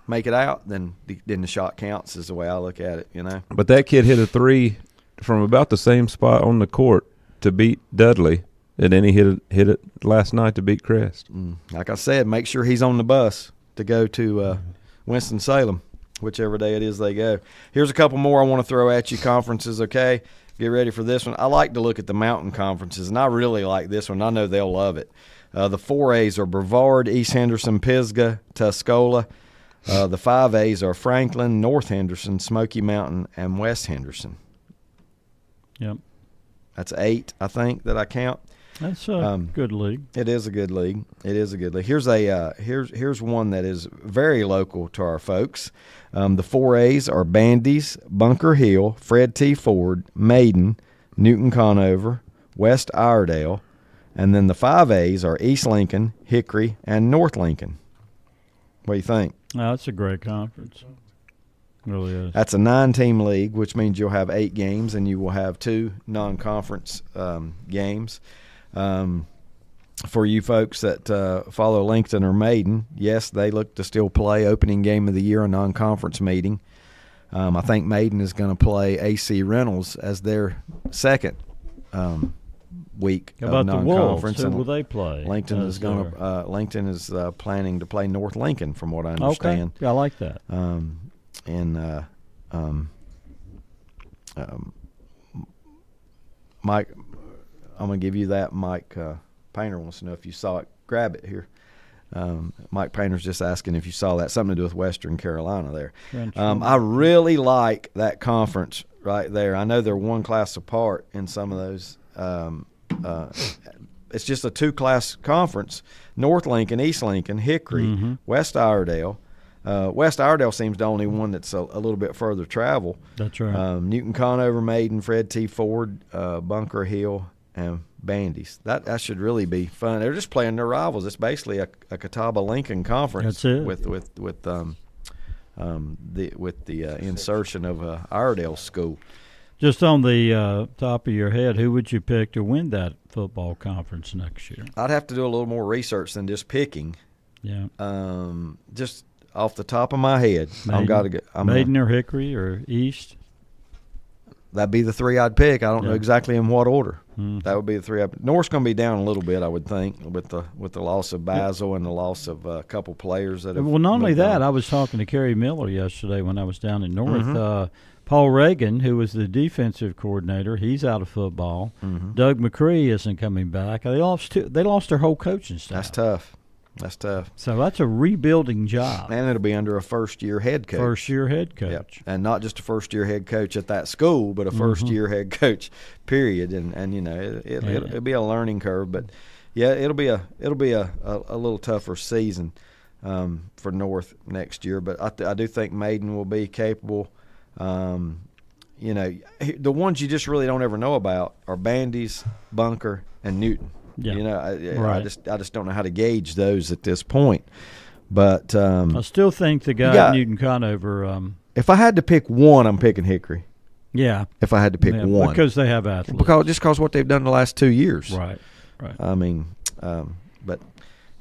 S1: make it out, then the shot counts is the way I look at it, you know.
S4: But that kid hit a 3 from about the same spot on the court to beat Dudley, and then he hit it last night to beat Crest.
S1: Like I said, make sure he's on the bus to go to Winston-Salem, whichever day it is they go. Here's a couple more I want to throw at you, conferences, okay? Get ready for this one. I like to look at the mountain conferences, and I really like this one. I know they'll love it. The 4As are Brevard, East Henderson, Pisgah, Tuscola. The 5As are Franklin, North Henderson, Smoky Mountain, and West Henderson.
S2: Yep.
S1: That's 8, I think, that I count.
S2: That's a good league.
S1: It is a good league. Here's one that is very local to our folks. The 4As are Bandy's, Bunker Hill, Fred T. Ford, Maiden, Newton Conover, West Iredale. And then the 5As are East Lincoln, Hickory, and North Lincoln. What do you think?
S2: No, that's a great conference. It really is.
S1: That's a 9-team league, which means you'll have 8 games, and you will have 2 non-conference games. For you folks that follow Lincoln or Maiden, yes, they look to still play opening game of the year, a non-conference meeting. I think Maiden is going to play AC Reynolds as their second week
S2: How about
S1: of non-conference.
S2: the Wolves? Who will they play?
S1: Lincoln is going to. Lincoln is planning to play North Lincoln, from what I understand.
S2: Okay, I like that.
S1: Mike, I'm going to give you that. Mike Painter wants to know if you saw it. Grab it here. Mike Painter's just asking if you saw that. Something to do with Western Carolina there. I really like that conference right there. I know they're one class apart in some of those. It's just a 2-class conference. North Lincoln, East Lincoln, Hickory, West Iredale. West Iredale seems the only one that's a little bit further travel.
S2: That's right.
S1: Newton Conover, Maiden, Fred T. Ford, Bunker Hill, and Bandy's. That should really be fun. They're just playing their rivals. It's basically a Catawba Lincoln conference.
S2: That's it.
S1: With the insertion of Iredale School.
S2: Just on the top of your head, who would you pick to win that football conference next year?
S1: I'd have to do a little more research than just picking.
S2: Yeah.
S1: Just off the top of my head,
S2: Maiden or Hickory or East?
S1: That'd be the 3 I'd pick. I don't know exactly in what order. That would be the 3. North's going to be down a little bit, I would think, with the loss of Basil and the loss of a couple players that have.
S2: Well, not only that,
S1: on.
S2: I was talking to Kerry Miller yesterday when I was down in North. Paul Reagan, who was the defensive coordinator, he's out of football. Doug McCree isn't coming back. They lost their whole coaching staff.
S1: That's tough.
S2: So that's a rebuilding job.
S1: And it'll be under a first-year head coach. Yep. And not just a first-year head coach at that school, but a first-year head coach, period. And you know, it'll be a learning curve. But, yeah, it'll be a little tougher season. for North next year. But I do think Maiden will be capable. You know, the ones you just really don't ever know about are Bandy's, Bunker, and Newton.
S2: Yeah.
S1: You know,
S2: Right.
S1: I just don't know how to gauge those at this point. But
S2: I still think the guy at Newton Conover.
S1: If I had to pick one, I'm picking Hickory.
S2: Yeah.
S1: If I had to pick one,
S2: because they have athletes.
S1: Because what they've done the last 2 years.
S2: Right.
S1: I mean, but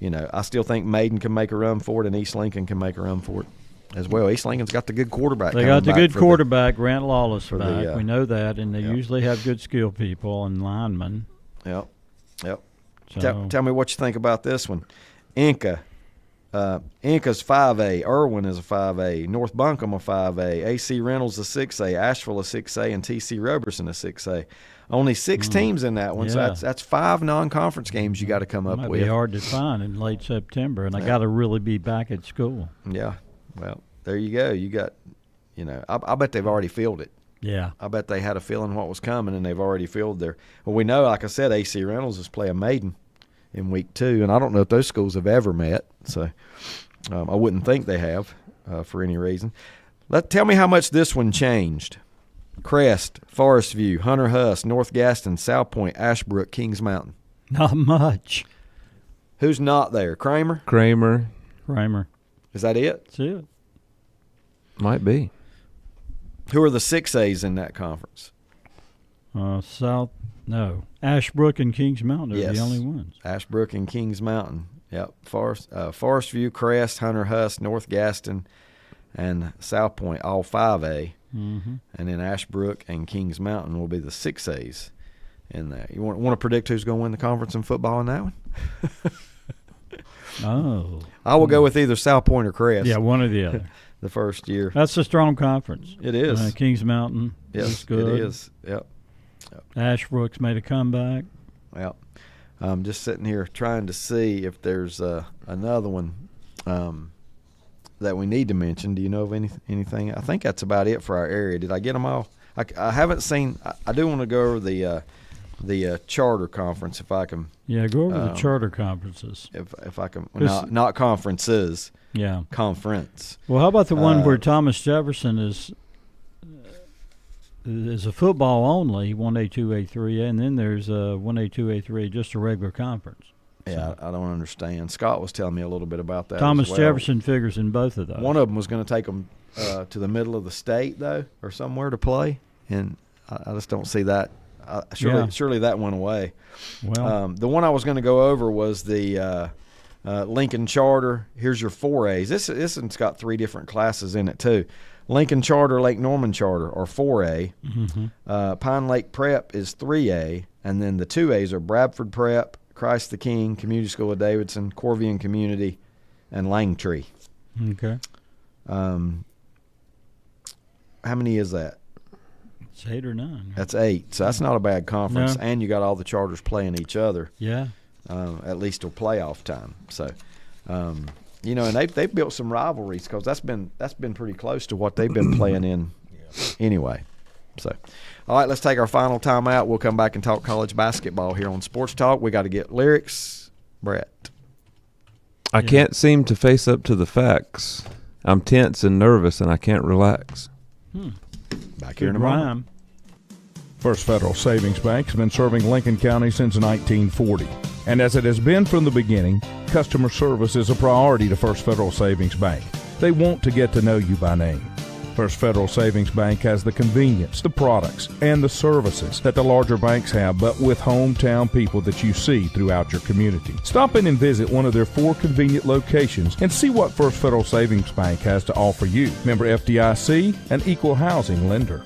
S1: you know, I still think Maiden can make a run for it, and East Lincoln can make a run for it as well. East Lincoln's got the good quarterback.
S2: They got the good quarterback, Grant Lawless,
S1: for
S2: back. We know that, and they usually have good skill people and linemen.
S1: Yep.
S2: So,
S1: Tell me what you think about this one. Inca's 5A. Irwin is a 5A. North Buncombe a 5A. AC Reynolds a 6A. Asheville a 6A, and TC Roberson a 6A. Only 6 teams in that one, so that's 5 non-conference games you got to come up with.
S2: Might be hard to find in late September, and I got to really be back at school.
S1: Yeah. Well, there you go. You got, you know, I bet they've already filled it.
S2: Yeah.
S1: I bet they had a feeling what was coming, and they've already filled their. Well, we know, like I said, AC Reynolds is playing Maiden in week 2, and I don't know if those schools have ever met, so I wouldn't think they have for any reason. Tell me how much this one changed. Crest, Forest View, Hunter Huss, North Gaston, South Point, Ashbrook, Kings Mountain.
S2: Not much.
S1: Who's not there? Kramer?
S2: Is
S1: that it?
S2: That's it.
S4: Might be.
S1: Who are the 6As in that conference?
S2: Ashbrook and Kings Mountain are
S1: Yes.
S2: the only ones.
S1: Ashbrook and Kings Mountain. Yep. Forest View, Crest, Hunter Huss, North Gaston, and South Point, all 5A.
S2: Mm-hmm.
S1: And then Ashbrook and Kings Mountain will be the 6As in that. You want to predict who's going to win the conference in football in that one? I will go with either South Point or Crest.
S2: Yeah, one or the other.
S1: The first year.
S2: That's a strong conference.
S1: It is.
S2: Kings Mountain is good.
S1: It is. Yep.
S2: Ashbrook's made a comeback.
S1: Yep. I'm just sitting here trying to see if there's another one that we need to mention. Do you know of anything? I think that's about it for our area. Did I get them all? I haven't seen. I do want to go over the charter conference if I can.
S2: Yeah, go over the charter conferences.
S1: If I can, not conferences.
S2: Yeah,
S1: conference.
S2: Well, how about the one where Thomas Jefferson is a football only 1A, 2A, 3A, and then there's 1A, 2A, 3A, just a regular conference.
S1: Yeah, I don't understand. Scott was telling me a little bit about that.
S2: Thomas
S1: as well.
S2: Jefferson figures in both of those.
S1: One of them was going to take them to the middle of the state, though, or somewhere to play, and I just don't see that. Surely that went away.
S2: Well,
S1: the one I was going to go over was the Lincoln Charter. Here's your 4As. This one's got 3 different classes in it, too. Lincoln Charter, Lake Norman Charter are 4A.
S2: Mm-hmm.
S1: Pine Lake Prep is 3A, and then the 2As are Bradford Prep, Christ the King, Community School of Davidson, Corvian Community, and Langtree.
S2: Okay.
S1: How many is that?
S2: It's 8 or 9.
S1: That's 8. So that's not a bad conference,
S2: No.
S1: and you got all the charters playing each other.
S2: Yeah.
S1: At least till playoff time. So, you know, and they've built some rivalries because that's been pretty close to what they've been playing in anyway. So, all right, let's take our final time out. We'll come back and talk college basketball here on Sports Talk. We got to get lyrics, Brett.
S4: I can't seem to face up to the facts. I'm tense and nervous, and I can't relax.
S1: Back here in a moment.
S2: Rhyme.
S5: First Federal Savings Bank has been serving Lincoln County since 1940. And as it has been from the beginning, customer service is a priority to First Federal Savings Bank. They want to get to know you by name. First Federal Savings Bank has the convenience, the products, and the services that the larger banks have, but with hometown people that you see throughout your community. Stop in and visit one of their 4 convenient locations and see what First Federal Savings Bank has to offer you. Member FDIC, an equal housing lender.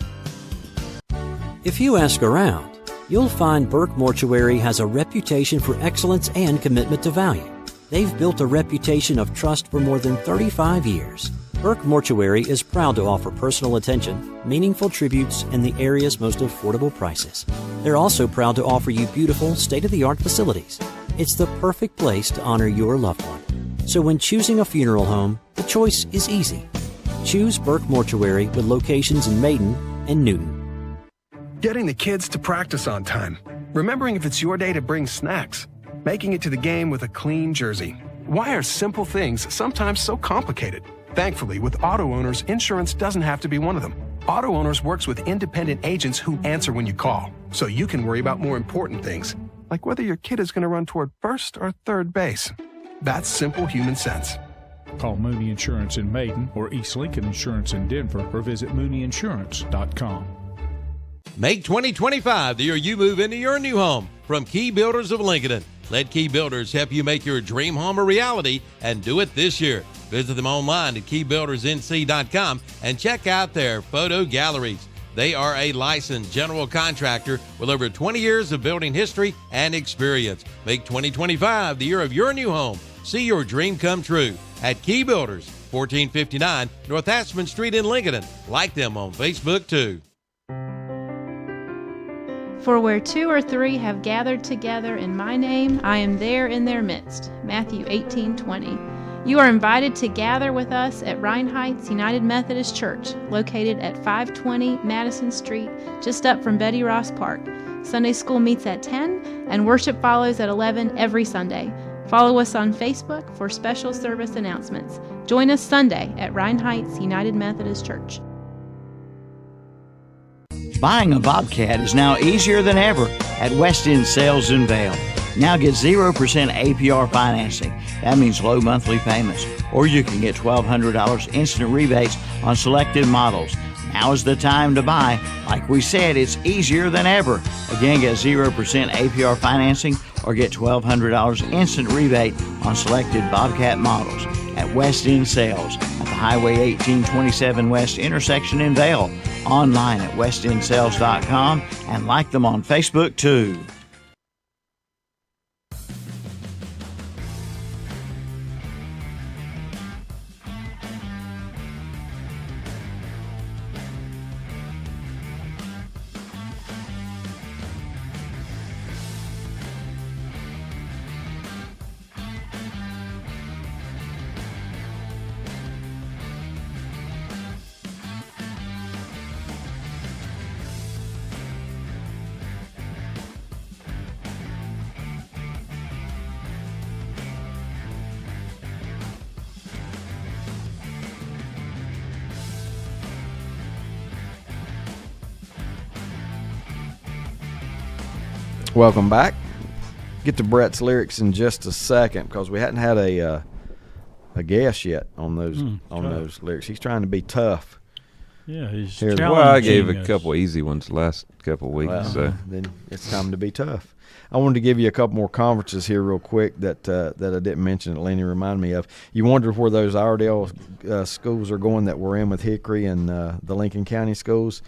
S6: If you ask around, you'll find Burke Mortuary has a reputation for excellence and commitment to value. They've built a reputation of trust for more than 35 years. Burke Mortuary is proud to offer personal attention, meaningful tributes, and the area's most affordable prices. They're also proud to offer you beautiful, state-of-the-art facilities. It's the perfect place to honor your loved one. So when choosing a funeral home, the choice is easy. Choose Burke Mortuary with locations in Maiden and Newton.
S7: Getting the kids to practice on time. Remembering if it's your day to bring snacks. Making it to the game with a clean jersey. Why are simple things sometimes so complicated? Thankfully, with auto owners, insurance doesn't have to be one of them. Auto Owners works with independent agents who answer when you call, so you can worry about more important things, like whether your kid is going to run toward first or third base. That's simple human sense.
S5: Call Mooney Insurance in Maiden or East Lincoln Insurance in Denver or visit MooneyInsurance.com.
S8: Make 2025 the year you move into your new home from Key Builders of Lincoln. Let Key Builders help you make your dream home a reality and do it this year. Visit them online at keybuildersnc.com and check out their photo galleries. They are a licensed general contractor with over 20 years of building history and experience. Make 2025 the year of your new home. See your dream come true at Key Builders, 1459 North Aspen Street in Lincoln. Like them on Facebook too.
S9: For where 2 or 3 have gathered together in my name, I am there in their midst. Matthew 18:20. You are invited to gather with us at Rhine Heights United Methodist Church, located at 520 Madison Street, just up from Betty Ross Park. Sunday school meets at 10, and worship follows at 11 every Sunday. Follow us on Facebook for special service announcements. Join us Sunday at Rhine Heights United Methodist Church.
S10: Buying a Bobcat is now easier than ever at West End Sales in Vail. Now get 0% APR financing. That means low monthly payments. Or you can get $1,200 instant rebates on selected models. Now is the time to buy. Like we said, it's easier than ever. Again, get 0% APR financing or get $1,200 instant rebate on selected Bobcat models at West End Sales at the Highway 1827 West intersection in Vail. Online at westindsales.com and like them on Facebook too.
S1: Welcome back. Get to Brett's lyrics in just a second because we hadn't had a guess yet on those those lyrics. He's trying to be tough.
S2: Yeah, he's
S1: challenging.
S4: Well, I gave a couple easy ones last couple weeks.
S1: Well,
S4: so
S1: then it's time to be tough. I wanted to give you a couple more conferences here real quick that I didn't mention that Lenny reminded me of. You wondered where those Iredell schools are going that we're in with Hickory and the Lincoln County schools.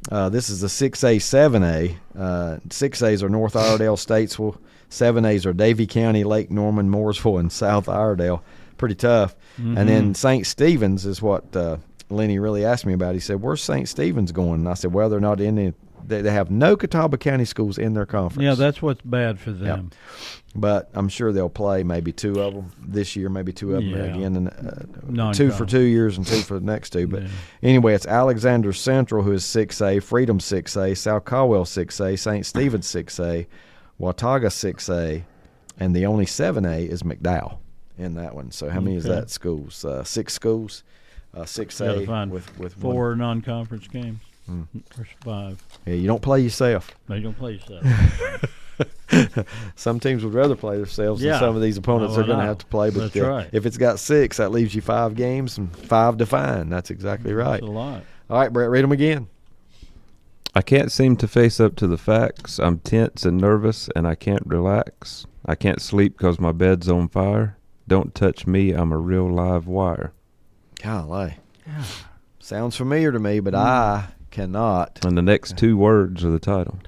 S1: This is the 6A, 7A. 6As are North Iredell, Statesville. 7As are Davie County, Lake Norman, Mooresville, and South Iredell. Pretty tough. Mm-hmm. And then St. Stephen's is what Lenny really asked me about. He said, where's St. Stephen's going? And I said, well, they're not in it. They have no Catawba County schools in their conference.
S2: Yeah, that's what's bad for them.
S1: Yep. But I'm sure they'll play maybe 2 of them this year, maybe 2 of them again, and 2 for 2 years and 2 for the next 2. But anyway, it's Alexander Central, who is 6A, Freedom 6A, South Caldwell 6A, St. Stephen's 6A, Watauga 6A, and the only 7A is McDowell in that one. So how many is that schools? 6 schools, 6A with
S2: 4 non-conference games. Or 5.
S1: Yeah, you don't play yourself.
S2: No, you don't play yourself.
S1: Some teams would rather play themselves than some of these opponents they're going to have to play. But if it's got 6, that leaves you 5 games and 5 to find. That's exactly right.
S2: That's a lot.
S1: All right, Brett, read them again.
S4: I can't seem to face up to the facts. I'm tense and nervous, and I can't relax. I can't sleep because my bed's on fire. Don't touch me. I'm a real live wire.
S1: Golly. Yeah. Sounds familiar to me, but I cannot.
S4: And the next 2 words are the title.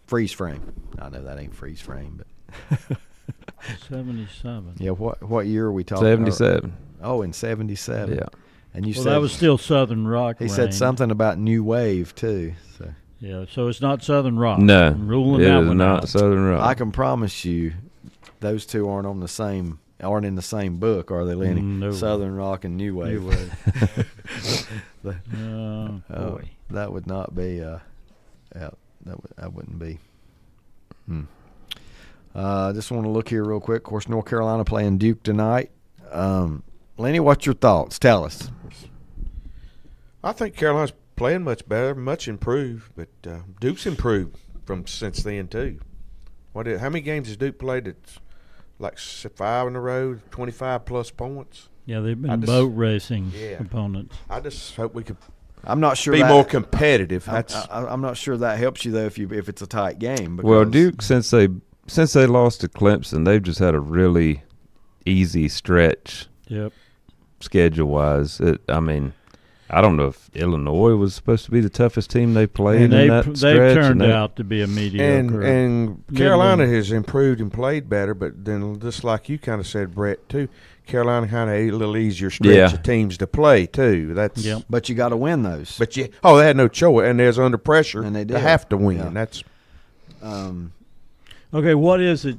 S1: Freeze frame. I know that ain't freeze frame, but
S2: 77.
S1: Yeah, what year are we talking?
S4: 77.
S1: Oh, in 77.
S4: Yeah.
S1: And you said
S2: that was still Southern Rock.
S1: He said something about new wave too. So.
S2: Yeah, so it's not Southern Rock.
S4: No,
S2: I'm ruling
S4: it
S2: that
S4: is
S2: one
S4: not
S2: out.
S4: Southern Rock.
S1: I can promise you, those 2 aren't in the same book, are they, Lenny?
S2: No.
S1: Southern Rock and New Wave.
S2: Boy,
S1: that would not be. That wouldn't be. Just want to look here real quick. Of course, North Carolina playing Duke tonight. Lenny, what's your thoughts? Tell us.
S3: I think Carolina's playing much better, much improved, but Duke's improved from since then too. How many games has Duke played? It's like 5 in a row, 25-plus points.
S2: Yeah, they've been boat racing opponents.
S3: I just hope we could.
S1: I'm not sure
S3: be more competitive.
S1: I'm not sure that helps you though if it's a tight game.
S4: Well, Duke since they lost to Clemson, they've just had a really easy stretch.
S2: Yep.
S4: Schedule wise, I don't know if Illinois was supposed to be the toughest team they played in that stretch.
S2: They've turned out to be a mediocre.
S3: And Carolina has improved and played better, but then just like you kind of said, Brett, too, Carolina kind of a little easier stretch of teams to play, too.
S1: But you got to win those.
S3: But they had no choice, and there's under pressure and they have to win.
S1: Yeah.
S3: That's
S2: okay, what is it,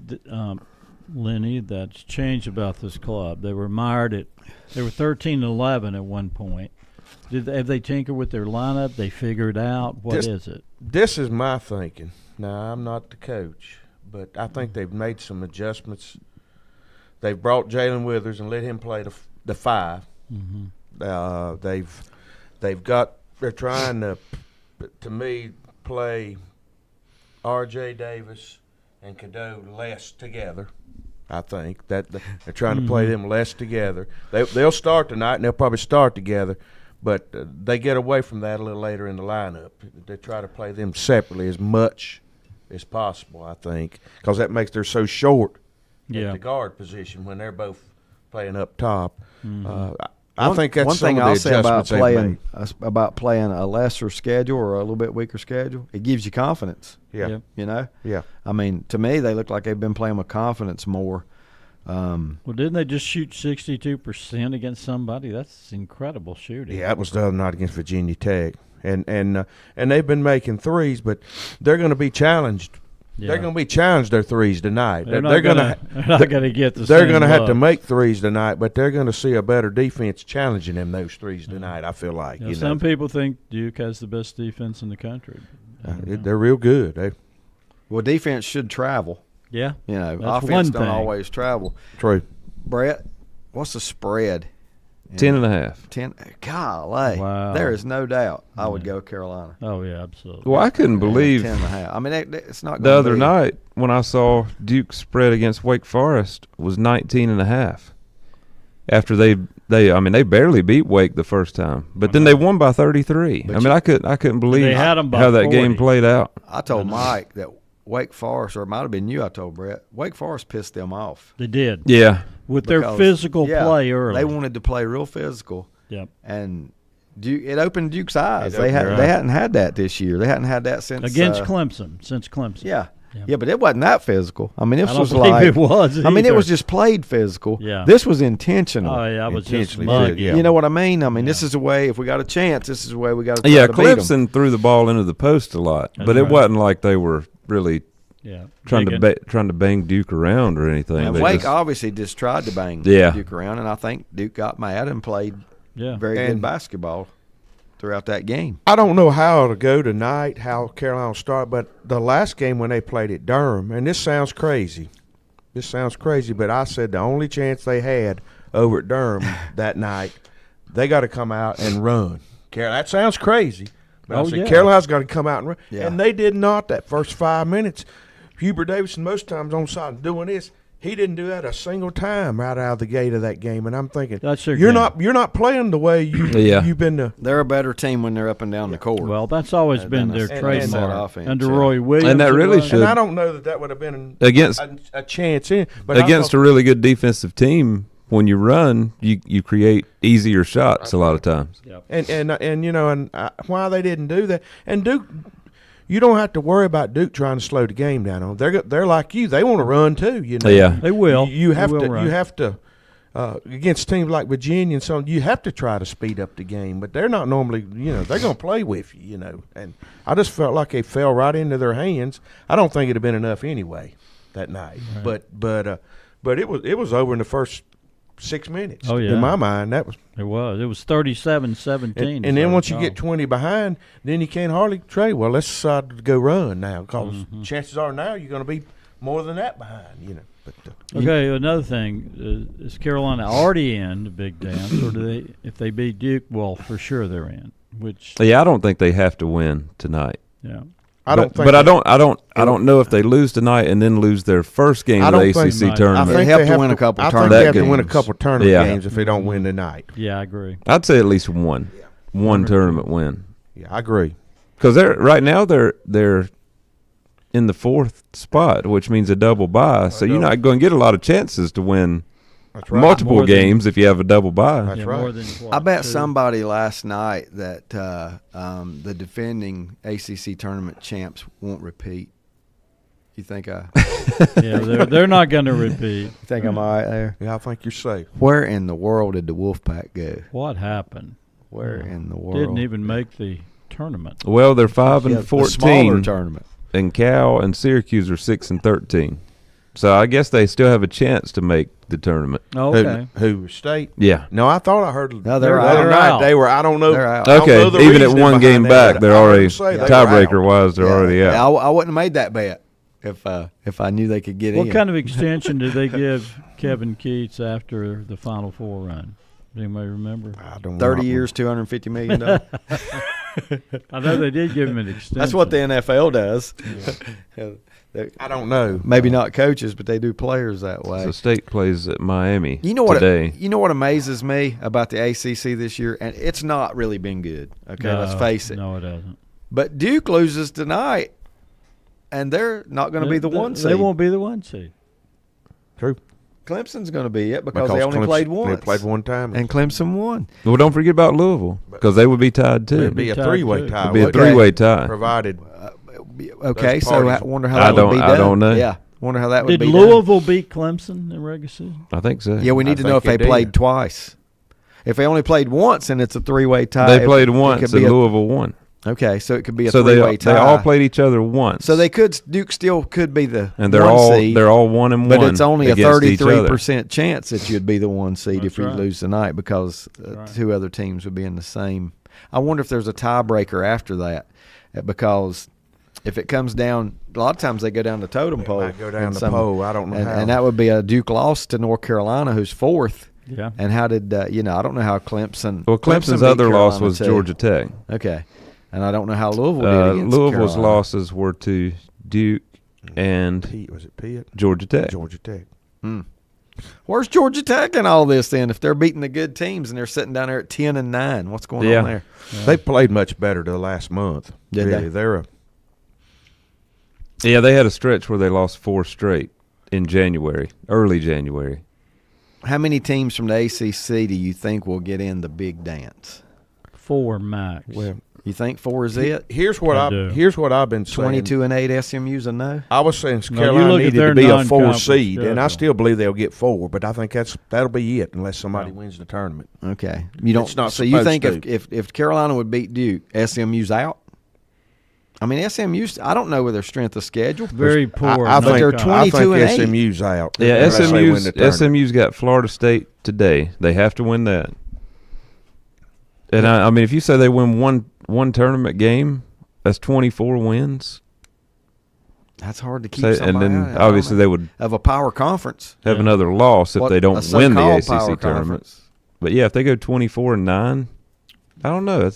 S2: Lenny, that's changed about this club? They were mired at – they were 13-11 at one point. Have they tinkered with their lineup? They figured out what is it?
S3: This is my thinking. Now, I'm not the coach, but I think they've made some adjustments. They've brought Jalen Withers and let him play the 5. Mm-hmm. They're trying to me, play R.J. Davis and Cadeau less together. I think that they're trying to play them less together. They'll start tonight and they'll probably start together. But they get away from that a little later in the lineup. They try to play them separately as much as possible, I think, because that makes they're so short at the guard position when they're both playing up top. Mm-hmm. I think that's
S1: one thing
S3: I'll
S1: say about playing a lesser schedule or a little bit weaker schedule. It gives you confidence.
S3: Yeah.
S1: You know.
S3: Yeah.
S1: I mean, to me, they look like they've been playing with confidence more.
S2: Well, didn't they just shoot 62% against somebody? That's incredible shooting.
S3: Yeah, that was the other night against Virginia Tech, and they've been making threes, but they're going to be challenged. Yeah. They're going to be challenged their threes tonight.
S2: They're not going to get the.
S3: They're going to have to make threes tonight, but they're going to see a better defense challenging them those threes tonight. I feel like.
S2: Some people think Duke has the best defense in the country.
S3: They're real good.
S1: Well, defense should travel.
S2: Yeah.
S1: You know, offense don't always travel.
S3: True.
S1: Brett, what's the spread?
S4: 10.5.
S1: 10. Golly.
S2: Wow.
S1: There is no doubt I would go Carolina.
S2: Oh, yeah, absolutely.
S4: Well, I couldn't believe
S1: 10.5. I mean, it's not
S4: the other night when I saw Duke's spread against Wake Forest was 19.5. After they barely beat Wake the first time, but then they won by 33. I couldn't believe
S2: how
S4: that game played out.
S1: I told Mike that Wake Forest, or it might have been you, I told Brett, Wake Forest pissed them off.
S2: They did.
S4: Yeah.
S2: With their physical play early.
S1: They wanted to play real physical.
S2: Yep.
S1: And it opened Duke's eyes. They hadn't had that this year. They hadn't had that since
S2: Clemson.
S1: Yeah. Yeah, but it wasn't that physical. I mean, it was
S2: it was.
S1: I mean, it was just played physical.
S2: Yeah.
S1: This was intentional.
S2: Oh, yeah, I was just muggy.
S1: You know what I mean? I mean, this is the way, if we got a chance, this is the way we got to try to beat them.
S4: Clemson threw the ball into the post a lot, but it wasn't like they were really trying to bang Duke around or anything.
S1: And Wake obviously just tried to bang Duke around, and I think Duke got mad and played very good basketball throughout that game.
S3: I don't know how it'll go tonight, how Carolina will start, but the last game when they played at Durham, and this sounds crazy, but I said the only chance they had over at Durham that night, they got to come out and run. That sounds crazy, but I said Carolina's got to come out and run, and they did not that first 5 minutes. Hubert Davidson most times on side doing this. He didn't do that a single time right out of the gate of that game, and I'm thinking you're not playing the way you've been.
S1: They're a better team when they're up and down the court.
S2: Well, that's always been their trademark under Roy Williams,
S4: and that really should.
S3: And I don't know that would have been
S4: against
S3: a chance in, but
S4: against a really good defensive team. When you run, you create easier shots a lot of times.
S2: Yep.
S3: And why they didn't do that, and Duke. You don't have to worry about Duke trying to slow the game down on them. They're like you. They want to run too. You know.
S4: Yeah,
S2: they will.
S3: You have to against teams like Virginia and so on. You have to try to speed up the game, but they're not normally. They're going to play with you. You know, and I just felt like they fell right into their hands. I don't think it'd have been enough anyway that night. Right. But it was over in the first 6 minutes.
S2: Oh, yeah.
S3: In my mind, that was.
S2: It was 37-17.
S3: And then once you get 20 behind, then you can't hardly trade. Well, let's decide to go run now because chances are now you're going to be more than that behind, you know. But,
S2: okay, another thing, is Carolina already in the big dance, or do they? If they beat Duke, well, for sure they're in.
S4: I don't think they have to win tonight.
S2: Yeah,
S3: I don't
S4: know if they lose tonight and then lose their first game of the ACC tournament.
S3: I think they have to win a couple tournament games. I think they have to win a couple tournament games if they don't win tonight.
S2: Yeah, I agree.
S4: I'd say at least one tournament win.
S3: Yeah, I agree.
S4: Because right now they're in the 4th spot, which means a double bye. So you're not going to get a lot of chances to win multiple games if you have a double bye.
S3: That's right.
S1: I bet somebody last night that the defending ACC tournament champs won't repeat. You think
S2: Yeah, they're not going to repeat.
S1: You think I'm all right there?
S3: Yeah, I think you're safe.
S1: Where in the world did the Wolfpack go?
S2: What happened?
S1: Where in the world?
S2: Didn't even make the tournament.
S4: Well, they're 5-14.
S1: The smaller tournament.
S4: And Cal and Syracuse are 6-13. So I guess they still have a chance to make the tournament.
S2: Oh, okay.
S3: Who State?
S4: Yeah.
S3: No, I thought I heard.
S1: No, they're out.
S3: They were. I don't know.
S1: They're out.
S4: Okay, even at one game back, they're already tiebreaker wise. They're already out.
S1: Yeah, I wouldn't have made that bet if I knew they could get in.
S2: What kind of extension did they give Kevin Keats after the Final Four run? Does anybody remember?
S3: I don't know.
S1: 30 years, $250 million.
S2: I know they did give him an extension.
S1: That's what the NFL does. Yeah.
S3: I don't know.
S1: Maybe not coaches, but they do players that way.
S4: So State plays at Miami
S1: today. You know what amazes me about the ACC this year? And it's not really been good. Okay, let's face it.
S2: No, it hasn't.
S1: But Duke loses tonight, and they're not going to be the 1 seed.
S2: They won't be the 1 seed.
S3: True.
S1: Clemson's going to be it because they only played once.
S3: They played one time.
S1: And Clemson won.
S4: Well, don't forget about Louisville because they would be tied too.
S3: It would be a three-way tie.
S4: It would be a three-way tie.
S3: Provided.
S1: Okay, so I wonder how that would be done.
S4: I don't know.
S1: Yeah, wonder how that would be
S2: done. Did Louisville beat Clemson in regular season?
S4: I think so.
S1: Yeah, we need to know if they played twice. If they only played once and it's a three-way tie.
S4: They played once and Louisville won.
S1: Okay, so it could be a three-way tie.
S4: They all played each other once.
S1: So Duke still could be the
S4: and
S1: one seed.
S4: They're all 1-1.
S1: But it's only a 33% chance that you'd be the 1 seed if you lose tonight because two other teams would be in the same. I wonder if there's a tiebreaker after that because if it comes down, a lot of times they go down the totem pole.
S3: Might go down the pole. I don't know how.
S1: And that would be a Duke loss to North Carolina, who's 4th.
S2: Yeah.
S1: And how did I don't know how Clemson.
S4: Well, Clemson's other loss was Georgia Tech.
S1: Okay. And I don't know how Louisville did against
S4: Louisville's
S1: Carolina.
S4: losses were to Duke and Georgia Tech.
S3: Georgia Tech.
S1: Where's Georgia Tech in all this then? If they're beating the good teams and they're sitting down there at 10-9, what's going on there?
S3: Yeah. They played much better the last month.
S1: Did
S3: really.
S1: they?
S4: Yeah, they had a stretch where they lost 4 straight in January, early January.
S1: How many teams from the ACC do you think will get in the big dance?
S2: 4 max.
S3: Well,
S1: you think 4 is it?
S3: Here's what I've been saying.
S1: 22-8 SMU's a no.
S3: I was saying Carolina needed to be a 4 seed, and I still believe they'll get 4. But I think that'll be it unless somebody wins the tournament.
S1: Okay, you don't.
S3: It's not
S1: so you think
S3: to.
S1: if Carolina would beat Duke, SMU's out? I mean, SMU's. I don't know with their strength of schedule.
S2: Very poor.
S3: I think
S1: they're 22-8.
S3: SMU's out.
S4: Yeah, SMU's got Florida State today. They have to win that. And I mean, if you say they win one tournament game, that's 24 wins.
S1: That's hard to keep somebody
S4: and then
S1: out.
S4: Obviously they would
S1: of a power conference
S4: have another loss if they don't win the ACC tournament. But yeah, if they go 24-9, I don't know.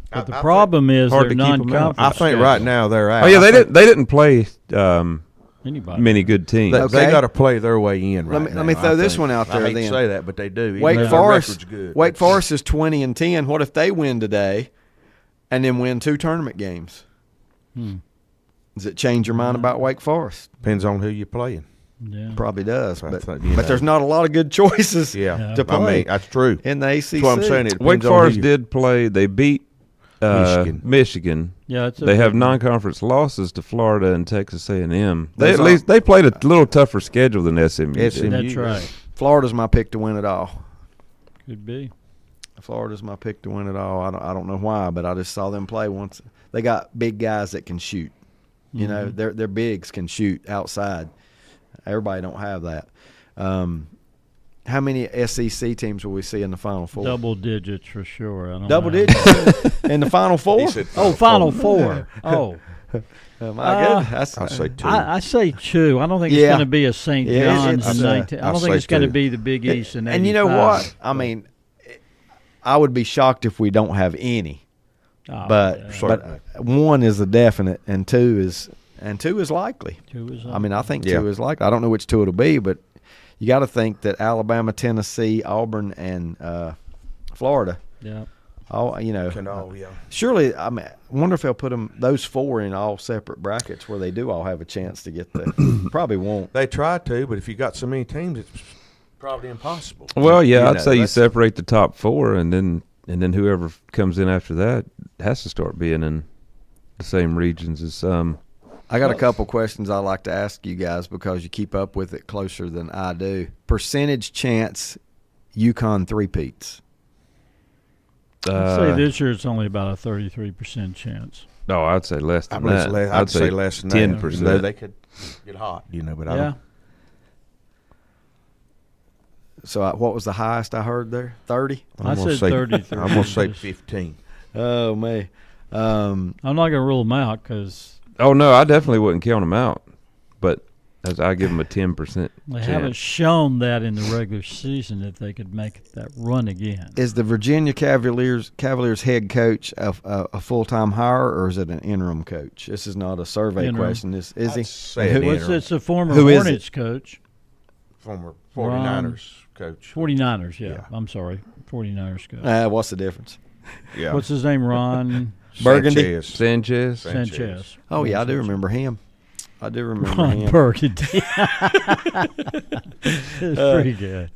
S2: But the problem is they're non-conference.
S3: I think right now they're out.
S4: Oh yeah, they didn't play many good teams.
S3: They got to play their way in.
S1: Let me throw this one out there.
S3: I hate to say that, but they do.
S1: Wake Forest is 20-10. What if they win today, and then win 2 tournament games? Does it change your mind about Wake Forest?
S3: Depends on who you're playing.
S2: Yeah.
S1: Probably does, but there's not a lot of good choices to play.
S3: I mean, that's true.
S1: In the ACC.
S3: That's what I'm saying.
S4: Wake Forest did play. They beat Michigan.
S2: Yeah,
S4: they have non-conference losses to Florida and Texas A&M. They played a little tougher schedule than SMU.
S2: That's right.
S1: Florida's my pick to win it all.
S2: Could be.
S1: Florida's my pick to win it all. I don't know why, but I just saw them play once. They got big guys that can shoot. You know, their bigs can shoot outside. Everybody don't have that. How many SEC teams will we see in the Final Four?
S2: Double digits for sure. I don't
S1: Double
S2: know.
S1: digits in the Final Four?
S2: Final Four. Oh.
S1: My goodness.
S3: I'll say 2.
S2: I say 2. I don't think it's going to be a St. John's in 19. I don't think it's going to be the Big East in 85.
S1: And you know what? I mean, I would be shocked if we don't have any. But 1 is a definite, and 2 is likely.
S2: 2 is.
S1: I mean, I think 2 is likely. I don't know which 2 it'll be, but you got to think that Alabama, Tennessee, Auburn, and Florida.
S2: Yeah.
S1: All surely. I mean, I wonder if they'll put those 4 in all separate brackets where they do all have a chance to get the. Probably won't.
S3: They try to, but if you got so many teams, it's probably impossible.
S4: Well, yeah, I'd say you separate the top 4, and then whoever comes in after that has to start being in the same regions as some.
S1: I got a couple questions I'd like to ask you guys because you keep up with it closer than I do. Percentage chance UConn three-peats.
S2: I'd say this year it's only about a 33% chance.
S4: No, I'd say less than that.
S3: I'd say less than
S4: 10%.
S3: That. They could get hot, but I don't.
S1: So what was the highest I heard there? 30?
S2: I said 33.
S3: I'm going to say 15.
S1: Oh, man.
S2: I'm not going to rule them out because –
S4: oh, no, I definitely wouldn't count them out. But I give them a 10%
S2: They haven't shown that in the regular season that they could make that run again.
S1: Is the Virginia Cavaliers head coach a full-time hire, or is it an interim coach? This is not a survey question. Is he?
S2: It's a former Hornets coach.
S3: Former 49ers coach.
S2: 49ers, yeah. I'm sorry. 49ers coach.
S1: What's the difference?
S3: Yeah.
S2: What's his name, Ron?
S1: Burgundy?
S2: Sanchez.
S1: Oh, yeah, I do remember him.
S2: Ron Burgundy. It's pretty good.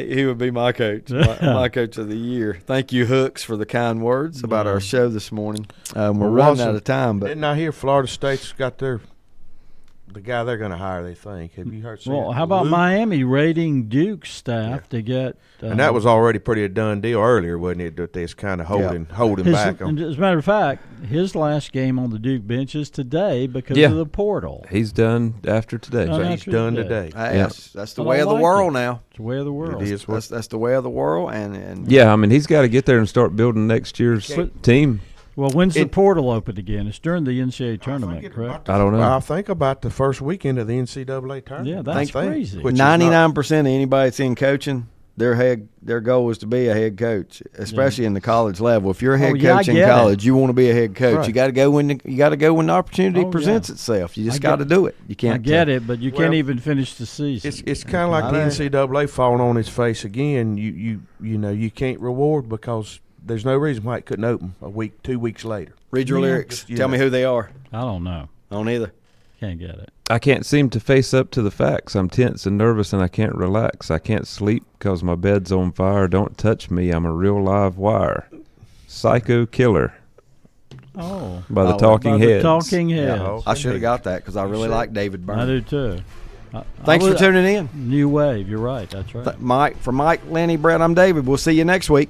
S1: He would be my coach, my coach of the year. Thank you, Hooks, for the kind words about our show this morning. We're running out of time. But
S3: didn't I hear Florida State's got the guy they're going to hire, they think. Have you heard?
S2: Well, how about Miami raiding Duke's staff to get
S3: and that was already pretty a done deal earlier, wasn't it, that they was kind of holding back on.
S2: As a matter of fact, his last game on the Duke bench is today because of the portal.
S4: He's done after today.
S3: He's done today.
S1: That's the way of the world now.
S2: It's the way of the world.
S1: It is. That's the way of the world. And
S4: yeah, I mean, he's got to get there and start building next year's team.
S2: Well, when's the portal open again? It's during the NCAA tournament, correct?
S4: I don't know.
S3: I think about the first weekend of the NCAA tournament.
S2: Yeah, that's crazy.
S1: 99% of anybody that's in coaching, their goal is to be a head coach, especially in the college level. If you're a head coach in college, you want to be a head coach. Right. You got to go when the opportunity presents itself. You just got to do it. You can't.
S2: I get it, but you can't even finish the season.
S3: It's kind of like the NCAA falling on its face again. You can't reward because there's no reason why it couldn't open 2 weeks later.
S1: Read your lyrics. Tell me who they are.
S2: I don't know.
S1: I don't either.
S2: Can't get it.
S4: I can't seem to face up to the facts. I'm tense and nervous and I can't relax. I can't sleep because my bed's on fire. Don't touch me. I'm a real live wire. Psycho Killer.
S2: Oh.
S4: By the Talking Heads.
S2: The Talking Heads.
S1: Yeah, I should have got that because I really like David Byrne.
S2: I do too.
S1: Thanks for tuning in.
S2: New Wave. You're right. That's right.
S1: For Mike, Lenny, Brett, I'm David. We'll see you next week.